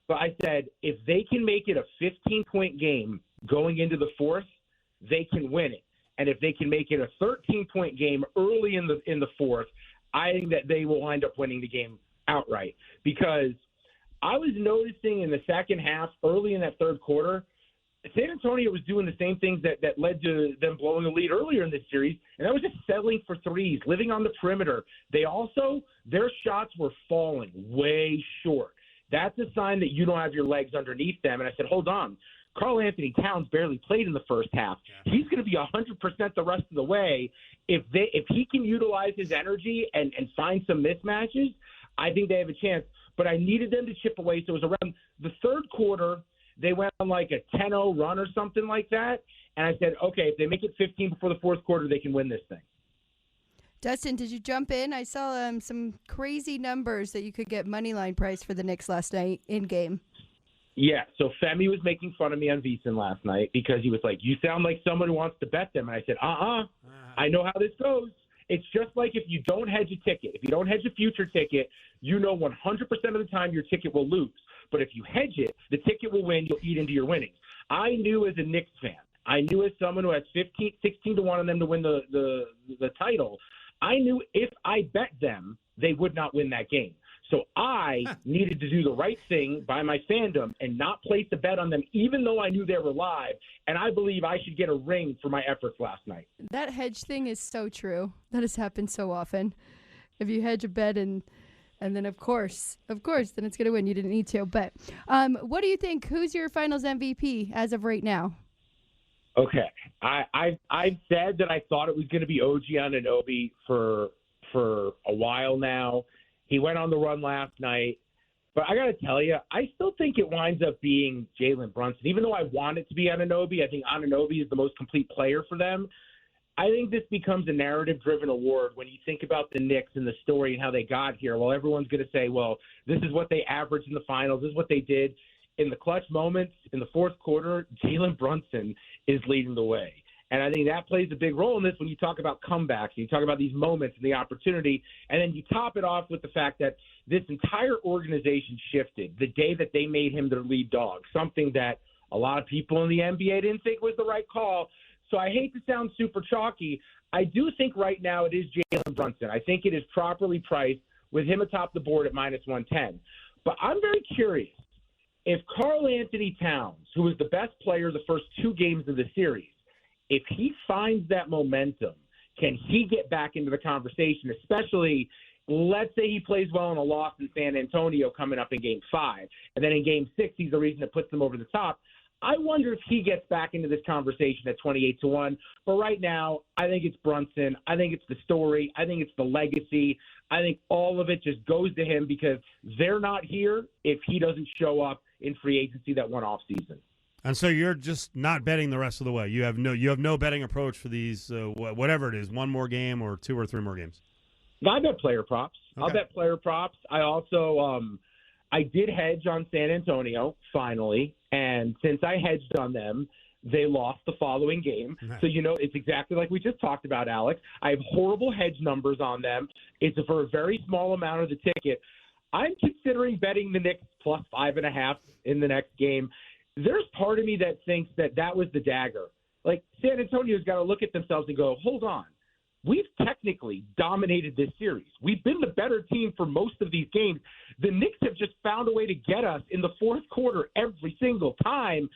But I said, if they can make it a 15-point game going into the fourth, they can win it. And if they can make it a 13-point game early in the fourth, I think that they will wind up winning the game outright. Because I was noticing in the second half, early in that third quarter, San Antonio was doing the same things that led to them blowing a lead earlier in this series, and that was just settling for threes, living on the perimeter. Their shots were falling way short. That's a sign that you don't have your legs underneath them. And I said, hold on. Karl Anthony Towns barely played in the first half. He's going to be 100% the rest of the way. If he can utilize his energy and find some mismatches, I think they have a chance. But I needed them to chip away. So it was around the third quarter. They went on like a 10-0 run or something like that. And I said, okay, if they make it 15 before the fourth quarter, they can win this thing. Dustin, did you jump in? I saw some crazy numbers that you could get money line price for the Knicks last night in game. Yeah, so Femi was making fun of me on VSiN last night because he was like, you sound like someone who wants to bet them. And I said, I know how this goes. It's just like if you don't hedge a ticket. If you don't hedge a future ticket, you know 100% of the time your ticket will lose. But if you hedge it, the ticket will win. You'll eat into your winnings. I knew as a Knicks fan, I knew as someone who has 16 to 1 on them to win the title, I knew if I bet them, they would not win that game. So I needed to do the right thing by my fandom and not place a bet on them, even though I knew they were live. And I believe I should get a ring for my efforts last night. That hedge thing is so true. That has happened so often. If you hedge a bet and then, of course, then it's going to win. You didn't need to. But what do you think? Who's your finals MVP as of right now? Okay. I've said that I thought it was going to be OG Anunoby for a while now. He went on the run last night. But I got to tell you, I still think it winds up being Jalen Brunson. Even though I want it to be Anunoby, I think Anunoby is the most complete player for them. I think this becomes a narrative-driven award when you think about the Knicks and the story and how they got here. Well, everyone's going to say, well, this is what they averaged in the finals. This is what they did. In the clutch moments, in the fourth quarter, Jalen Brunson is leading the way. And I think that plays a big role in this when you talk about comebacks, you talk about these moments and the opportunity, and then you top it off with the fact that this entire organization shifted the day that they made him their lead dog, something that a lot of people in the NBA didn't think was the right call. So I hate to sound super chalky. I do think right now it is Jalen Brunson. I think it is properly priced with him atop the board at -110. But I'm very curious if Karl Anthony Towns, who was the best player the first two games of the series, if he finds that momentum, can he get back into the conversation, especially let's say he plays well in a loss in San Antonio coming up in Game 5, and then in Game 6 he's the reason that puts them over the top. I wonder if he gets back into this conversation at 28 to 1. But right now, I think it's Brunson. I think it's the story. I think it's the legacy. I think all of it just goes to him because they're not here if he doesn't show up in free agency that one off season. And so you're just not betting the rest of the way. You have no betting approach for these whatever it is, one more game or two or three more games. I bet player props. Okay. I'll bet player props. I also I did hedge on San Antonio finally, and since I hedged on them, they lost the following game. So it's exactly like we just talked about, Alex. I have horrible hedge numbers on them. It's for a very small amount of the ticket. I'm considering betting the Knicks plus 5.5 in the next game. There's part of me that thinks that was the dagger. Like, San Antonio's got to look at themselves and go, hold on. We've technically dominated this series. We've been the better team for most of these games. The Knicks have just found a way to get us in the fourth quarter every single time.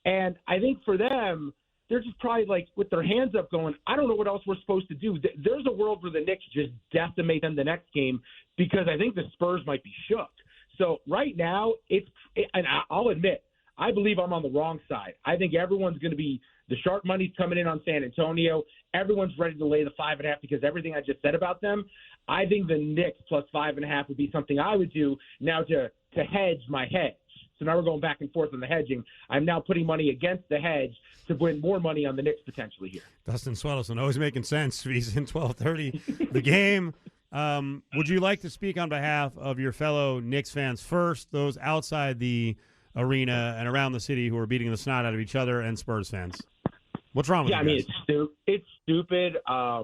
And I think for them, they're just probably like with their hands up going, I don't know what else we're supposed to do. There's a world where the Knicks just decimate them the next game because I think the Spurs might be shook. So right now, and I'll admit, I believe I'm on the wrong side. I think everyone's going to be – the sharp money's coming in on San Antonio. Everyone's ready to lay the 5.5 because everything I just said about them. I think the Knicks plus 5.5 would be something I would do now to hedge my hedge. So now we're going back and forth on the hedging. I'm now putting money against the hedge to win more money on the Knicks potentially here. Dustin Swedelson, always making sense. He's in 12:30. The game. Would you like to speak on behalf of your fellow Knicks fans first, those outside the arena and around the city who are beating the snot out of each other, and Spurs fans? What's wrong with you guys? It's stupid. I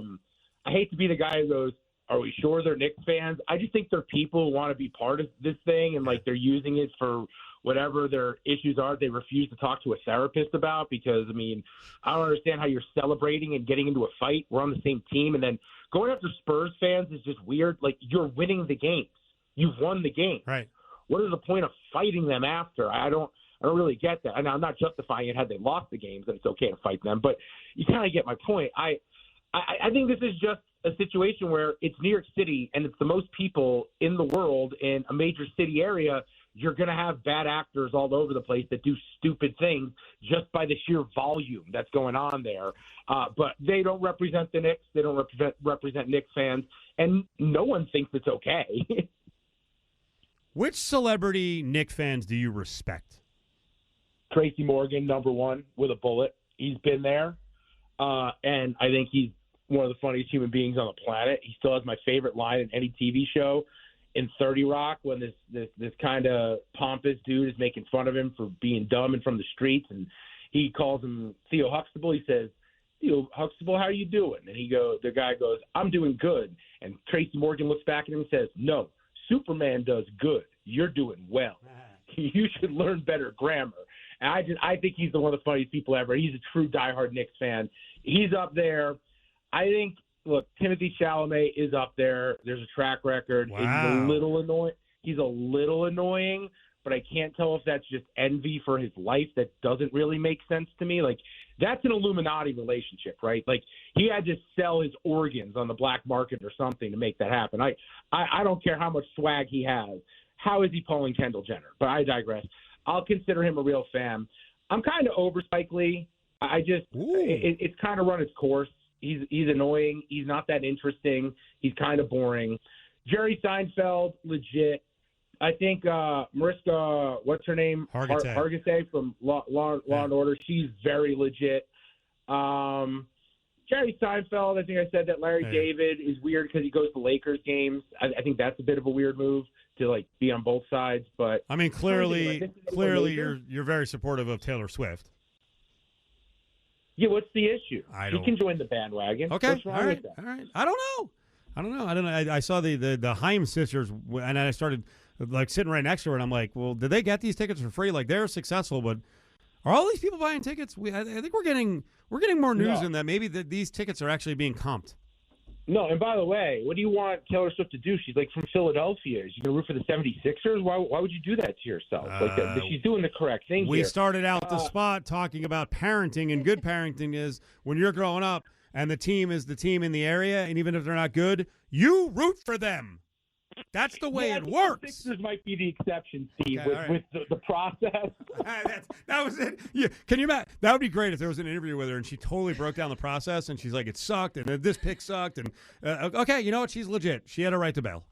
hate to be the guy who goes, are we sure they're Knicks fans? I just think they're people who want to be part of this thing, and like they're using it for whatever their issues are. They refuse to talk to a therapist about, because I mean, I don't understand how you're celebrating and getting into a fight. We're on the same team, and then going after Spurs fans is just weird. Like, you're winning the games. You've won the game. Right. What is the point of fighting them after? I don't really get that. And I'm not justifying it. Had they lost the games, then it's okay to fight them. But you kind of get my point. I think this is just a situation where it's New York City and it's the most people in the world in a major city area. You're going to have bad actors all over the place that do stupid things just by the sheer volume that's going on there. But they don't represent the Knicks. They don't represent Knicks fans. And no one thinks it's okay. Which celebrity Knicks fans do you respect? Tracy Morgan, number one, with a bullet. He's been there. And I think he's one of the funniest human beings on the planet. He still has my favorite line in any TV show. In 30 Rock, when this kind of pompous dude is making fun of him for being dumb and from the streets, and he calls him Theo Huxtable. He says, Theo Huxtable, how are you doing? And the guy goes, I'm doing good. And Tracy Morgan looks back at him and says, no, Superman does good. You're doing well. You should learn better grammar. And I think he's one of the funniest people ever. He's a true diehard Knicks fan. He's up there. I think, look, Timothy Chalamet is up there. There's a track record. Wow. He's a little annoying, but I can't tell if that's just envy for his life. That doesn't really make sense to me. Like, that's an Illuminati relationship, right? Like, he had to sell his organs on the black market or something to make that happen. I don't care how much swag he has. How is he pulling Kendall Jenner? But I digress. I'll consider him a real fan. I'm kind of over Spike Lee. It's kind of run its course. He's annoying. He's not that interesting. He's kind of boring. Jerry Seinfeld, legit. I think Mariska, what's her name? Hargitay from Law and Order. She's very legit. Jerry Seinfeld, I think I said that. Larry David is weird because he goes to Lakers games. I think that's a bit of a weird move to like be on both sides. But I mean, clearly you're very supportive of Taylor Swift. Yeah, what's the issue? He can join the bandwagon. Okay, what's wrong with that? All right. I don't know. I saw the Haim sisters, and I started like sitting right next to her, and I'm like, well, did they get these tickets for free? Like, they're successful, but are all these people buying tickets? I think we're getting more news in that maybe these tickets are actually being comped. No, and by the way, what do you want Taylor Swift to do? She's like from Philadelphia. Is she going to root for the 76ers? Why would you do that to yourself? She's doing the correct thing We here. started out the spot talking about parenting, and good parenting is when you're growing up and the team is the team in the area, and even if they're not good, you root for them. That's the way it works. The Sixers might be the exception, Steve, Okay, with the process. That was it. Yeah. Can you imagine? That would be great if there was an interview with her and she totally broke down the process and she's like, it sucked and this pick sucked. And okay, you know what? She's legit. She had a right to bail.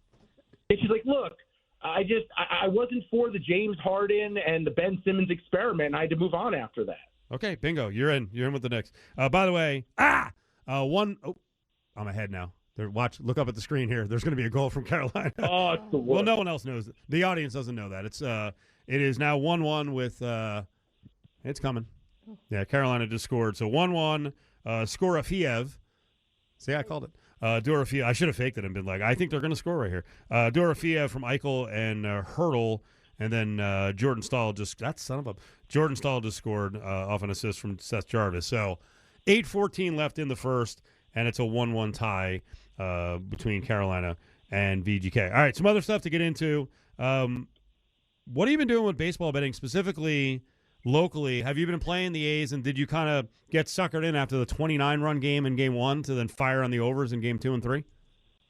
And she's like, look, I wasn't for the James Harden and the Ben Simmons experiment. And I had to move on after that. Okay, bingo. You're in. You're in with the Knicks. By the way, I'm ahead now. Look up at the screen here. There's going to be a goal from Carolina. Oh, it's the worst. Well, no one else knows. The audience doesn't know that. It is now 1-1 with it's coming. Yeah, Carolina just scored. So 1-1, Skorafiev. See, I called it. Dorofiev. I should have faked it and been like, I think they're going to score right here. Dorofiev from Eichel and Hurdle, and then Jordan Stahl just scored off an assist from Seth Jarvis. So 8:14 left in the first, and it's a 1-1 tie between Carolina and VGK. All right, some other stuff to get into. What have you been doing with baseball betting, specifically locally? Have you been playing the A's, and did you kind of get suckered in after the 29-run game in Game 1 to then fire on the overs in Game 2 and 3?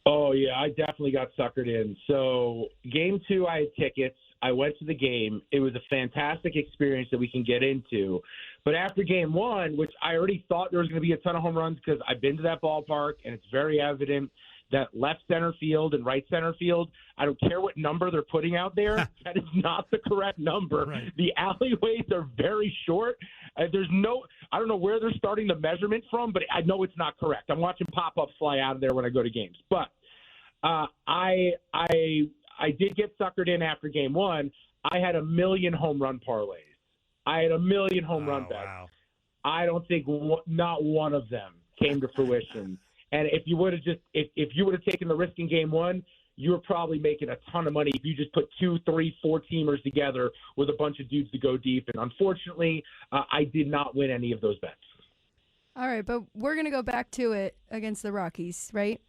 Oh, yeah, I definitely got suckered in. So Game 2, I had tickets. I went to the game. It was a fantastic experience that we can get into. But after Game 1, which I already thought there was going to be a ton of home runs because I've been to that ballpark, and it's very evident that left center field and right center field, I don't care what number they're putting out there, that is not the correct number. Right. The alleyways are very short. I don't know where they're starting the measurement from, but I know it's not correct. I'm watching pop-ups fly out of there when I go to games. But I did get suckered in after game one. I had 1 million home run parlays. I had 1 million home run bets. Wow. I don't think not one of them came to fruition. And if you would have taken the risk in game one, you were probably making a ton of money if you just put 2, 3, 4 teamers together with a bunch of dudes to go deep. And unfortunately, I did not win any of those bets. All right, but we're going to go back to it against the Rockies, right?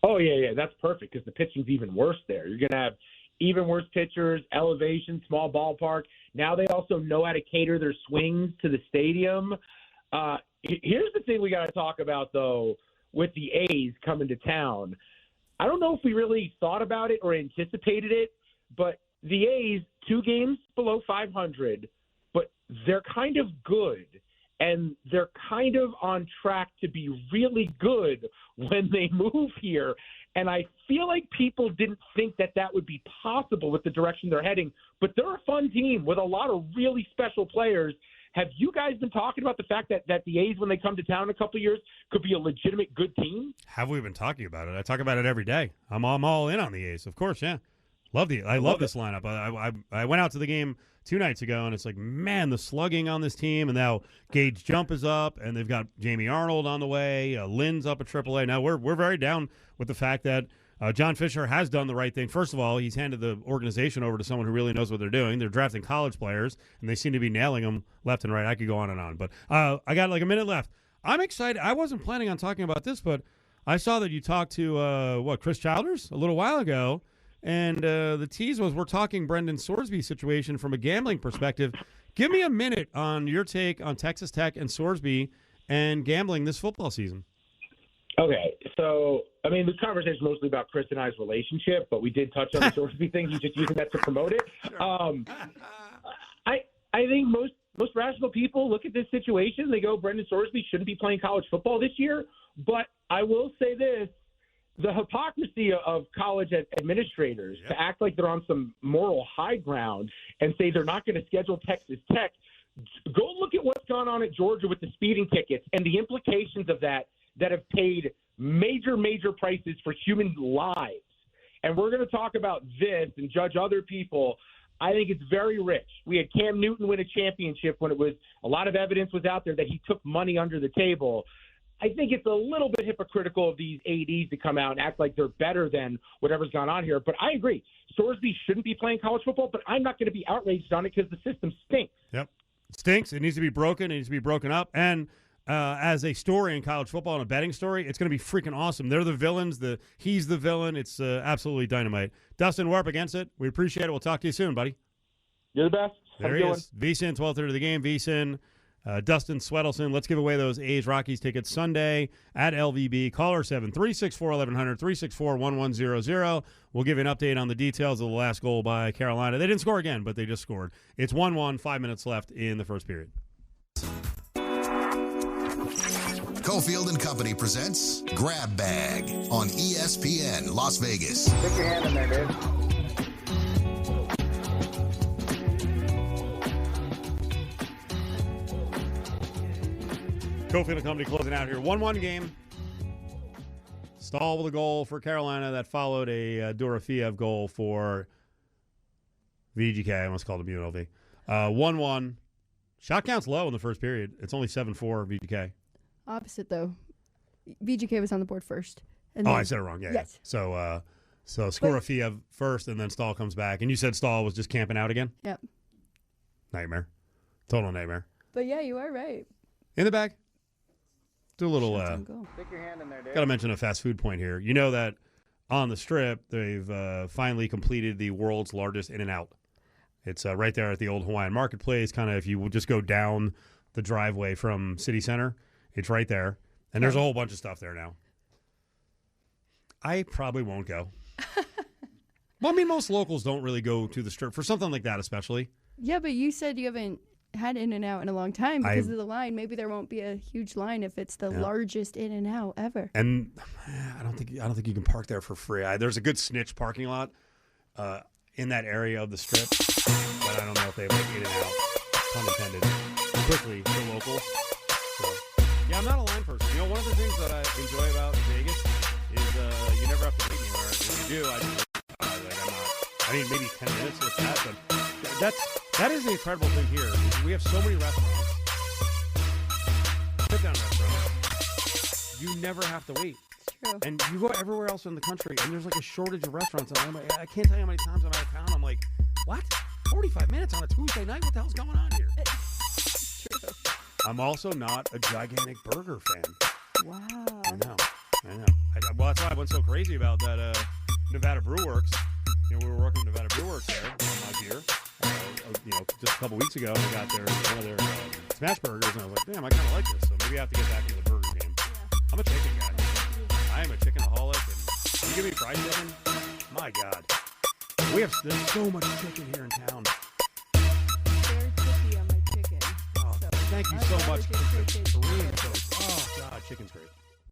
Oh, yeah, that's perfect because the pitching's even worse there. You're going to have even worse pitchers, elevation, small ballpark. Now they also know how to cater their swings to the stadium. Here's the thing we got to talk about, though, with the A's coming to town. I don't know if we really thought about it or anticipated it, but the A's, 2 games below 500, but they're kind of good. And they're kind of on track to be really good when they move here. And I feel like people didn't think that would be possible with the direction they're heading. But they're a fun team with a lot of really special players. Have you guys been talking about the fact that the A's, when they come to town in a couple of years, could be a legitimate good team? Have we been talking about it? I talk about it every day. I'm all in on the A's, of course, yeah. I love this lineup. I went out to the game 2 nights ago, and it's like, man, the slugging on this team, and now Gage Jump is up, and they've got Jamie Arnold on the way. Lynn's up at AAA. Now we're very down with the fact that John Fisher has done the right thing. First of all, he's handed the organization over to someone who really knows what they're doing. They're drafting college players, and they seem to be nailing them left and right. I could go on and on, but I got like a minute left. I'm excited. I wasn't planning on talking about this, but I saw that you talked to Chris Childers a little while ago. And the tease was we're talking Brendan Sorsby situation from a gambling perspective. Give me a minute on your take on Texas Tech and Sorsby and gambling this football season. Okay, so, I mean, the conversation is mostly about Chris and I's relationship, but we did touch on the Sorsby thing. He's just using that to promote it. I think most rational people look at this situation. They go, Brendan Sorsby shouldn't be playing college football this year. But I will say this. The hypocrisy of college administrators to act like they're on some moral high ground and say they're not going to schedule Texas Tech. Go look at what's gone on at Georgia with the speeding tickets and the implications of that have paid major prices for human lives. And we're going to talk about this and judge other people. I think it's very rich. We had Cam Newton win a championship when a lot of evidence was out there that he took money under the table. I think it's a little bit hypocritical of these ADs to come out and act like they're better than whatever's gone on here. But I agree. Sorsby shouldn't be playing college football, but I'm not going to be outraged on it because the system stinks. Yep. It stinks. It needs to be broken. It needs to be broken up. And as a story in college football and a betting story, it's going to be freaking awesome. They're the villains. He's the villain. It's absolutely dynamite. Dustin, we're up against it. We appreciate it. We'll talk to you soon, buddy. You're the best. There he is. VSiN, 12:30 of the game. VSiN. Dustin Swedelson. Let's give away those A's Rockies tickets Sunday at LVB. Caller 7-364-1100, 364-1100. We'll give you an update on the details of the last goal by Carolina. They didn't score again, but they just scored. It's 1-1, 5 minutes left in the first period. Cofield and Company presents Grab Bag on ESPN Las Vegas. Stick your hand in there, dude. Cofield and Company closing out here. 1-1 game. Stahl with a goal for Carolina that followed a Dorofeev goal for VGK. I almost called him UNLV. 1-1. Shot count's low in the first period. It's only 7-4 VGK. Opposite, though. VGK was on the board first. And I said it wrong. Yeah. Yes. Yeah. So Skorofeev first, and then Stahl comes back. And you said Stahl was just camping out again? Yep. Nightmare. Total nightmare. But, yeah, you are right. In the bag. Do a little. Stick your hand in there, dude. Got to mention a fast food point here. You know that on the Strip, they've finally completed the world's largest In-N-Out. It's right there at the old Hawaiian Marketplace. Kind of if you just go down the driveway from City Center, it's right there. And there's a whole bunch of stuff there now. I probably won't go. Well, I mean, most locals don't really go to the Strip for something like that, especially. Yeah, but you said you haven't had In-N-Out in a long time because of the line. Maybe there won't be a huge line if it's the largest In-N-Out ever. And I don't think you can park there for free. There's a good snitch parking lot in that area of the strip, but I don't know if they have like In-N-Out, pun intended, quickly for locals. So, yeah, I'm not a line person. One of the things that I enjoy about Vegas is you never have to wait anywhere. If you do, I'm not. I mean, maybe 10 minutes if that, but that is the incredible thing here. We have so many restaurants, sit-down restaurants. You never have to wait. True. And you go everywhere else in the country, and there's like a shortage of restaurants. And I can't tell you how many times I'm out of town. I'm like, what? 45 minutes on a Tuesday night? What the hell's going on here? True. I'm also not a gigantic burger fan. Wow. I know. Well, that's why I went so crazy about that Nevada Brew Works. We were working with Nevada Brew Works there on my beer. Just a couple weeks ago, I got one of their smash burgers, and I was like, damn, I kind of like this. So maybe I have to get back into the burger game. Yeah. I'm a chicken guy. I am a chickenaholic, and you give me fried chicken, my God. There's so much chicken here in town. Very picky on my chicken. Oh, thank you so much. Korean toast. Oh, God, chicken's great.